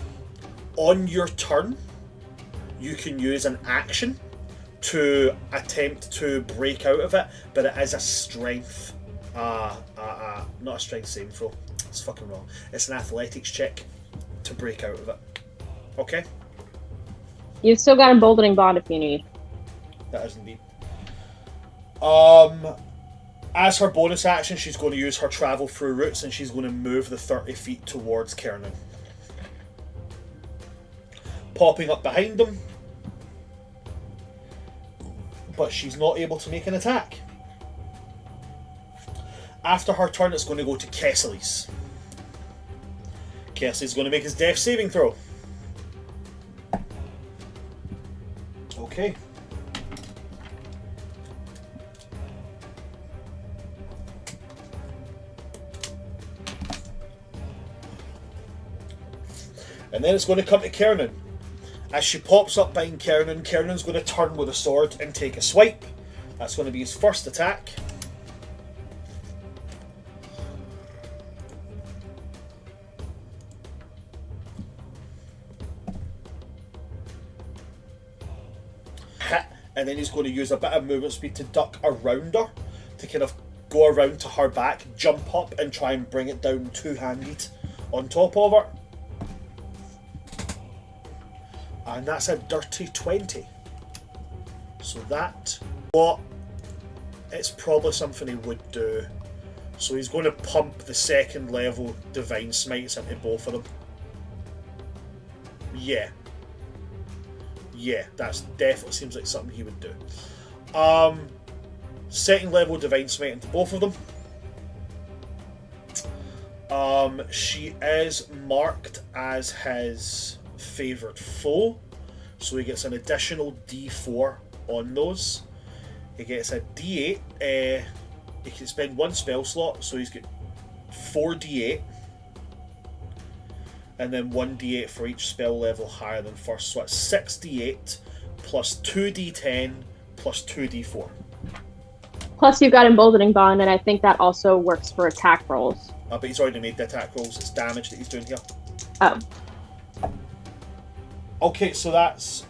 On your turn, you can use an action to attempt to break out of it, but it is a strength, not a strength saving throw. It's fucking wrong. It's an athletics check to break out of it. Okay? You've still got emboldening bond if you need. That is indeed. As her bonus action, she's going to use her travel through routes, and she's going to move the 30 feet towards Khernun. Popping up behind them, but she's not able to make an attack. After her turn, it's going to go to Kesales. Kesales is going to make his death saving throw. Okay. And then it's going to come to Khernun. As she pops up behind Khernun, Khernun's going to turn with a sword and take a swipe. That's going to be his first attack. And then he's going to use a bit of movement speed to duck around her, to kind of go around to her back, jump up and try and bring it down two-handed on top of her. And that's a dirty 20. So that what it's probably something he would do. So he's going to pump the second level Divine Smites into both of them. Yeah. Yeah, that's definitely seems like something he would do. Second level Divine Smite into both of them. She is marked as his favoured foe, so he gets an additional D4 on those. He gets a D8. He can spend one spell slot, so he's got 4d8, and then 1d8 for each spell level higher than first. So that's 6d8 plus 2d10 plus 2d4. Plus, you've got Emboldening Bond, and I think that also works for attack rolls. But he's already made the attack rolls. It's damage that he's doing here. Oh. Okay, so that's.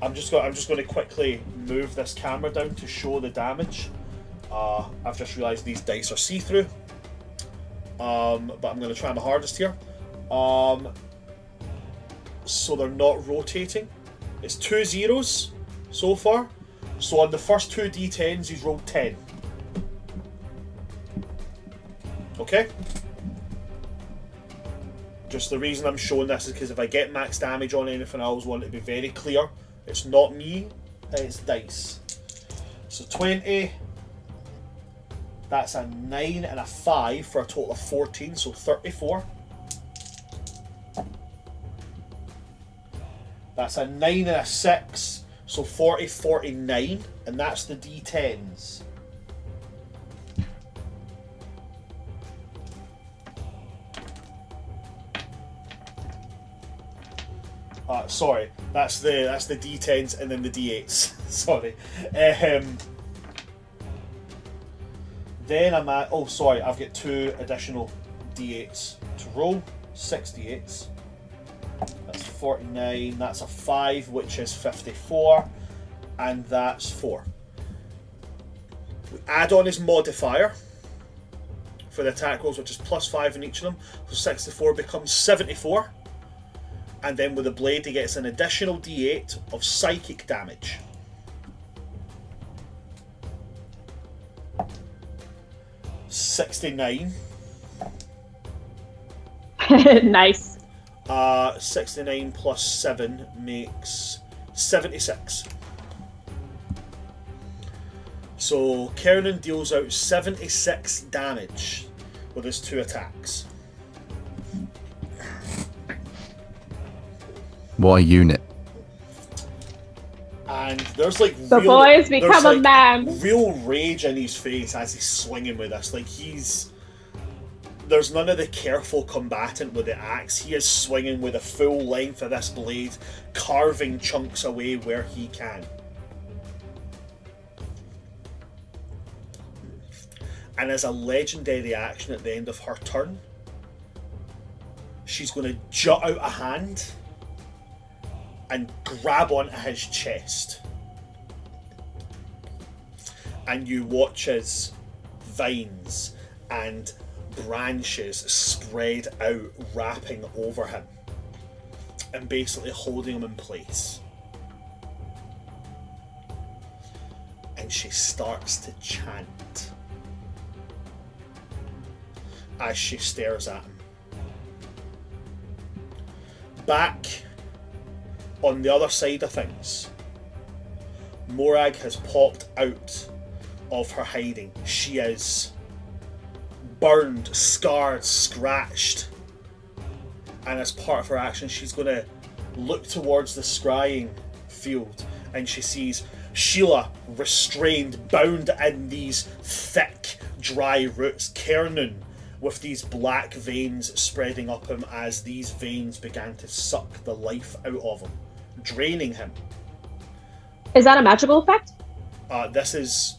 I'm just going to quickly move this camera down to show the damage. I've just realised these dice are see-through, but I'm going to try my hardest here. So they're not rotating. It's 2 zeros so far. So on the first 2 d10s, he's rolled 10. Okay? Just the reason I'm showing this is because if I get max damage on anything, I always want it to be very clear. It's not me, it's dice. So 20. That's a 9 and a 5 for a total of 14, so 34. That's a 9 and a 6, so 40, 49, and that's the D10s. Sorry, that's the D10s and then the D8s. Sorry. Then I'm at, oh sorry, I've got 2 additional D8s to roll, 6 D8s. That's 49, that's a 5, which is 54, and that's 4. We add on his modifier for the attack rolls, which is plus 5 in each of them, so 64 becomes 74. And then with the blade he gets an additional D8 of psychic damage. $69. Nice. 69 plus 7 makes 76. So Khernun deals out 76 damage with his 2 attacks. What a unit. And there's like The boys become a man. Real rage in his face as he's swinging with this. Like there's none of the careful combatant with the axe. He is swinging with the full length of this blade, carving chunks away where he can. And as a legendary action at the end of her turn, she's going to jut out a hand and grab onto his chest. And you watch as vines and branches spread out, wrapping over him and basically holding him in place. And she starts to chant as she stares at him. Back on the other side of things, Morag has popped out of her hiding. She is burned, scarred, scratched, and as part of her action she's going to look towards the scrying field, and she sees Síla restrained, bound in these thick, dry roots, Khernun with these black veins spreading up him as these veins began to suck the life out of him, draining him. Is that a magical effect? This is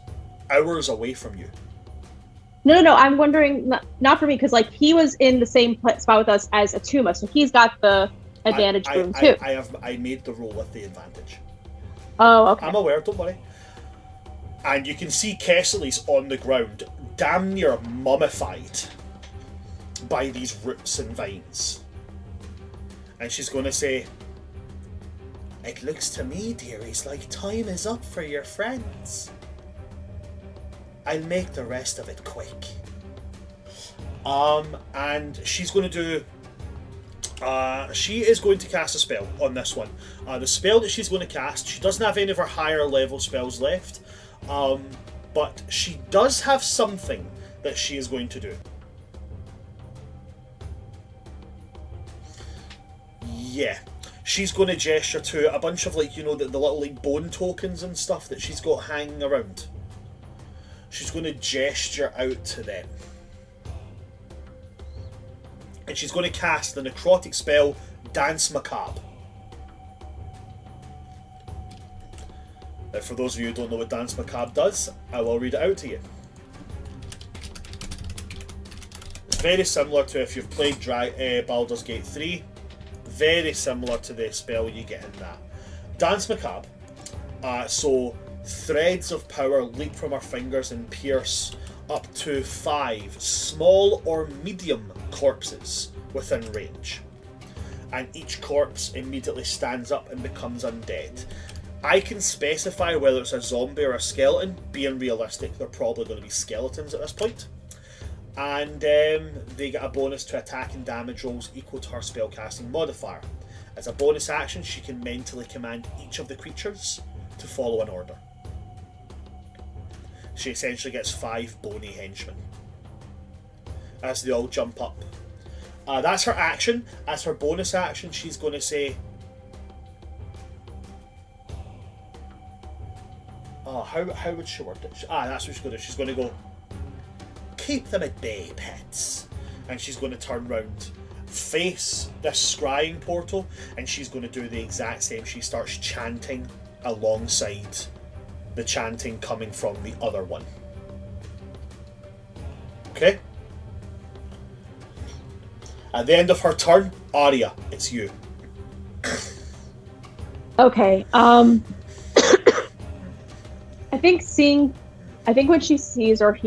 hours away from you. No. I'm wondering, not for me, because like he was in the same spot with us as Atuma, so he's got the advantage boom too. I made the roll with the advantage. Oh, okay. I'm aware, don't worry. And you can see Kesales on the ground, damn near mummified by these roots and vines. And she's going to say, "It looks to me, dearies, like time is up for your friends." I'll make the rest of it quick. And she's going to do... she is going to cast a spell on this one. The spell that she's going to cast, she doesn't have any of her higher level spells left, but she does have something that she is going to do. Yeah. She's going to gesture to a bunch of, like, you know, the little, like, bone tokens and stuff that she's got hanging around. She's going to gesture out to them. And she's going to cast the necrotic spell, Dance Macabre. Now, for those of you who don't know what Dance Macabre does, I will read it out to you. It's very similar to if you've played Baldur's Gate 3. Very similar to the spell you get in that. Dance Macabre. So threads of power leap from her fingers and pierce up to 5 small or medium corpses within range. And each corpse immediately stands up and becomes undead. I can specify whether it's a zombie or a skeleton. Being realistic, they're probably going to be skeletons at this point. And they get a bonus to attack and damage rolls equal to her spellcasting modifier. As a bonus action, she can mentally command each of the creatures to follow an order. She essentially gets 5 bony henchmen as they all jump up. That's her action. As her bonus action, she's going to say... Oh, how would she word it? That's what she's going to do. She's going to go... Keep them at bay, pets. And she's going to turn round, face this scrying portal, and she's going to do the exact same. She starts chanting alongside the chanting coming from the other one. Okay? At the end of her turn, Arya, it's you. Okay. I think when she sees or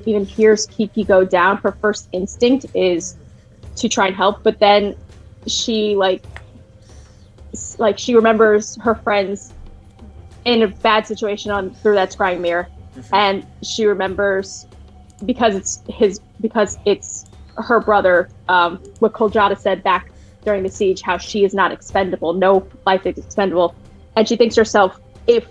even hears Kiki go down, her first instinct is to try and help, but then she she remembers her friends in a bad situation through that scrying mirror, and she remembers because it's her brother, what Koldrada said back during the siege, how she is not expendable, no life is expendable, and she thinks to herself, if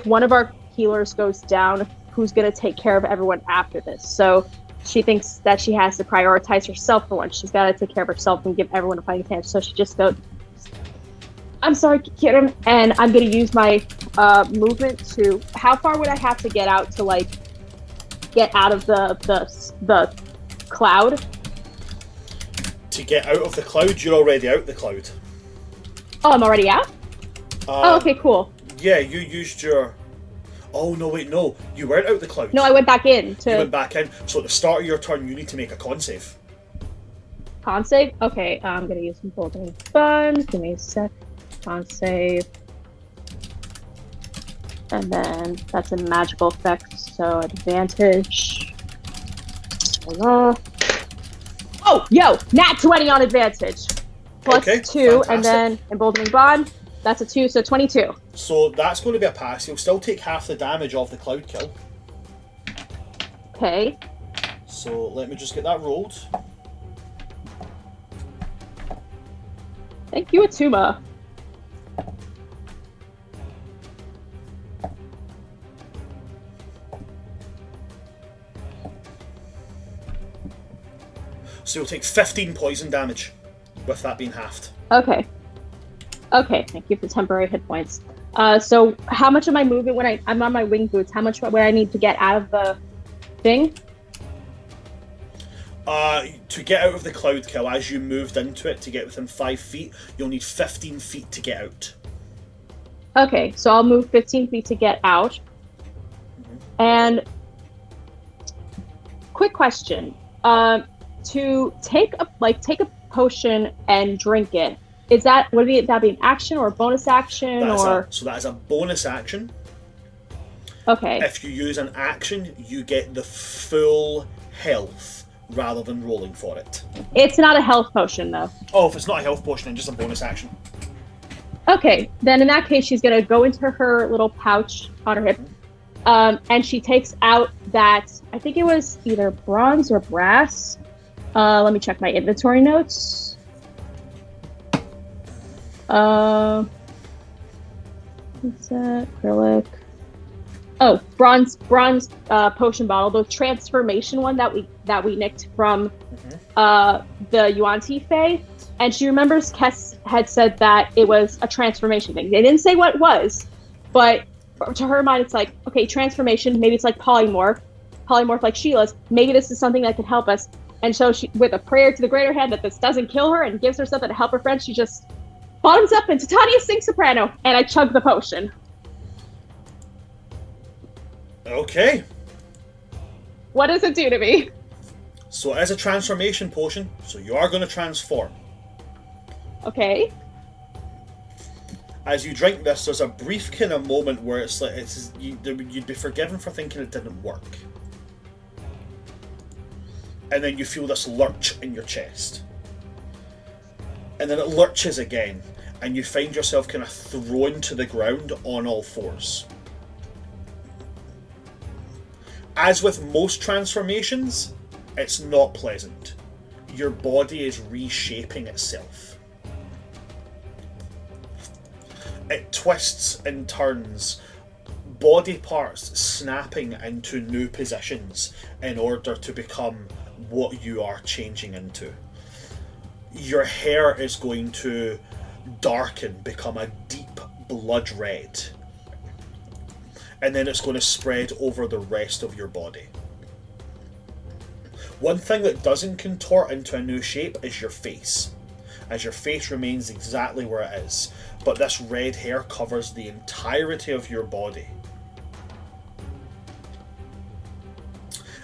one of our healers goes down, who's going to take care of everyone after this? So she thinks that she has to prioritize herself for once. She's got to take care of herself and give everyone a fighting chance. So she just goes, I'm sorry, Kieran, and I'm going to use my movement to... How far would I have to get out to, like, get out of the cloud? To get out of the cloud? You're already out the cloud. Oh, I'm already out? Okay, cool. Yeah, you used your... Oh, no, wait, no. You weren't out the cloud. No, I went back in. You went back in. So at the start of your turn, you need to make a con save. Con save? Okay, I'm going to use some golden funds. Give me a sec. Con save. And then that's a magical effect, so advantage. Voila. Oh, yo! Nat 20 on advantage! Plus okay, 2, fantastic. And then Emboldening Bond. That's a 2, so 22. So that's going to be a pass. You'll still take half the damage of the cloud kill. Okay. So let me just get that rolled. Thank you, Atuma. So you'll take 15 poison damage, with that being halved. Okay. Okay, thank you for temporary hit points. So how much of my movement when I'm on my wing boots, how much would I need to get out of the thing? To get out of the cloud kill, as you moved into it, to get within 5 feet, you'll need 15 feet to get out. Okay, so I'll move 15 feet to get out. Mm-hmm. And quick question. To take a potion and drink it, would that be an action or a bonus action? So that is a bonus action. Okay. If you use an action, you get the full health rather than rolling for it. It's not a health potion, though. Oh, if it's not a health potion, then just a bonus action. Okay, then in that case, she's gonna go into her little pouch on her hip, And she takes out that, I think it was either bronze or brass. Let me check my inventory notes. What's that? Acrylic. Oh, bronze potion bottle, the transformation one that we nicked from the Yuan-Ti Fae. And she remembers Kess had said that it was a transformation thing. They didn't say what it was, but to her mind, it's like, okay, transformation. Maybe it's like polymorph like Sheila's. Maybe this is something that could help us. And so she, with a prayer to the greater hand that this doesn't kill her and gives her something to help her friend, she just bottoms up into Tanya sing soprano, and I chug the potion. Okay. What does it do to me? So it is a transformation potion, so you are going to transform. Okay. As you drink this, there's a brief kind of moment where it's like you'd be forgiven for thinking it didn't work. And then you feel this lurch in your chest. And then it lurches again, and you find yourself kind of thrown to the ground on all fours. As with most transformations, it's not pleasant. Your body is reshaping itself. It twists and turns, body parts snapping into new positions in order to become what you are changing into. Your hair is going to darken, become a deep blood red. And then it's going to spread over the rest of your body. One thing that doesn't contort into a new shape is your face, as your face remains exactly where it is, but this red hair covers the entirety of your body.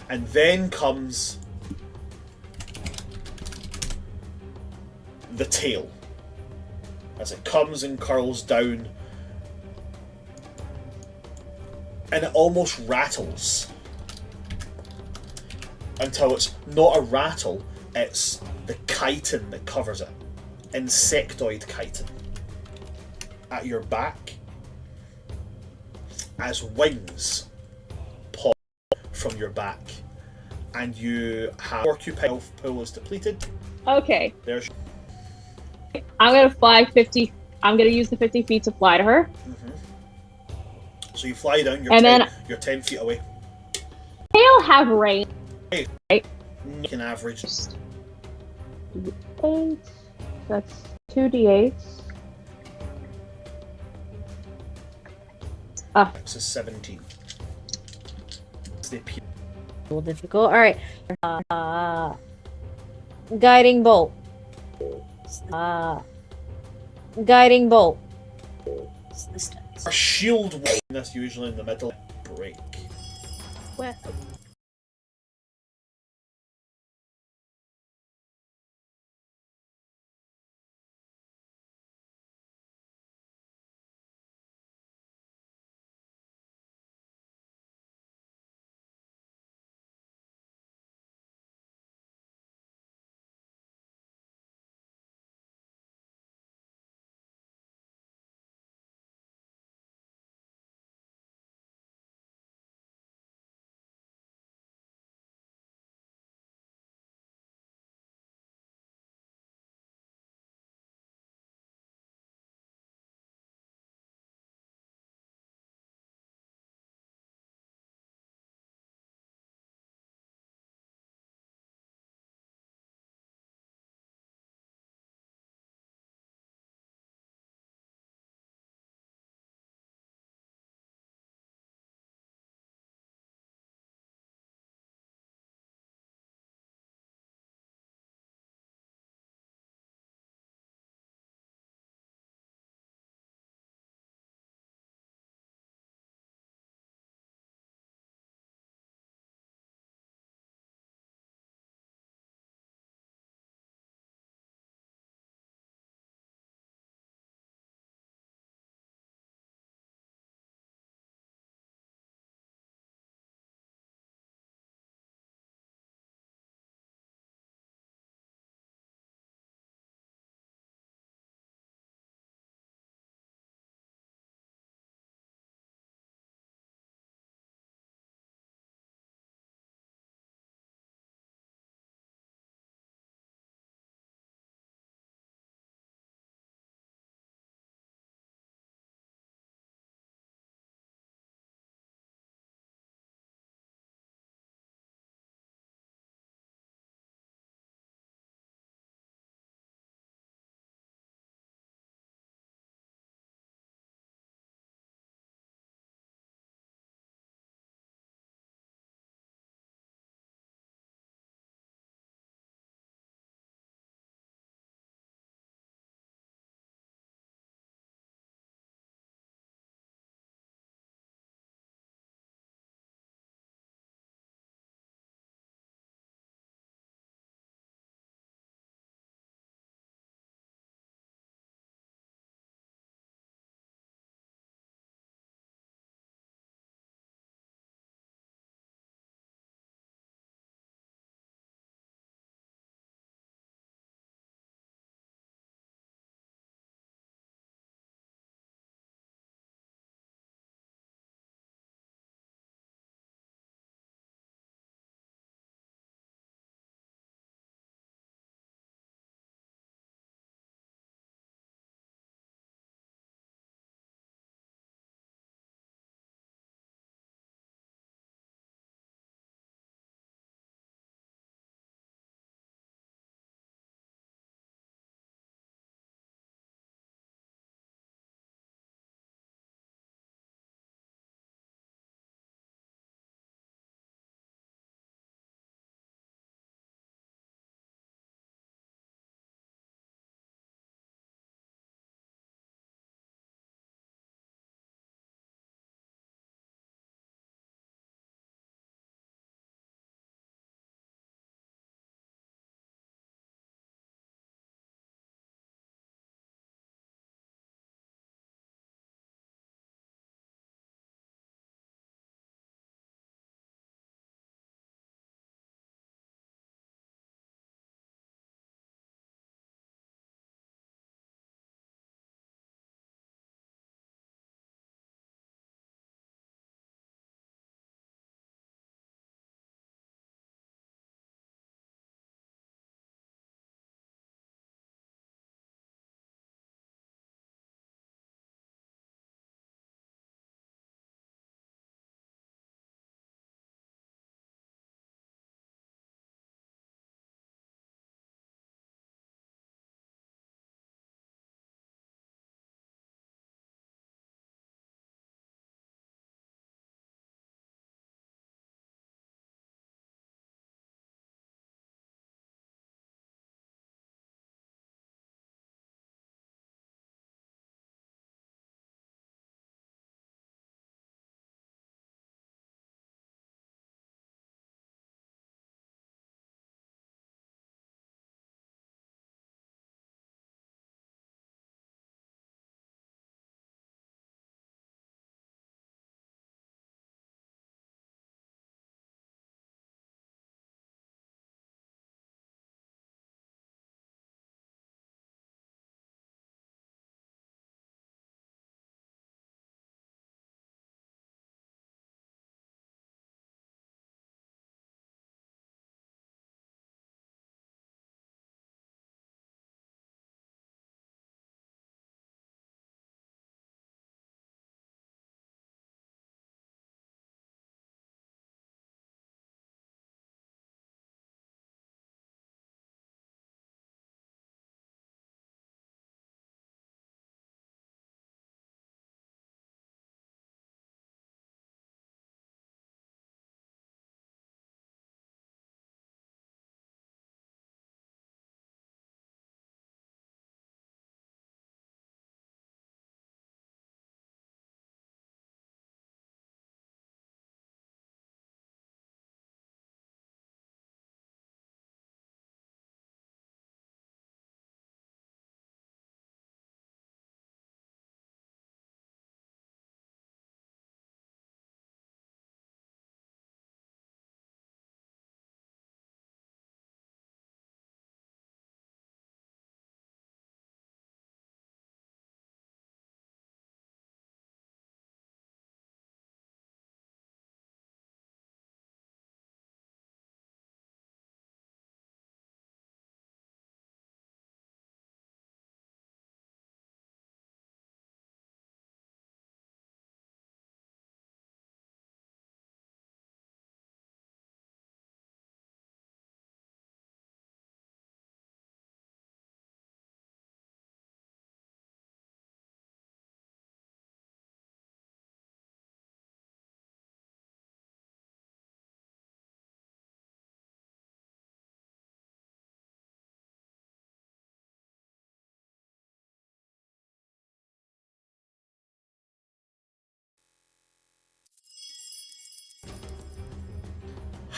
And then comes the tail, as it comes and curls down, and it almost rattles until it's not a rattle, it's the chitin that covers it. Insectoid chitin. At your back, as wings pop from your back, and you have porcupine health pool is depleted. Okay. There's. I'm gonna fly 50. I'm gonna use the 50 feet to fly to her. So you fly down. You're 10 feet away. Tail have range. Right? You can average. 8. That's 2d8. This is 17. A little difficult. All right. Guiding bolt. Guiding bolt. This time. Our shield wall. That's usually in the middle. Break. Well,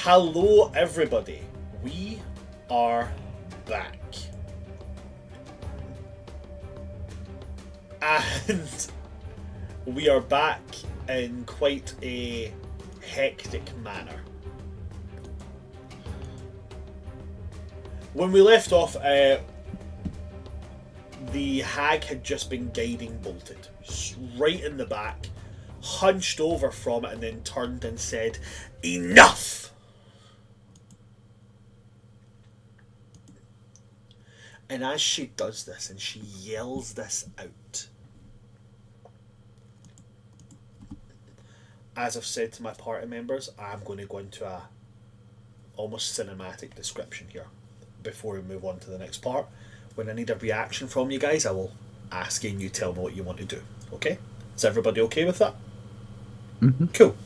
Hello, everybody. We are back. And we are back in quite a hectic manner. When we left off, the hag had just been guiding bolted, right in the back, hunched over from it, and then turned and said, "Enough!" And as she does this and she yells this out, as I've said to my party members, I'm going to go into a almost cinematic description here before we move on to the next part. When I need a reaction from you guys, I will ask you and you tell me what you want to do. Okay? Is everybody okay with that? Mm-hmm. Cool.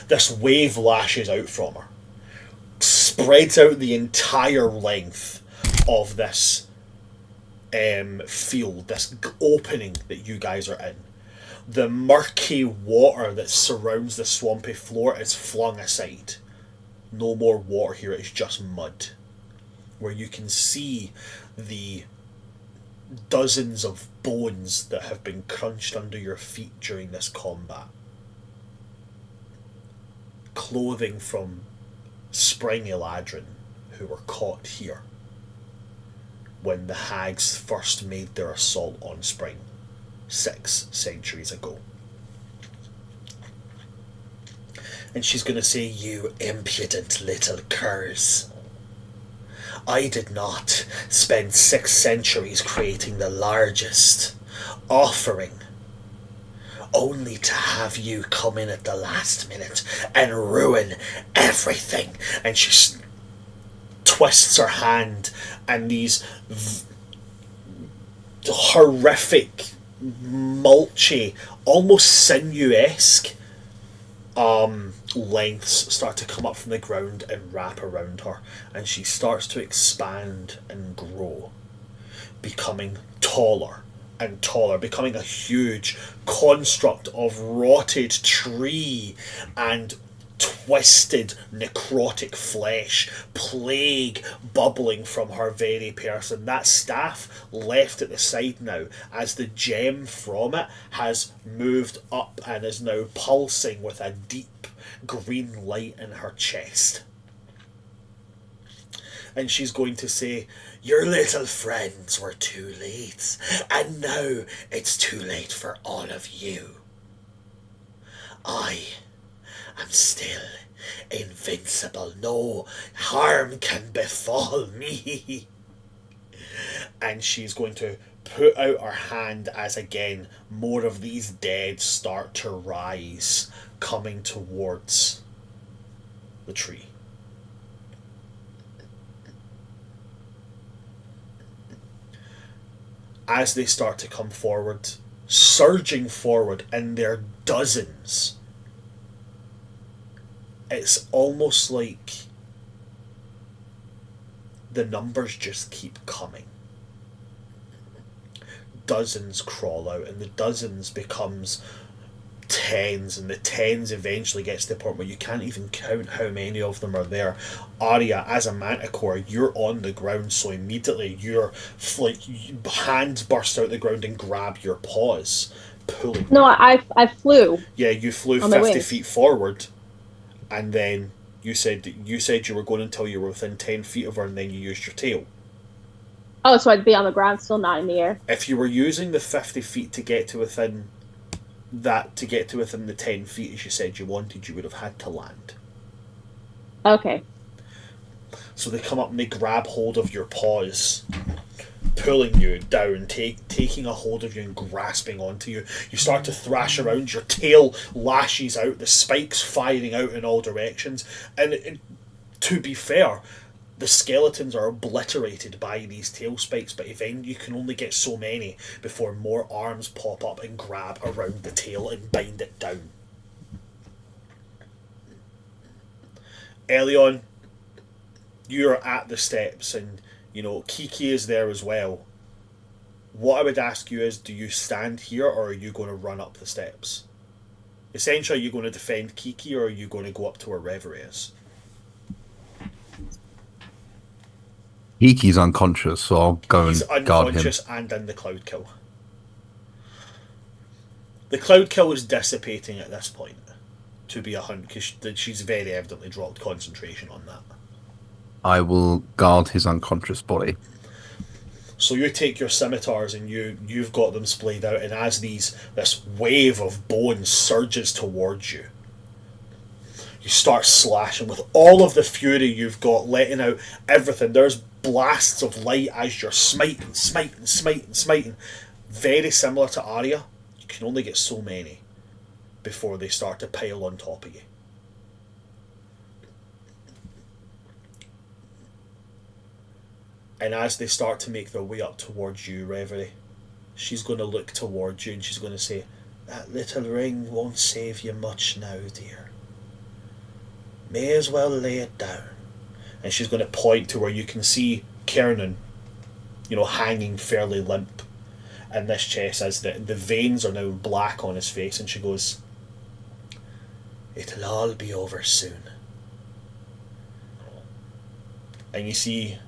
This wave lashes out from her, spreads out the entire length of this field, this opening that you guys are in. The murky water that surrounds the swampy floor is flung aside. No more water here, it's just mud. Where you can see the dozens of bones that have been crunched under your feet during this combat. Clothing from Spring Eladrin, who were caught here when the hags first made their assault on Spring 6 centuries ago. And she's going to say, "You impudent little curs. I did not spend 6 centuries creating the largest offering, only to have you come in at the last minute and ruin everything." And she twists her hand, and these horrific, mulchy, almost sinew-esque lengths start to come up from the ground and wrap around her, and she starts to expand and grow, becoming taller and taller, becoming a huge construct of rotted tree and twisted necrotic flesh, plague bubbling from her very person. That staff left at the side now, as the gem from it has moved up and is now pulsing with a deep green light in her chest. And she's going to say, "Your little friends were too late, and now it's too late for all of you. I am still invincible. No harm can befall me." And she's going to put out her hand as again more of these dead start to rise, coming towards the tree. As they start to come forward, surging forward in their dozens, it's almost like the numbers just keep coming. Dozens crawl out, and the dozens becomes tens, and the tens eventually gets to the point where you can't even count how many of them are there. Arya, as a manticore, you're on the ground, so immediately your hands burst out the ground and grab your paws, pulling. No, I flew. Yeah, you flew on my 50 wings. feet forward, and then you said you were going until you were within 10 feet of her, and then you used your tail. Oh, so I'd be on the ground, still not in the air. If you were using the 50 feet to get to within the 10 feet as you said you wanted, you would have had to land. Okay. So they come up and they grab hold of your paws, pulling you down, taking a hold of you and grasping onto you. You start to thrash around, your tail lashes out, the spikes firing out in all directions, and to be fair, the skeletons are obliterated by these tail spikes, but eventually you can only get so many before more arms pop up and grab around the tail and bind it down. Elion, you're at the steps, and Kiki is there as well. What I would ask you is, do you stand here or are you going to run up the steps? Essentially, are you going to defend Kiki, or are you going to go up to where Reverie is? Kiki's unconscious, so I'll go He's and guard him. unconscious and in the cloud kill. The cloud kill is dissipating at this point, to be 100, because she's very evidently dropped concentration on that. I will guard his unconscious body. So you take your scimitars and you've got them splayed out, and as this wave of bones surges towards you, you start slashing with all of the fury you've got, letting out everything. There's blasts of light as you're smiting. Very similar to Arya. You can only get so many before they start to pile on top of you. And as they start to make their way up towards you, Reverie, she's going to look towards you and she's going to say, "That little ring won't save you much now, dear. May as well lay it down." And she's going to point to where you can see Khernun, hanging fairly limp in this chest as the veins are now black on his face, and she goes, "It'll all be over soon." And you see,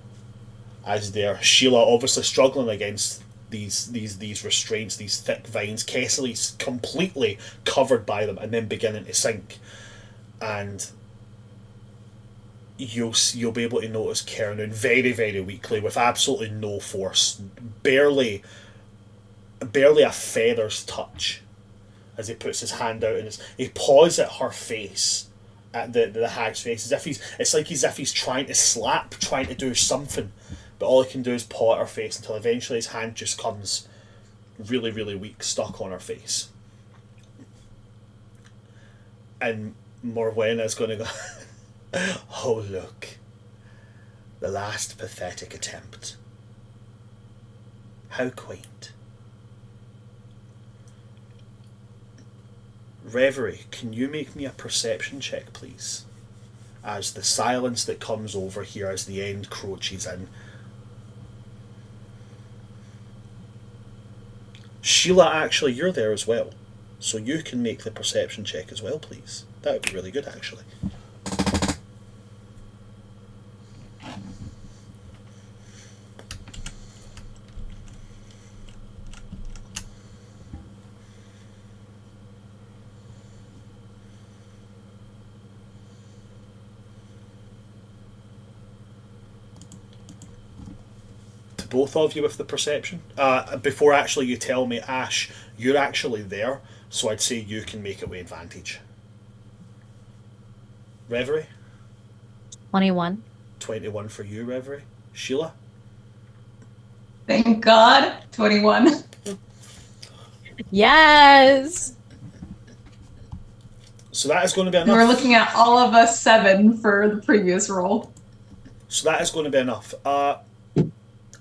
as they're Síla obviously struggling against these restraints, these thick vines, Kesales completely covered by them and then beginning to sink. And you'll be able to notice Khernun very, very weakly, with absolutely no force, barely a feather's touch, as he puts his hand out and he paws at her face, at the hag's face, as if he's trying to slap, trying to do something, but all he can do is paw at her face until eventually his hand just comes really, really weak, stuck on her face. And Morwena is going to go, "Oh, look. The last pathetic attempt. How quaint." Reverie, can you make me a perception check, please? As the silence that comes over here as the end crouches in. Síla, actually, you're there as well. So you can make the perception check as well, please. That would be really good, actually. Both of you with the perception. Before actually you tell me, Ash, you're actually there, so I'd say you can make it with advantage. Reverie? 21. 21 for you, Reverie. Síla? Thank God. 21. Yes! So that is going to be enough. We're looking at all of us 7 for the previous roll. So that is going to be enough.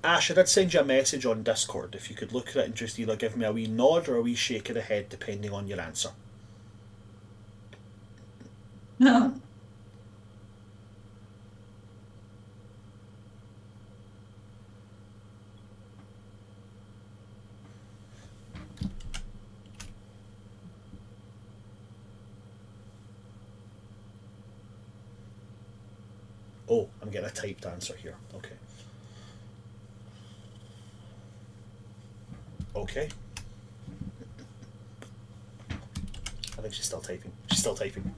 Ash, I did send you a message on Discord. If you could look at it and just either give me a wee nod or a wee shake of the head, depending on your answer. No. Oh, I'm getting a typed answer here. Okay. Okay. I think she's still typing. She's still typing.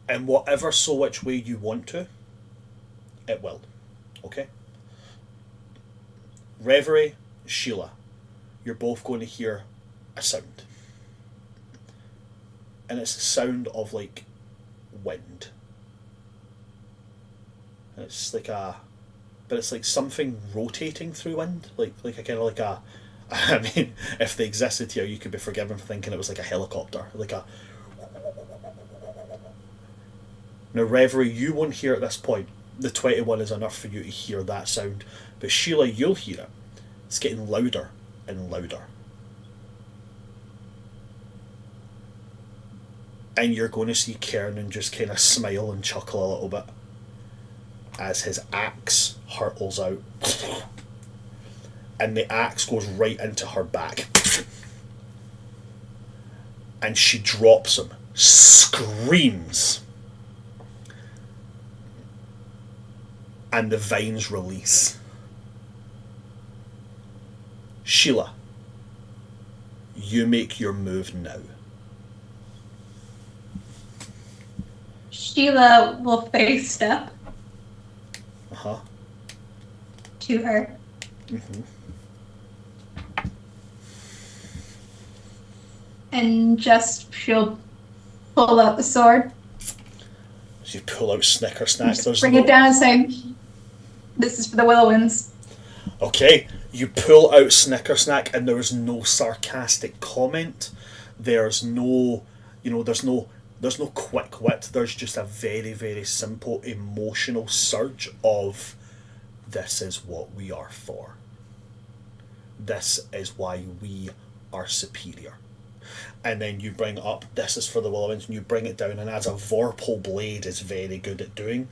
And whatever so which way you want to, it will. Okay? Reverie, Síla, you're both going to hear a sound. And it's a sound of like wind. And it's like but it's like something rotating through wind, like a kind of like a. I mean, if they existed here, you could be forgiven for thinking it was like a helicopter, like a. Now, Reverie, you won't hear at this point. The 21 is enough for you to hear that sound, but Síla, you'll hear it. It's getting louder and louder, and you're going to see Khernun just kind of smile and chuckle a little bit as his axe hurtles out, and the axe goes right into her back. and she drops him, screams, and the vines release. Síla, you make your move now. Síla will face step Uh-huh. to her. Mm-hmm. And just she'll pull out the sword. So you pull out Snicker Snack. Just bring it down and say, "This is for the Willowwinds." Okay, you pull out Snicker Snack, and there's no sarcastic comment. There's no, there's no quick wit. There's just a very, very simple emotional surge of, this is what we are for. This is why we are superior. And then you bring up, this is for the Willowwinds, and you bring it down, and as a Vorpal blade is very good at doing,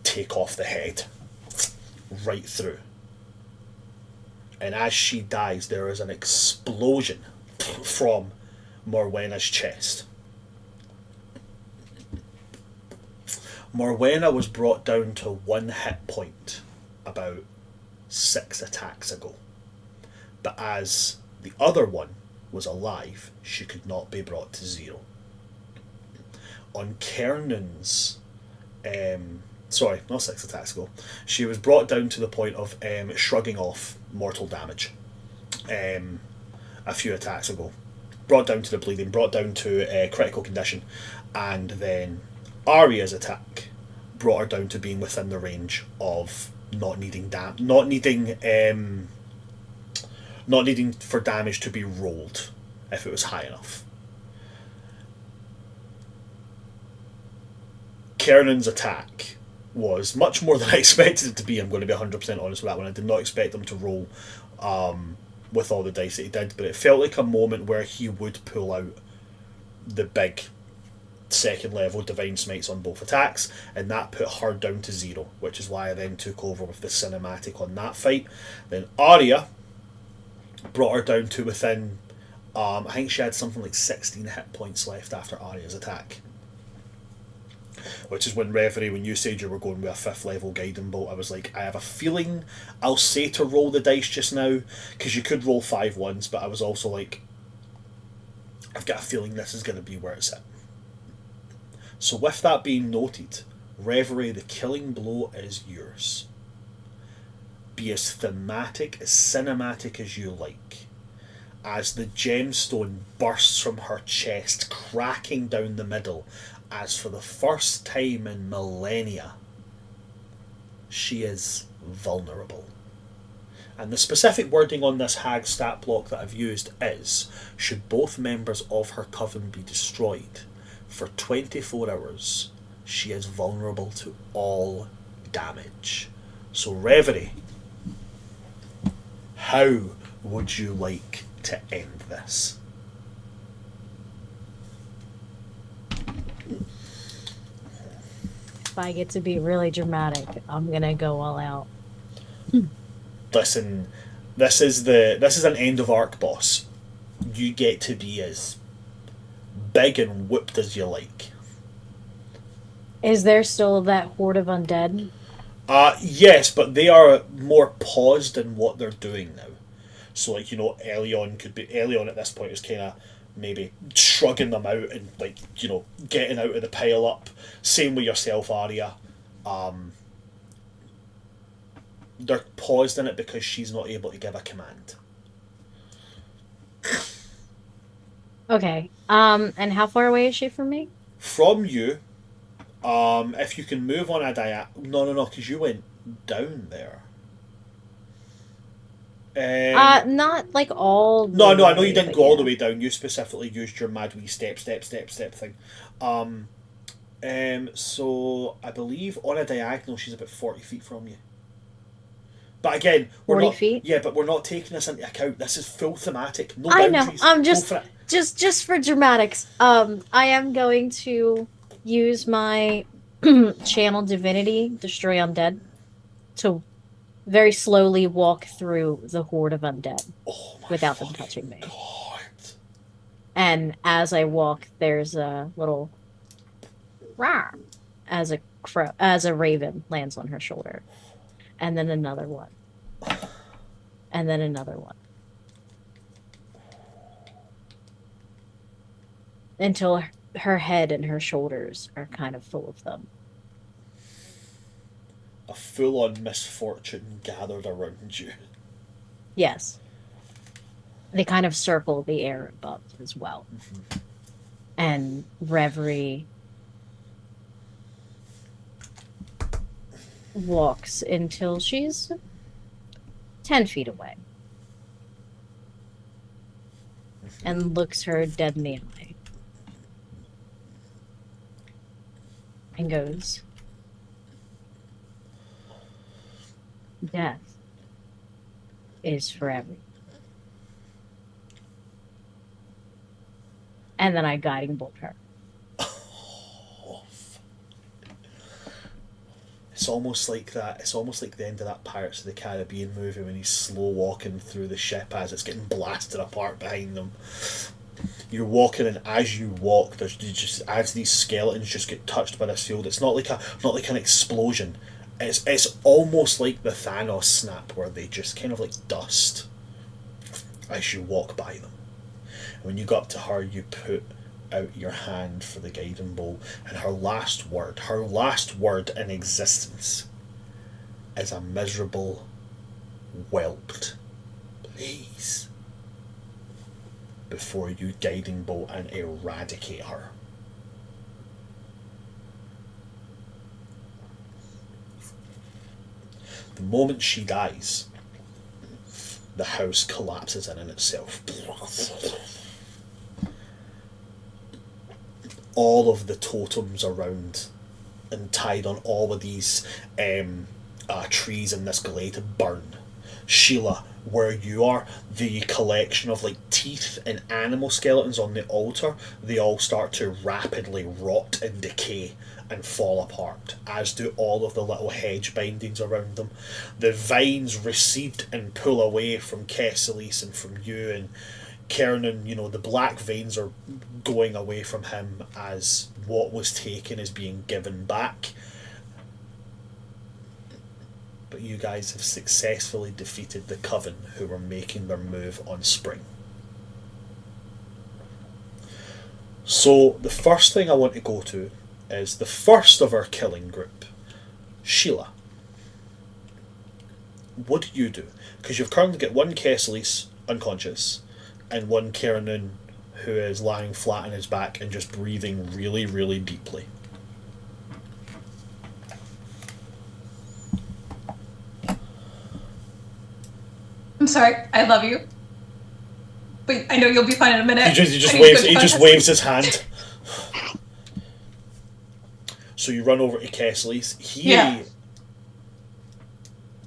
take off the head. Right through. And as she dies, there is an explosion from Morwena's chest. Morwena was brought down to 1 hit point about 6 attacks ago. But as the other one was alive, she could not be brought to 0. On Khernun's, sorry, not 6 attacks ago, she was brought down to the point of shrugging off mortal damage a few attacks ago. Brought down to the bleeding, brought down to critical condition, and then Arya's attack brought her down to being within the range of not needing for damage to be rolled if it was high enough. Khernun's attack was much more than I expected it to be. I'm going to be 100% honest with that one. I did not expect him to roll with all the dice that he did, but it felt like a moment where he would pull out the big 2nd level divine smites on both attacks, and that put her down to 0, which is why I then took over with the cinematic on that fight. Then Arya brought her down to within, I think she had something like 16 hit points left after Arya's attack. Which is when Reverie, when you said you were going with a 5th level guiding bolt, I was like, I have a feeling I'll say to roll the dice just now, because you could roll 5 ones, but I was also like, I've got a feeling this is going to be where it's at. So with that being noted, Reverie, the killing blow is yours. Be as thematic, as cinematic as you like. As the gemstone bursts from her chest, cracking down the middle, as for the first time in millennia, she is vulnerable. And the specific wording on this hag stat block that I've used is, should both members of her coven be destroyed, for 24 hours, she is vulnerable to all damage. So Reverie, how would you like to end this? If I get to be really dramatic, I'm gonna go all out. Listen, this is an end of arc boss. You get to be as big and whooped as you like. Is there still that horde of undead? Yes, but they are more paused in what they're doing now. So, like, Elion at this point is kind of maybe shrugging them out and, like, getting out of the pile up. Same with yourself, Arya. They're paused in it because she's not able to give a command. Okay. And how far away is she from me? From you, if you can move on a No, because you went down there. Not like all. No, I know you way, didn't but go all yeah. the way down. You specifically used your mad wee step thing. So I believe on a diagonal she's about 40 feet from you. But again, we're 40 not. feet? Yeah, but we're not taking this into account. This is full thematic. No I know. boundaries. I'm Go for it. just for dramatics. I am going to use my channel divinity, destroy undead, to very slowly walk through the horde of undead Oh my without them fucking touching me. God. And as I walk, there's a little rar as a raven lands on her shoulder, and then another one, and then another one, until her head and her shoulders are kind of full of them. A full-on misfortune gathered around you. Yes. They kind of circle the air above as well. Mm-hmm. And Reverie walks until she's 10 feet away. Mm-hmm. And looks her dead in the eye. And goes, "Death is for everyone." And then I guiding bolt her. It's almost like that. It's almost like the end of that Pirates of the Caribbean movie when he's slow walking through the ship as it's getting blasted apart behind them. You're walking, and as you walk, as these skeletons just get touched by this field. It's not like an explosion. It's almost like the Thanos snap where they just kind of like dust as you walk by them. And when you go up to her, you put out your hand for the guiding bolt, and her last word in existence is a miserable whelped "please" before you guiding bolt and eradicate her. The moment she dies, the house collapses in itself. All of the totems around and tied on all of these trees in this glade burn. Síla, where you are, the collection of like teeth and animal skeletons on the altar, they all start to rapidly rot and decay and fall apart, as do all of the little hedge bindings around them. The vines recede and pull away from Kesales and from you, and Khernun, the black veins are going away from him as what was taken is being given back. But you guys have successfully defeated the Coven, who were making their move on Spring. So the first thing I want to go to is the first of our killing group, Síla. What do you do? Because you've currently got one Kesales unconscious, and one Khernun who is lying flat on his back and just breathing really, really deeply. I'm sorry, I love you. But I know you'll be fine in a minute. He just waves his hand. So you run over to Kesales.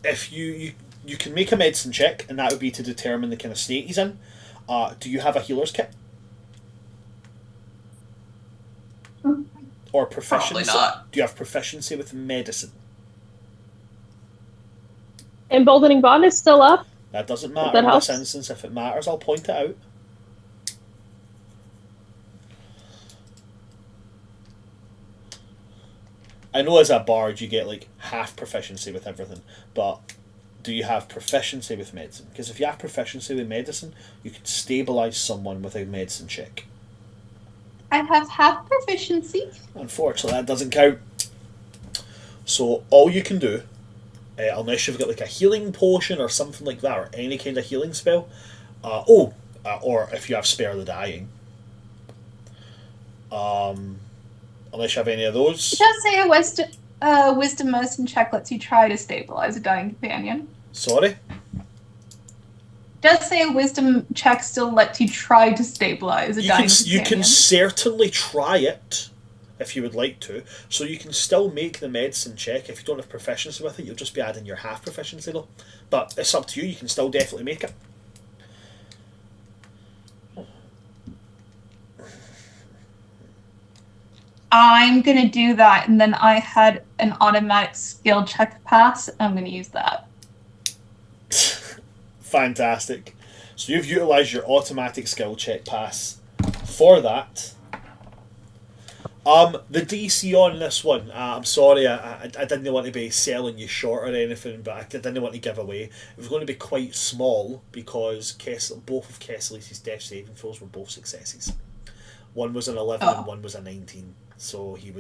If you can make a medicine check, and that would be to determine the kind of state he's in. Do you have a healer's kit? Or proficiency? Probably not. Do you have proficiency with medicine? Emboldening Bond is still up. That doesn't matter That in helps. this instance. If it matters, I'll point it out. I know as a bard you get like half proficiency with everything, but do you have proficiency with medicine? Because if you have proficiency with medicine, you can stabilize someone with a medicine check. I have half proficiency. Unfortunately, that doesn't count. So all you can do, unless you've got like a healing potion or something like that, or any kind of healing spell, or if you have Spare the Dying, unless you have any of those. It does say a wisdom medicine check lets you try to stabilize a dying companion. Sorry? It does say a wisdom check still lets you try to stabilize a dying companion. You can certainly try it if you would like to. So you can still make the medicine check. If you don't have proficiency with it, you'll just be adding your half proficiency though. But it's up to you. You can still definitely make it. I'm going to do that, and then I had an automatic skill check pass. I'm going to use that. Fantastic. So you've utilised your automatic skill check pass for that, the DC on this one, I'm sorry, I didn't want to be selling you short or anything, but I didn't want to give away. It was going to be quite small because both of Kesales' death saving throws were both successes. One was an 11 and one was a 19. So he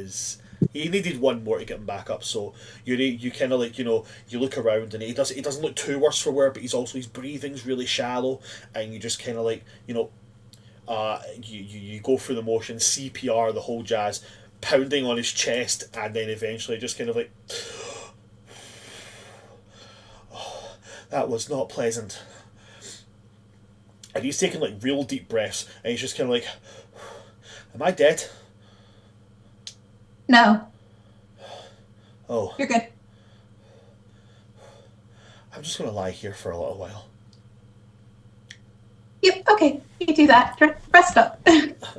needed one more to get him back up. So you kind of like, you look around and he doesn't look too worse for wear, but his breathing's really shallow, and you just kind of like, you go through the motion, CPR, the whole jazz, pounding on his chest, and then eventually just kind of like, oh, that was not pleasant. And he's taking like real deep breaths, and he's just kind of like, am I dead? No. Oh. You're good. I'm just going to lie here for a little while. Yep, okay. You do that. Rest up.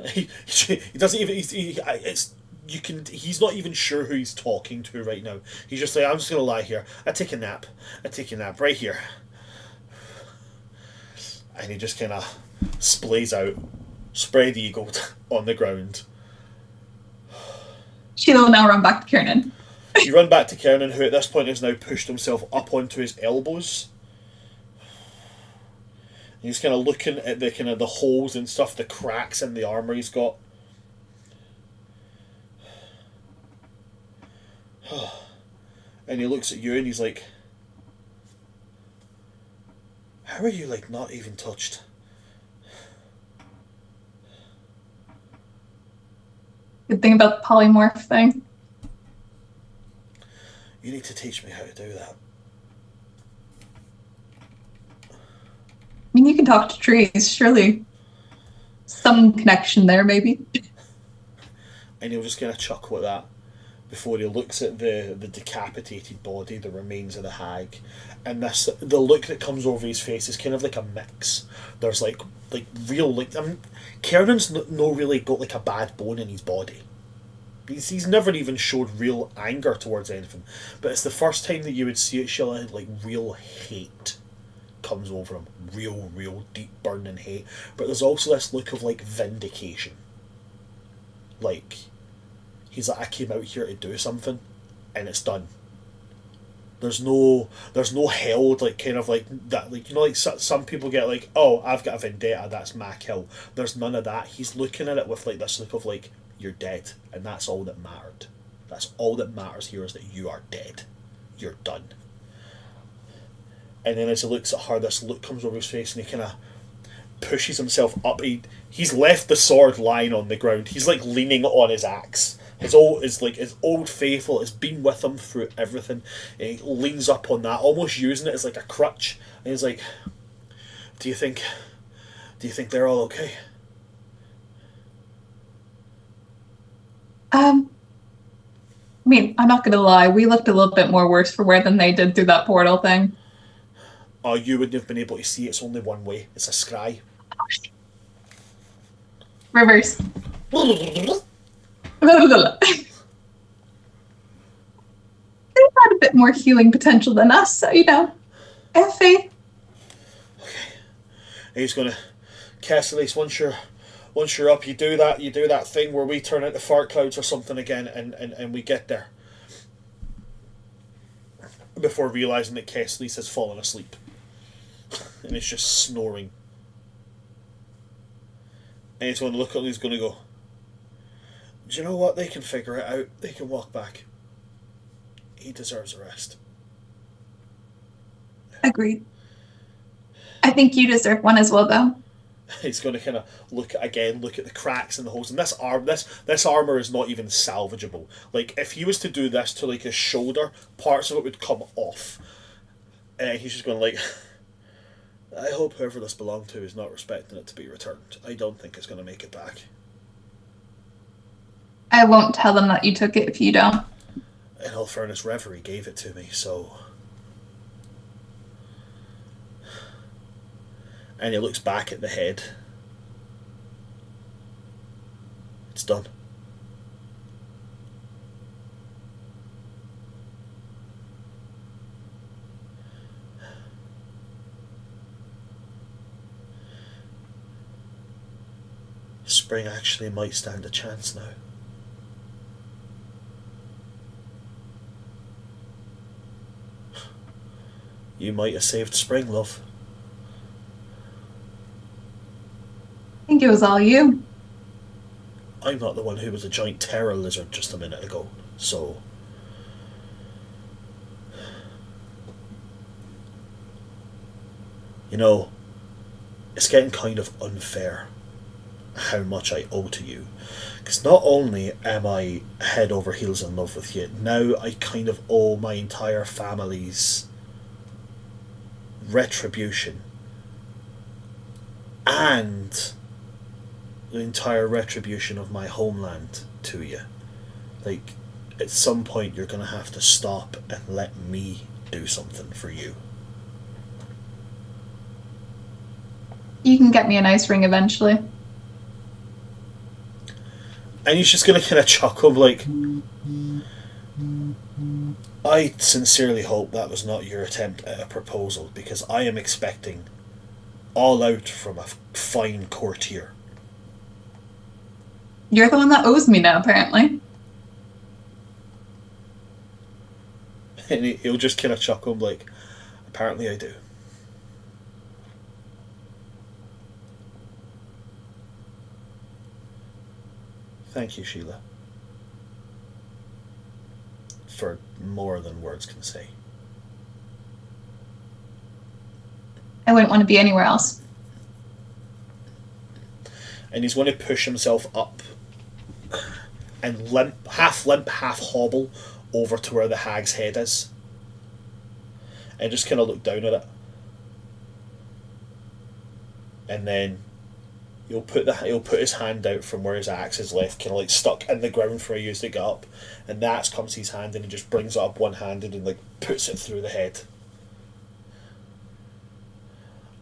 he doesn't even... He's not even sure who he's talking to right now. He's just like, I'm just going to lie here. I take a nap right here. And he just kind of splays out, spread-eagled on the ground. Sheila will now run back to Khernun. You run back to Khernun, who at this point has now pushed himself up onto his elbows. He's kind of looking at the holes and stuff, the cracks in the armour he's got. And he looks at you and he's like, how are you like not even touched? Good thing about the polymorph thing. You need to teach me how to do that. I mean, you can talk to trees, surely. Some connection there, maybe. And he'll just kind of chuckle at that before he looks at the decapitated body, the remains of the hag. And the look that comes over his face is kind of like a mix. There's like real, Khernun's no really got like a bad bone in his body. He's never even showed real anger towards anything. But it's the first time that you would see it, Sheila, like real hate comes over him. Real deep burning hate. But there's also this look of like vindication. Like, he's like, I came out here to do something, and it's done. There's no held, like, kind of like that, like, like some people get like, oh, I've got a vendetta, that's my kill. There's none of that. He's looking at it with like this look of like, you're dead, and that's all that mattered. That's all that matters here, is that you are dead. You're done. And then as he looks at her, this look comes over his face, and he kind of pushes himself up. He's left the sword lying on the ground. He's like leaning on his axe. His old faithful has been with him through everything. And he leans up on that, almost using it as like a crutch. And he's like, Do you think they're all okay? I mean, I'm not gonna lie, we looked a little bit more worse for wear than they did through that portal thing. Oh, you wouldn't have been able to see. It's only one way. It's a scry. Reverse. They've had a bit more healing potential than us, so I have faith. Okay. He's gonna Kesales, once you're up, you do that thing where we turn into fart clouds or something again, and we get there. Before realising that Kesales has fallen asleep. And it's just snoring. And he's going to look at him, he's going to go, do you know what? They can figure it out. They can walk back. He deserves a rest. Agreed. I think you deserve one as well, though. He's going to kind of look at the cracks in the holes. And this armour is not even salvageable. Like, if he was to do this to, like, his shoulder, parts of it would come off. And he's just going to, like, I hope whoever this belonged to is not respecting it to be returned. I don't think it's going to make it back. I won't tell them that you took it if you don't. In all fairness, Reverie gave it to me, so... And he looks back at the head. It's done. Spring actually might stand a chance now. You might have saved Spring, love. I think it was all you. I'm not the one who was a giant terror lizard just a minute ago, so... You know, it's getting kind of unfair how much I owe to you. Because not only am I head over heels in love with you, now I kind of owe my entire family's retribution. And the entire retribution of my homeland to you. Like, at some point you're going to have to stop and let me do something for you. You can get me a nice ring eventually. And he's just going to kind of chuckle like, I sincerely hope that was not your attempt at a proposal, because I am expecting all out from a fine courtier. You're the one that owes me now, apparently. And he'll just kind of chuckle like, apparently I do. Thank you, Síla. For more than words can say. I wouldn't want to be anywhere else. And he's going to push himself up and limp, half hobble over to where the hag's head is. And just kind of look down at it. And then he'll put his hand out from where his axe is left, kind of like stuck in the ground for a use to get up, and that's comes his hand and he just brings it up one-handed and like puts it through the head.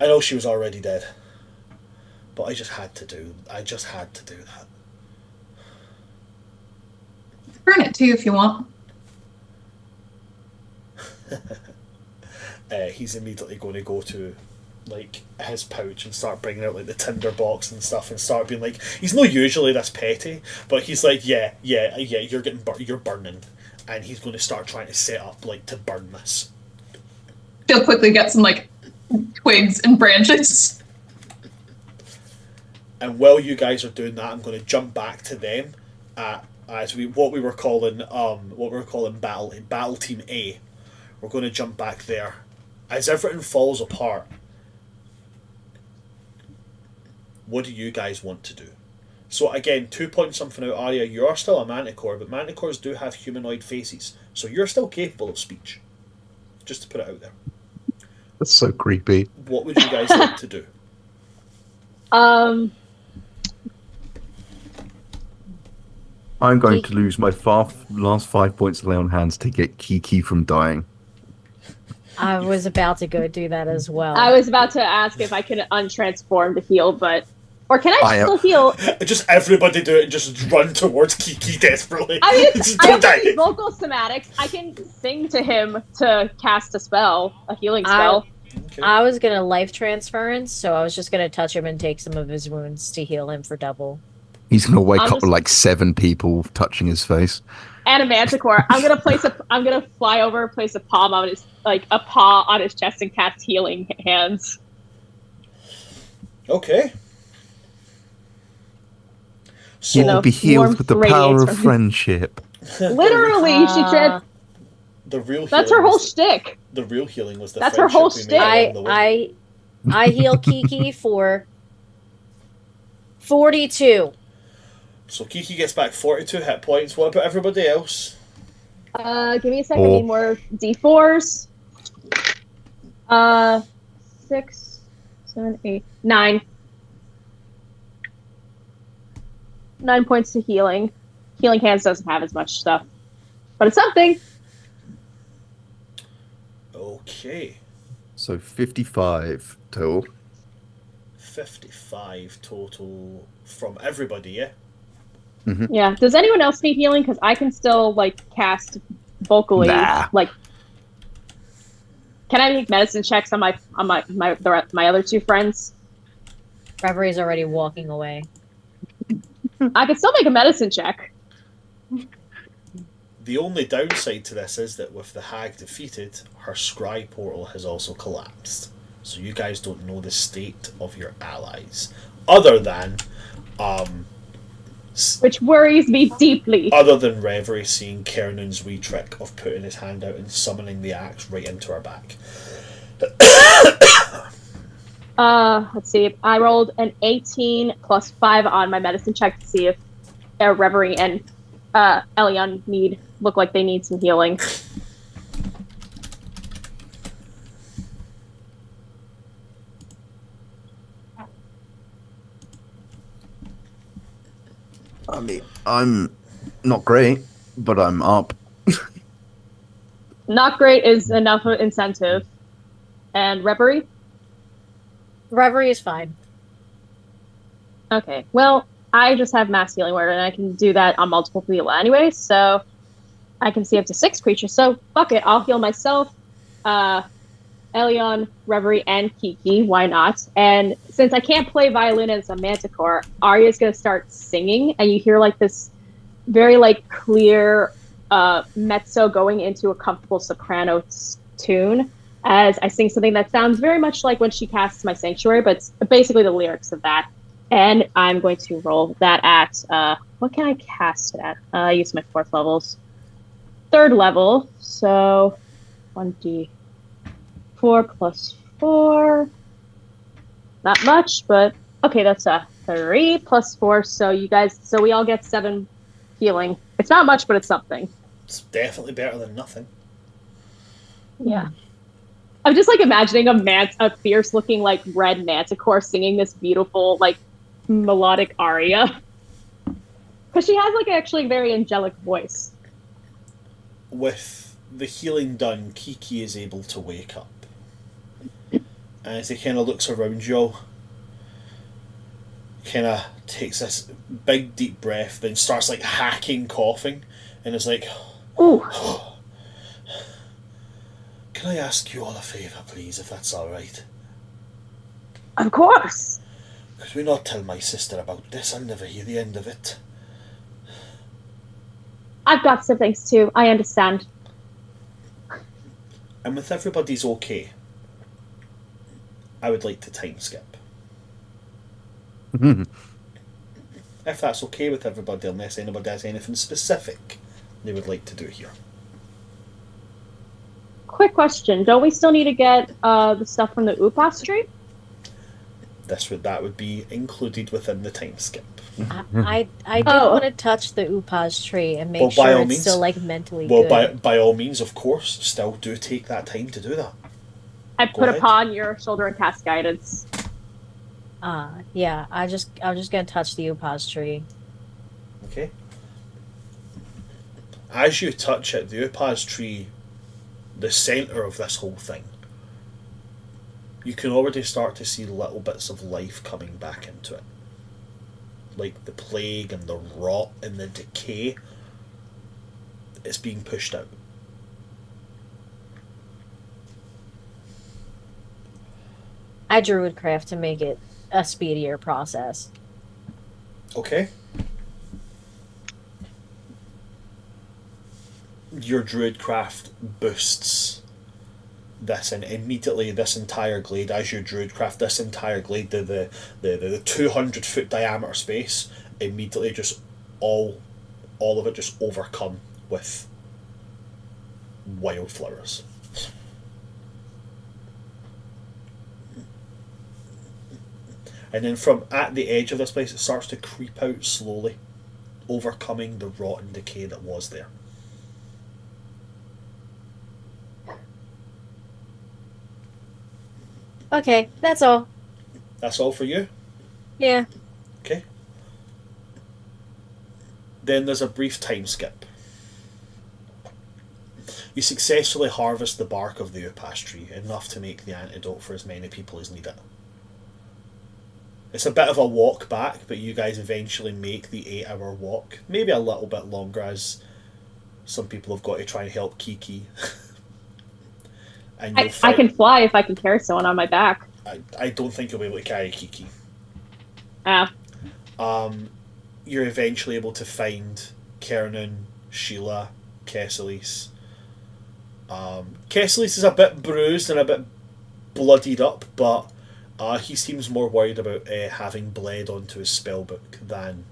I know she was already dead, but I just had to do that. Burn it too if you want. He's immediately going to go to like his pouch and start bringing out like the tinder box and stuff and start being like, he's not usually this petty, but he's like, yeah, you're getting you're burning, and he's going to start trying to set up like to burn this. He'll quickly get some like twigs and branches. And while you guys are doing that, I'm going to jump back to them as what we were calling battle team A. We're going to jump back there as everything falls apart. What do you guys want to do? So again, 2 point something out, Arya, you are still a manticore, but manticores do have humanoid faces, so you're still capable of speech. Just to put it out there. That's so creepy. What would you guys like to do? I'm going to lose my last 5 points of lay on hands to get Kiki from dying. I was about to go do that as well. I was about to ask if I can untransform to heal, but... Or can I still heal? Just everybody do it and just run towards Kiki desperately. I mean, just I don't have die. vocal somatics. I can sing to him to cast a spell, a healing spell. Okay. I was going to life transference, so I was just going to touch him and take some of his wounds to heal him for double. He's going to wake up with like 7 people touching his face. And a manticore. I'm gonna fly over, place a paw on his chest and cast healing hands. Okay. So will be healed with the power of friendship. Literally, she said. The real. That's her whole shtick. The real healing was the. That's her whole shtick. I heal Kiki for 42. So Kiki gets back 42 hit points. What about everybody else? Give me a second. I need more D4s. 6, 7, 8, 9. 9 points to healing. Healing hands doesn't have as much stuff, but it's something. Okay. So 55 total. 55 total from everybody, yeah? Mm-hmm. Yeah. Does anyone else need healing? Because I can still cast vocally. Nah. Can I make medicine checks on my other 2 friends? Reverie's already walking away. I can still make a medicine check. The only downside to this is that with the hag defeated, her scry portal has also collapsed. So you guys don't know the state of your allies. Other than which worries me deeply. Other than Reverie seeing Khernun's wee trick of putting his hand out and summoning the axe right into her back. Let's see. I rolled an 18 plus 5 on my medicine check to see if Reverie and Elion look like they need some healing. I mean, I'm not great, but I'm up. Not great is enough incentive. And Reverie? Reverie is fine. Okay, well, I just have mass healing word, and I can do that on multiple people anyway, so I can see up to 6 creatures. So, fuck it, I'll heal myself, Elion, Reverie, and Kiki. Why not? And since I can't play violin as a manticore, Arya's gonna start singing, and you hear like this very like clear mezzo going into a comfortable soprano tune as I sing something that sounds very much like when she casts my sanctuary, but it's basically the lyrics of that. And I'm going to roll that at what can I cast it at? I use my 4th levels. 3rd level, so 1d4 plus 4. Not much, but okay, that's a 3 plus 4. So we all get 7 healing. It's not much, but it's something. It's definitely better than nothing. Yeah. I'm just like imagining a fierce looking like red manticore singing this beautiful like melodic aria. Because she has like actually a very angelic voice. With the healing done, Kiki is able to wake up. And as he kind of looks around you, kind of takes this big deep breath, then starts like hacking, coughing, and is like, "Ooh, can I ask you all a favour, please, if that's alright? Of course. Could we not tell my sister about this? I'll never hear the end of it." I've got siblings too. I understand. And with everybody's okay, I would like to time skip. If that's okay with everybody, unless anybody has anything specific they would like to do here. Quick question. Don't we still need to get the stuff from the Upas tree? That would be included within the time skip. I did want to touch the Upas tree and make sure it's still like mentally good. By all means, of course, still do take that time to do that. I put upon your shoulder and cast guidance. Yeah, I'm just gonna touch the Upas tree. Okay. As you touch it, the Upas tree, the centre of this whole thing, you can already start to see little bits of life coming back into it. Like the plague and the rot and the decay, it's being pushed out. I druidcraft to make it a speedier process. Okay. Your druidcraft boosts this, and immediately this entire glade, as you druidcraft this entire glade, the 200-foot diameter space, immediately just all of it just overcome with wildflowers. And then from at the edge of this place, it starts to creep out slowly, overcoming the rot and decay that was there. Okay, that's all. That's all for you? Yeah. Okay. Then there's a brief time skip. You successfully harvest the bark of the upas tree, enough to make the antidote for as many people as need it. It's a bit of a walk back, but you guys eventually make the 8-hour walk. Maybe a little bit longer, as some people have got to try and help Kiki. And I can fly if I can carry someone on my back. I don't think you'll be able to carry Kiki. Ah. you're eventually able to find Khernun, Síla, Kesales. Kesales is a bit bruised and a bit bloodied up, but he seems more worried about having bled onto his spellbook than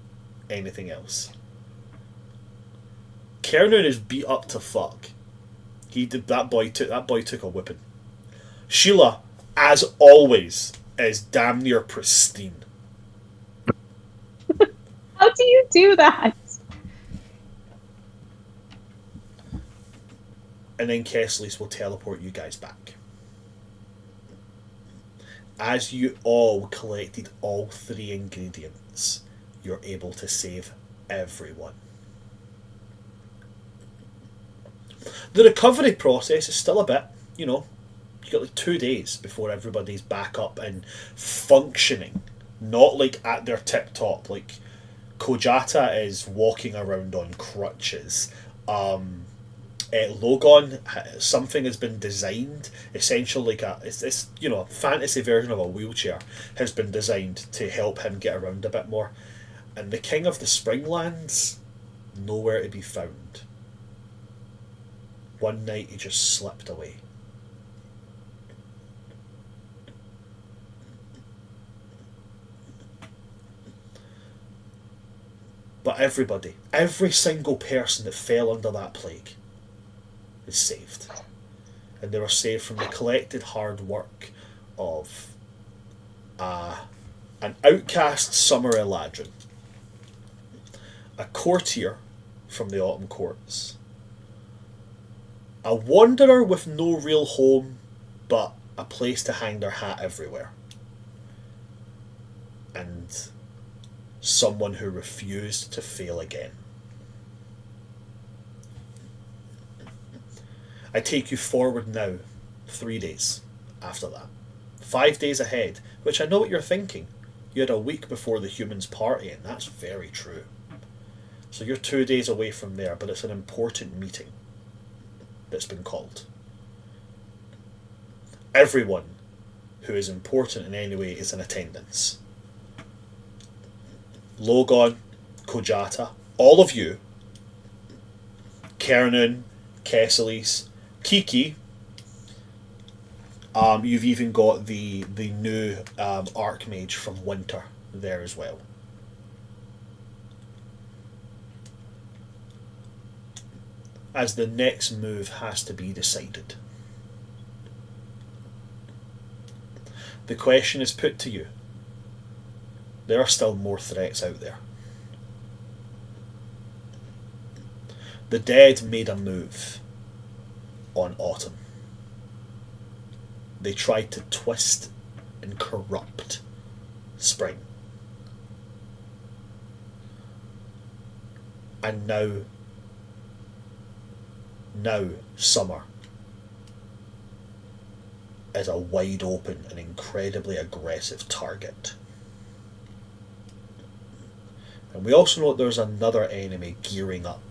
anything else. Khernun is beat up to fuck. That boy took a whipping. Síla, as always, is damn near pristine. How do you do that? And then Kesales will teleport you guys back. As you all collected all 3 ingredients, you're able to save everyone. The recovery process is still a bit, you got like 2 days before everybody's back up and functioning. Not like at their tip top. Like Kojata is walking around on crutches. Logon, something has been designed, essentially like a fantasy version of a wheelchair has been designed to help him get around a bit more. And the King of the Springlands, nowhere to be found. One night he just slipped away. But everybody, every single person that fell under that plague is saved. And they were saved from the collected hard work of an outcast summer Eladrin, a courtier from the Autumn Courts, a wanderer with no real home but a place to hang their hat everywhere, and someone who refused to fail again. I take you forward now, 3 days after that. 5 days ahead, which I know what you're thinking. You had a week before the humans party, and that's very true. So you're 2 days away from there, but it's an important meeting that's been called. Everyone who is important in any way is in attendance. Logon, Kojata, all of you, Khernun, Kesales, Kiki. You've even got the new Archmage from Winter there as well. As the next move has to be decided. The question is put to you. There are still more threats out there. The dead made a move on Autumn. They tried to twist and corrupt Spring. And now Summer is a wide open and incredibly aggressive target. And we also know that there's another enemy gearing up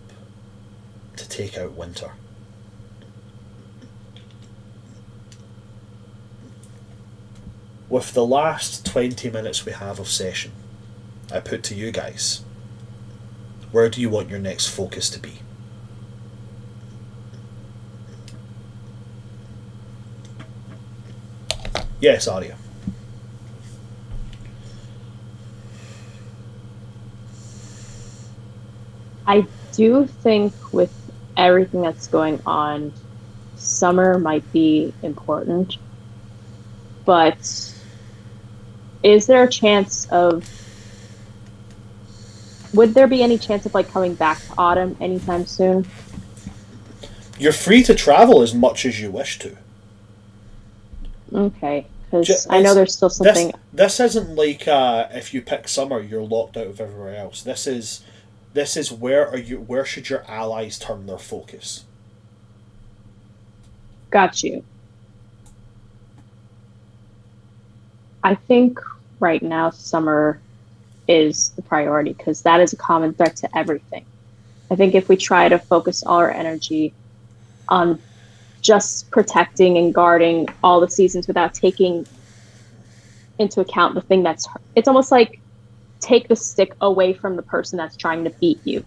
to take out Winter. With the last 20 minutes we have of session, I put to you guys, where do you want your next focus to be? Yes, Arya. I do think with everything that's going on, Summer might be important. But is there a chance of... Would there be any chance of coming back to Autumn anytime soon? You're free to travel as much as you wish to. Okay, because I know there's still something... This isn't like if you pick Summer, you're locked out of everywhere else. This is where should your allies turn their focus? Got you. I think right now Summer is the priority because that is a common threat to everything. I think if we try to focus all our energy on just protecting and guarding all the seasons without taking into account the thing it's almost like take the stick away from the person that's trying to beat you,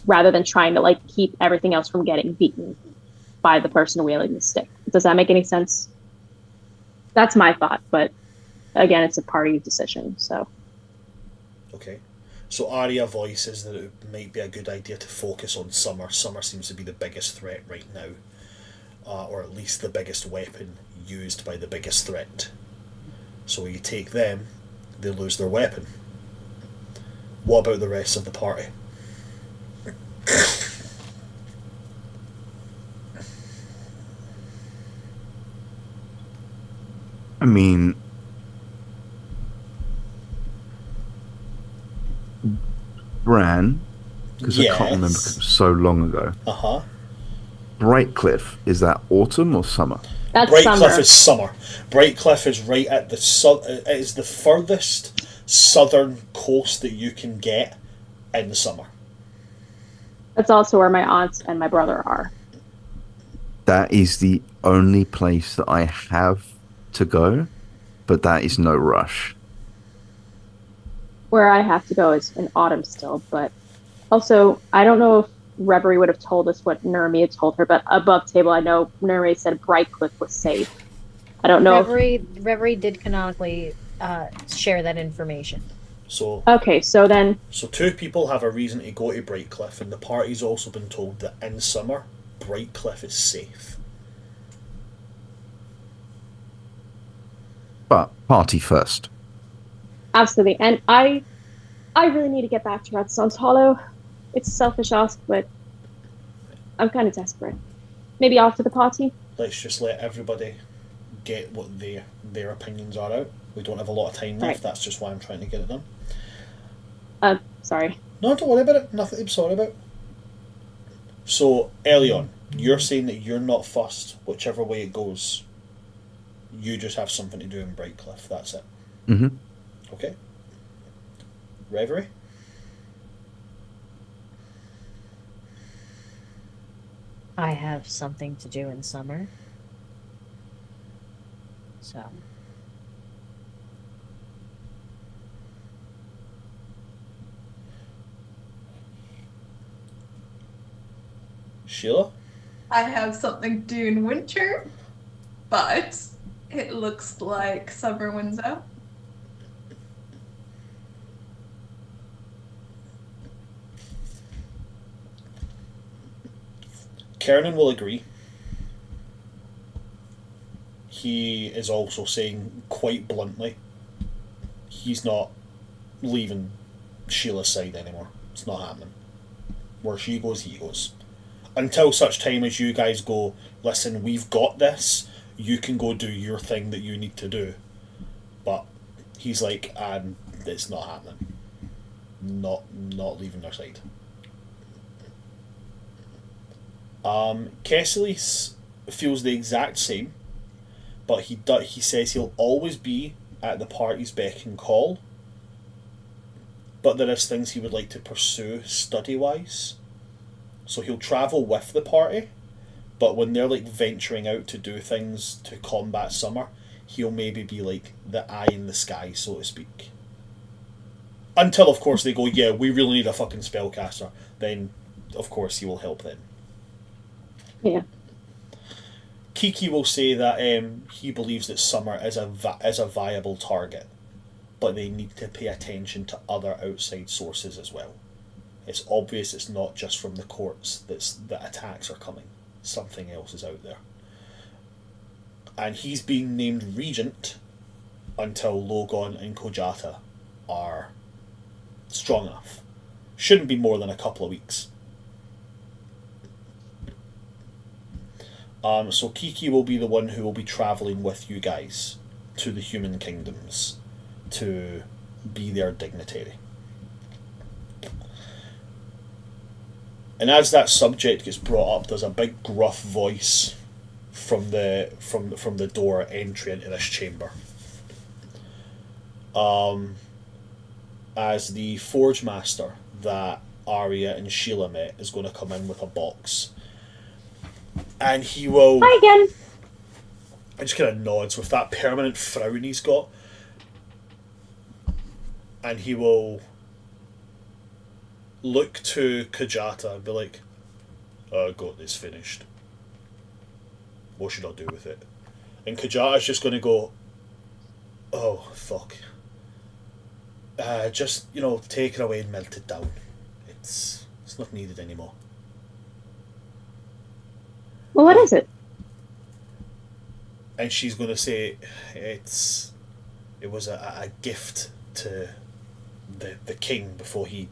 rather than trying to like keep everything else from getting beaten by the person wielding the stick. Does that make any sense? That's my thought, but again, it's a party decision. So Okay. So Arya voices that it might be a good idea to focus on Summer. Summer seems to be the biggest threat right now, or at least the biggest weapon used by the biggest threat. So when you take them, they lose their weapon. What about the rest of the party? I mean, Bran, because I can't remember 'cause it was so long ago. Uh-huh. Brightcliff, is that autumn or summer? that's Brightcliff summer. is summer. Brightcliff is right at the it is the furthest southern coast that you can get in the summer. That's also where my aunts and my brother are. That is the only place that I have to go, but that is no rush. Where I have to go is in autumn still, but also I don't know if Reverie would have told us what Nurmi had told her, but above table I know Nurmi said Brightcliff was safe. I don't know. Reverie did canonically share that information. So Okay, so then So two people have a reason to go to Brightcliff, and the party's also been told that in summer, Brightcliff is safe. But party first. absolutely, and I really need to get back to Red Sun's Hollow. It's a selfish ask, but I'm kind of desperate. Maybe after the party. Let's just let everybody get what their opinions are out. We don't have a lot of time left. Right. That's just why I'm trying to get it done. Sorry. No, don't worry about it. Nothing to be sorry about. So, early on, you're saying that you're not fussed, whichever way it goes. You just have something to do in Brightcliff. That's it. Mm-hmm. Okay. Reverie? I have something to do in summer. So. Síla? I have something to do in winter, but it looks like summer wins out. Khernun will agree. He is also saying quite bluntly he's not leaving Sheila's side anymore. It's not happening. Where she goes, he goes. Until such time as you guys go, listen, we've got this, you can go do your thing that you need to do. But he's like, and it's not happening. Not leaving their side. Kesales feels the exact same, but he says he'll always be at the party's beck and call, but there is things he would like to pursue study-wise. So he'll travel with the party, but when they're like venturing out to do things to combat summer, he'll maybe be like the eye in the sky, so to speak. Until, of course, they go, yeah, we really need a fucking spellcaster. Then, of course, he will help them. Yeah. Kiki will say that he believes that summer is a viable target, but they need to pay attention to other outside sources as well. It's obvious it's not just from the courts that attacks are coming. Something else is out there. And he's being named regent until Logon and Kojata are strong enough. Shouldn't be more than a couple of weeks. So Kiki will be the one who will be travelling with you guys to the human kingdoms to be their dignitary. And as that subject gets brought up, there's a big gruff voice from the door entry into this chamber. As the forge master that Arya and Síla met is going to come in with a box. And he will... Hi again. I just kind of nods with that permanent frown he's got. And he will look to Kajata and be like, I got this finished. What should I do with it? And Kajata's just going to go, oh, fuck. Just, take it away and melt it down. It's not needed anymore. Well, what is it? And she's going to say, it was a gift to the king before he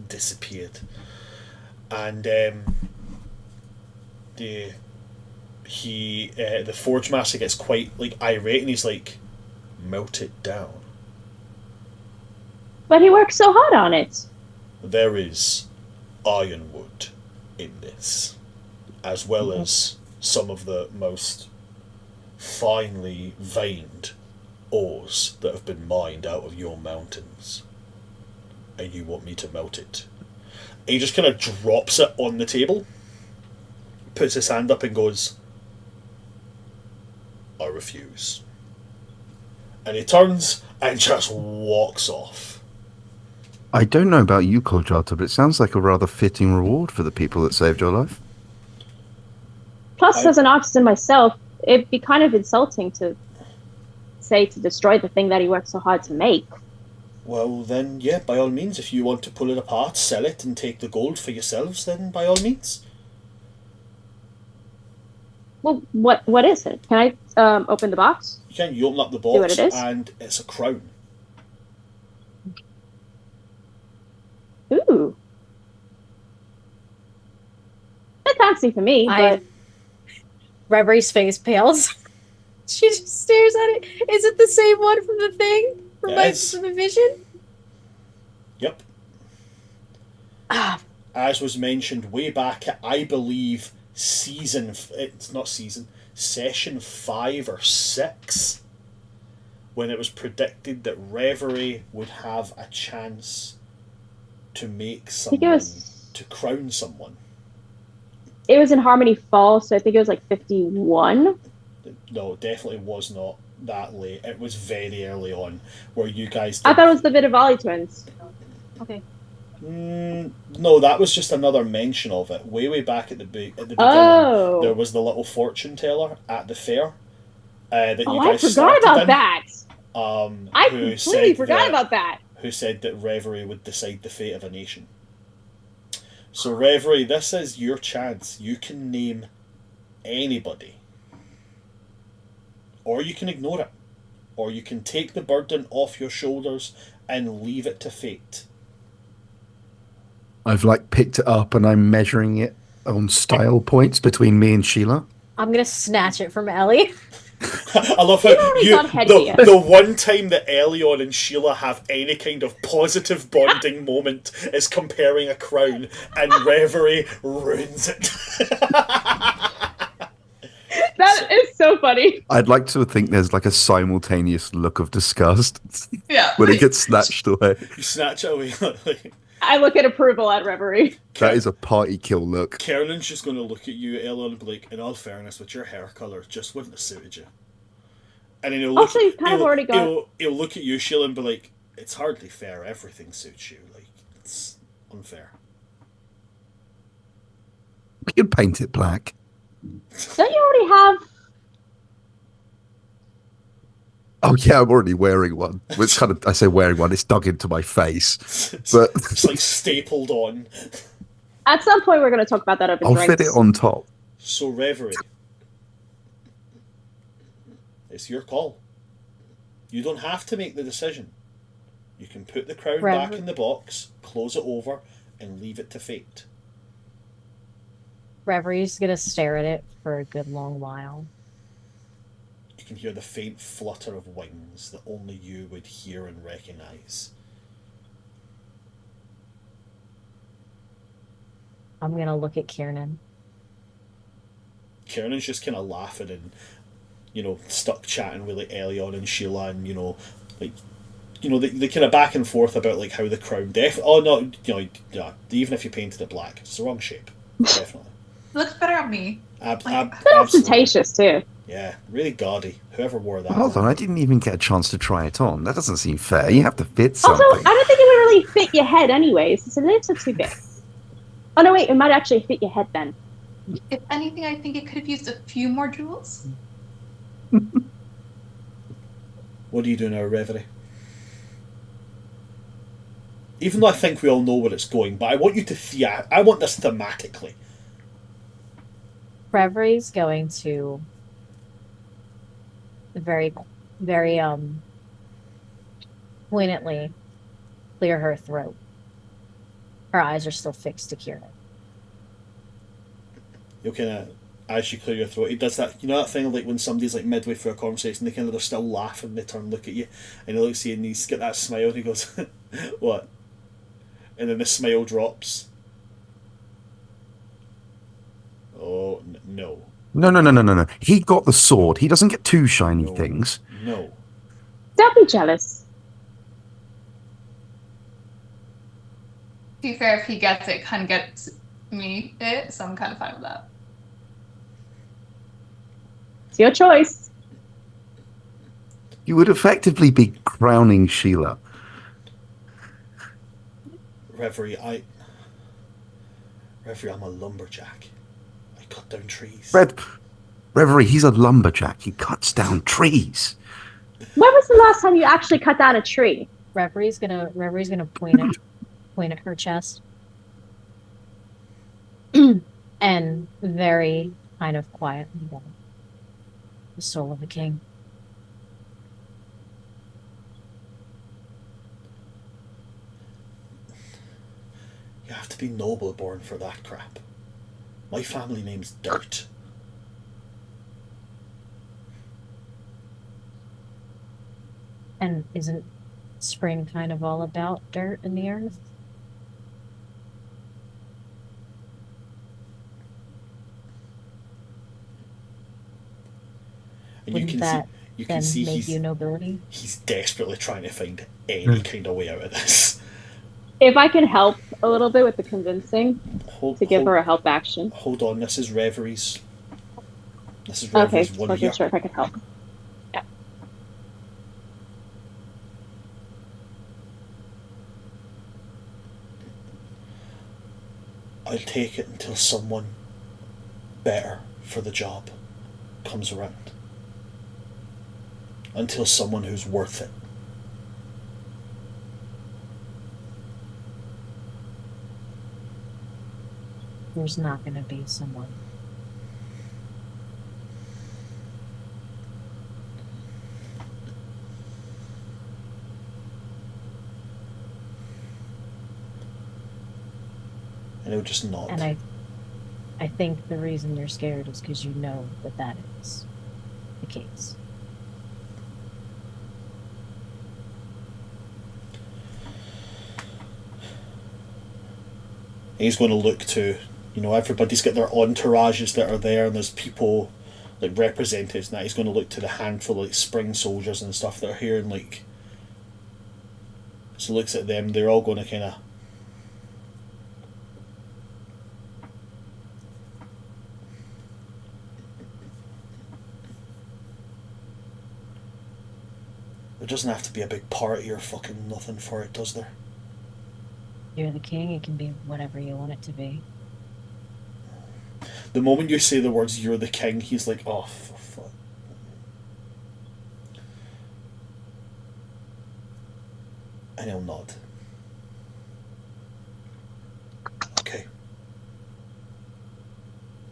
disappeared. And the Forge Master gets quite irate, and he's like, melt it down. But he worked so hard on it. There is ironwood in this, as well as some of the most finely veined ores that have been mined out of your mountains. And you want me to melt it? And he just kind of drops it on the table, puts his hand up and goes, I refuse. And he turns and just walks off. I don't know about you, Kajata, but it sounds like a rather fitting reward for the people that saved your life. Plus, as an artisan myself, it'd be kind of insulting to say to destroy the thing that he worked so hard to make. Well, then, yeah, by all means, if you want to pull it apart, sell it, and take the gold for yourselves, then by all means. Well, what is it? Can I open the box? You can. You open up the See what box, it is? and it's a crown. Ooh. Bit fancy for me, but... Reveries face pales. She just stares at it. Is it the same one from the thing? From the vision? Yep. Ah. As was mentioned way back, I believe session 5 or 6, when it was predicted that Reverie would have a chance to make someone, to crown someone. It was in Harmony Fall, so I think it was 51. No, it definitely was not that late. It was very early on, where you guys I thought it was the Vitavali twins. Okay. No, that was just another mention of it. Way back at the beginning, there was the little fortune teller at the fair. That you guys I forgot about that. I completely forgot about that. Who said that Reverie would decide the fate of a nation. So Reverie, this is your chance. You can name anybody. Or you can ignore it. Or you can take the burden off your shoulders and leave it to fate. I've picked it up and I'm measuring it on style points between me and Síla. I'm gonna snatch it from Ellie. I love how the one time that Elion and Síla have any kind of positive bonding moment is comparing a crown, and Reverie ruins it. That is so funny. I'd like to think there's a simultaneous look of disgust Yeah. when it gets snatched away. You snatch it away. I look at approval at Reverie. That is a party kill look. Khernun's just going to look at you, Elion, and be like, in all fairness, with your hair colour, just wouldn't have suited you. And then he'll look, you've kind of already got... He'll look at you, Síla, and be like, it's hardly fair, everything suits you. It's unfair. We could paint it black. Don't you already have... Oh yeah, I'm already wearing one. It's I say wearing one, it's dug into my face. But it's stapled on. At some point we're going to talk about that over I'll drinks. fit it on top. So Reverie, it's your call. You don't have to make the decision. You can put the crown back in the box, close it over, and leave it to fate. Reverie's gonna stare at it for a good long while. You can hear the faint flutter of wings that only you would hear and recognise. I'm gonna look at Khernun. Khernun's just kind of laughing and, stuck chatting with Elion and Síla, and they kind of back and forth about how the crown even if you painted it black, it's the wrong shape. Definitely. Looks better on me. Absolutely. It's ostentatious too. Yeah, really gaudy. Whoever wore that. Hold on, I didn't even get a chance to try it on. That doesn't seem fair. You have to fit Also, something. I don't think it would really fit your head anyways. It's a little too big. Oh no, wait, it might actually fit your head then. If anything, I think it could have used a few more jewels. What do you do now, Reverie? Even though I think we all know where it's going, but I want you to I want this thematically. Reverie's going to very, very poignantly clear her throat. Her eyes are still fixed to Kieran. You'll kind of, as you clear your throat, he does that. You know that thing like when somebody's like midway through a conversation, they kind of they're still laughing, they turn and look at you, and he looks at you and he's got that smile and he goes, "What?" And then the smile drops. Oh no! No. He got the sword. He doesn't get two shiny No. things. No. Don't be jealous. To be fair, if he gets it, kind of gets me it, so I'm kind of fine with that. It's your choice. You would effectively be crowning Síla. Reverie, I'm a lumberjack. I cut down trees. Reverie, he's a lumberjack. He cuts down trees. When was the last time you actually cut down a tree? Reverie's gonna point at her chest. And very kind of quietly go, "The soul of a king." You have to be noble born for that crap. My family name's Dirt. And isn't spring kind of all about dirt in the earth? And Wouldn't you that can see make you nobility? he's desperately trying to find any kind of way out of this. If I can help a little bit with the convincing to give her a help action. Hold on, this is Reverie's. This is Okay, Reverie's just one wasn't year. sure if I could help. Yeah. I'll take it until someone better for the job comes around. Until someone who's worth it. There's not going to be someone. And he'll just nod. And I think the reason you're scared is because you know that that is the case. He's going to look to, everybody's got their entourages that are there, and there's people, like representatives, and that. He's going to look to the handful of like spring soldiers and stuff that are here, and like, so looks at them, they're all going to kind of, there doesn't have to be a big party or fucking nothing for it, does there? You're the king, it can be whatever you want it to be. The moment you say the words "you're the king," he's like, "Oh, for fuck." And he'll nod. Okay.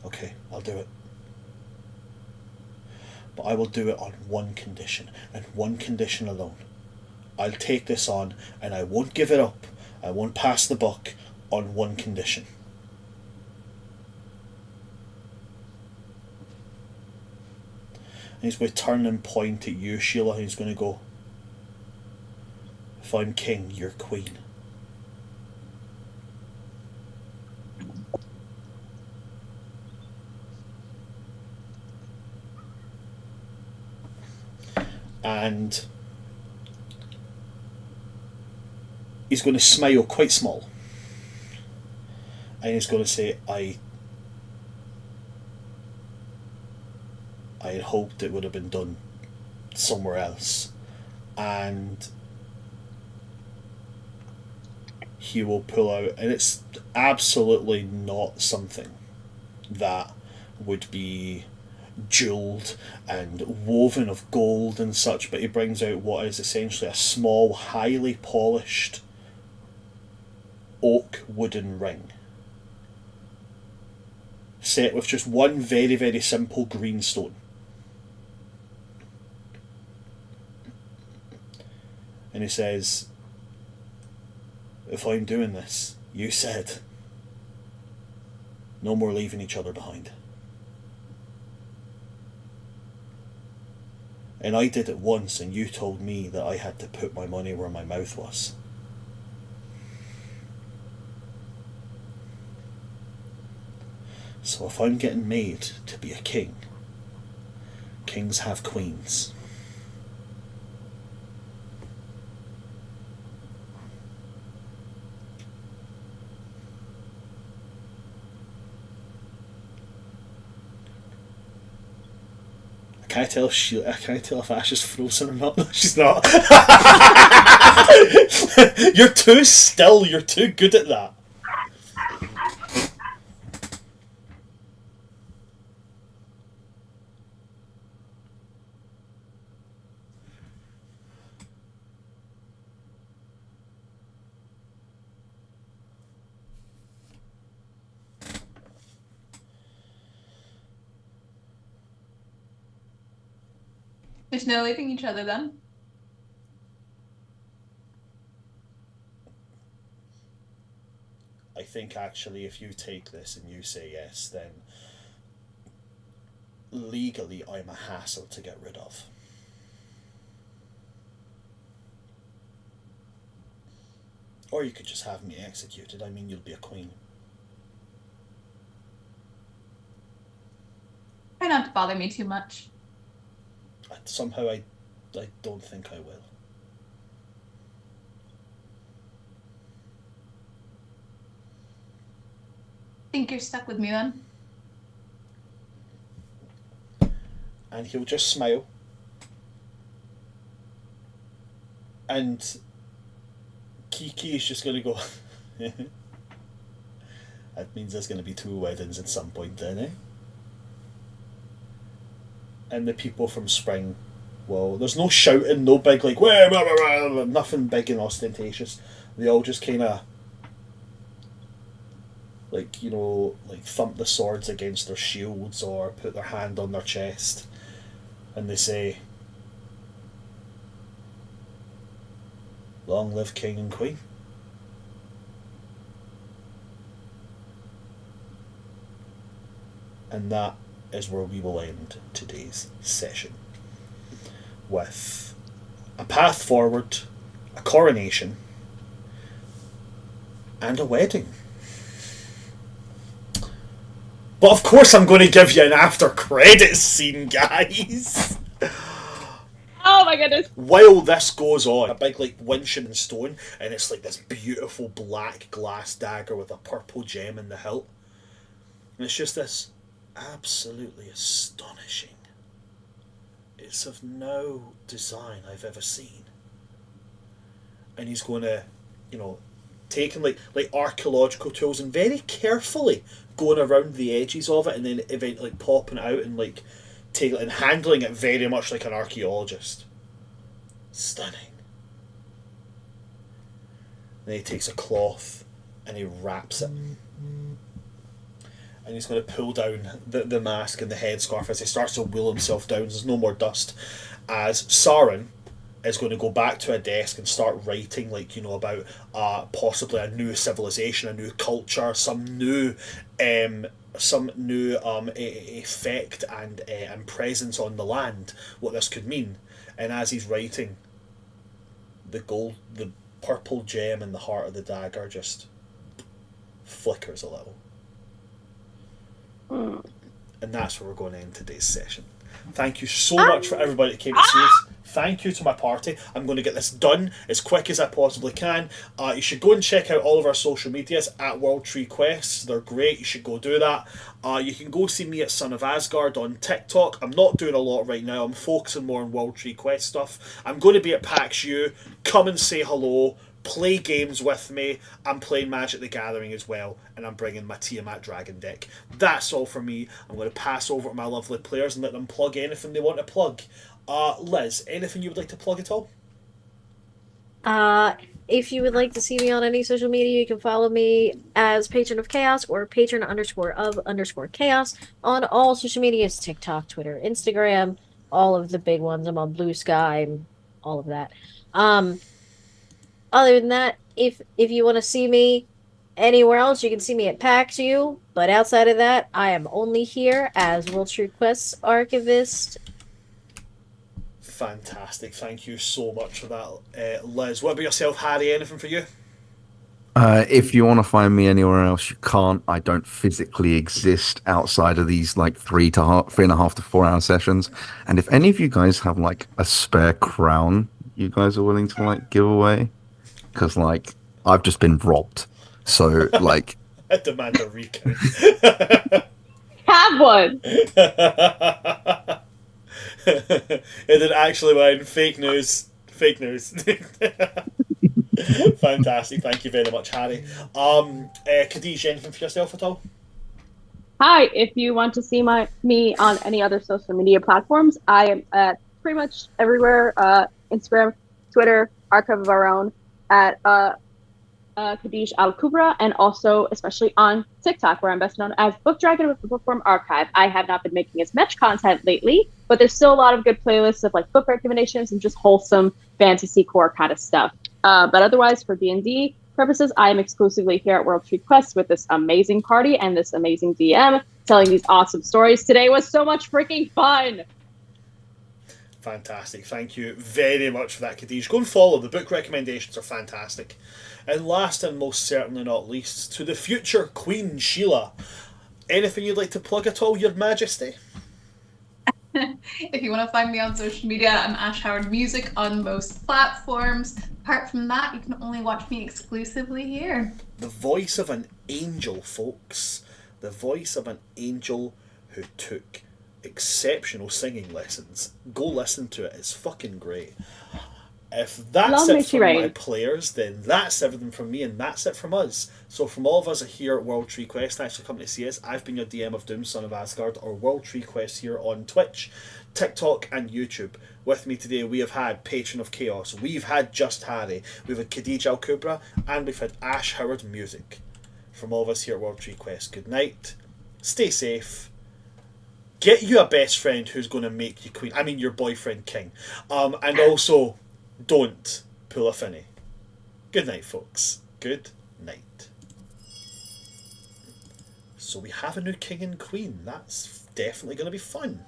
Okay, I'll do it. But I will do it on one condition, and one condition alone. I'll take this on, and I won't give it up. I won't pass the buck on one condition. And he's going to turn and point at you, Síla, and he's going to go, "If I'm king, you're queen." And he's going to smile quite small. And he's going to say, I had hoped it would have been done somewhere else. And he will pull out, and it's absolutely not something that would be jeweled and woven of gold and such, but he brings out what is essentially a small, highly polished oak wooden ring, set with just one very, very simple green stone. And he says, if I'm doing this, you said, no more leaving each other behind. And I did it once, and you told me that I had to put my money where my mouth was. So if I'm getting made to be a king, kings have queens. I can't tell if Ash is frozen or not. No, she's not. You're too still. You're too good at that. There's no leaving each other then? I think actually if you take this and you say yes, then legally I'm a hassle to get rid of. Or you could just have me executed. I mean, you'll be a queen. Try not to bother me too much. Somehow I don't think I will. Think you're stuck with me then? And he'll just smile. And Kiki is just going to go, that means there's going to be 2 weddings at some point then, eh? And the people from Spring, well, there's no shouting, no big like, wah, wah, wah, wah, nothing big and ostentatious. They all just kind of, like, you know, like thump the swords against their shields or put their hand on their chest. And they say, long live King and Queen. And that is where we will end today's session, with a path forward, a coronation, and a wedding. But of course I'm going to give you an after credits scene, guys. Oh my goodness. While this goes on, a big like winching and stone, and it's like this beautiful black glass dagger with a purple gem in the hilt. And it's just this absolutely astonishing. It's of no design I've ever seen. And he's going to, you know, taking like archaeological tools and very carefully going around the edges of it, and then eventually like popping it out and like taking it and handling it very much like an archaeologist. Stunning. Then he takes a cloth and he wraps it. And he's going to pull down the mask and the headscarf as he starts to wheel himself down. There's no more dust. As Sauron is going to go back to a desk and start writing, like, you know, about possibly a new civilization, a new culture, some new effect and presence on the land, what this could mean. And as he's writing, the purple gem in the heart of the dagger just flickers a little. And that's where we're going to end today's session. Thank you so much for everybody that came to see us. Thank you to my party. I'm going to get this done as quick as I possibly can. You should go and check out all of our social medias at World Tree Quests. They're great. You should go do that. You can go see me at Son of Asgard on TikTok. I'm not doing a lot right now. I'm focusing more on World Tree Quest stuff. I'm going to be at PAX U. Come and say hello. Play games with me. I'm playing Magic the Gathering as well, and I'm bringing my Tiamat Dragon deck. That's all for me. I'm going to pass over to my lovely players and let them plug anything they want to plug. Liz, anything you would like to plug at all? If you would like to see me on any social media, you can follow me as Patron of Chaos or patron_of_chaos on all social medias, TikTok, Twitter, Instagram, all of the big ones. I'm on Blue Sky, all of that. Other than that, if you want to see me anywhere else, you can see me at PAX U. But outside of that, I am only here as World Tree Quests archivist. Fantastic. Thank you so much for that, Liz. What about yourself, Harry? Anything for you? If you want to find me anywhere else, you can't. I don't physically exist outside of these like 3.5 to 4 hour sessions. And if any of you guys have like a spare crown, you guys are willing to like give away, because like I've just been robbed. So like, I demand a recount. Have one. It did actually win. Fake news. Fake news. Fantastic. Thank you very much, Harry. Khadij, anything for yourself at all? Hi, if you want to see me on any other social media platforms, I am at pretty much everywhere. Instagram, Twitter, Archive of Our Own, at Khadij Al Kubra, and also especially on TikTok, where I'm best known as Book Dragon with the Bookworm Archive. I have not been making as much content lately, but there's still a lot of good playlists of like book recommendations and just wholesome fantasy core kind of stuff. But otherwise, for D&D purposes, I am exclusively here at World Tree Quest with this amazing party and this amazing DM telling these awesome stories. Today was so much freaking fun! Fantastic. Thank you very much for that, Khadij. Go and follow. The book recommendations are fantastic. And last and most certainly not least, to the future Queen Síla. Anything you'd like to plug at all, Your Majesty? If you want to find me on social media, I'm Ash Howard Music on most platforms. Apart from that, you can only watch me exclusively here. The voice of an angel, folks. The voice of an angel who took exceptional singing lessons. Go listen to it. It's fucking great. If that's it from my players, then that's everything from me, and that's it from us. So from all of us here at World Tree Quest, thanks for coming to see us. I've been your DM of Doom, Son of Asgard, or World Tree Quest here on Twitch, TikTok, and YouTube. With me today, we have had Patron of Chaos, we've had Just Harry, we've had Khadij Al Kubra, and we've had Ash Howard Music. From all of us here at World Tree Quest, good night, stay safe, get you a best friend who's going to make you queen, I mean your boyfriend king, and also don't pull a finny. Good night, folks. Good night. So we have a new king and queen. That's definitely going to be fun.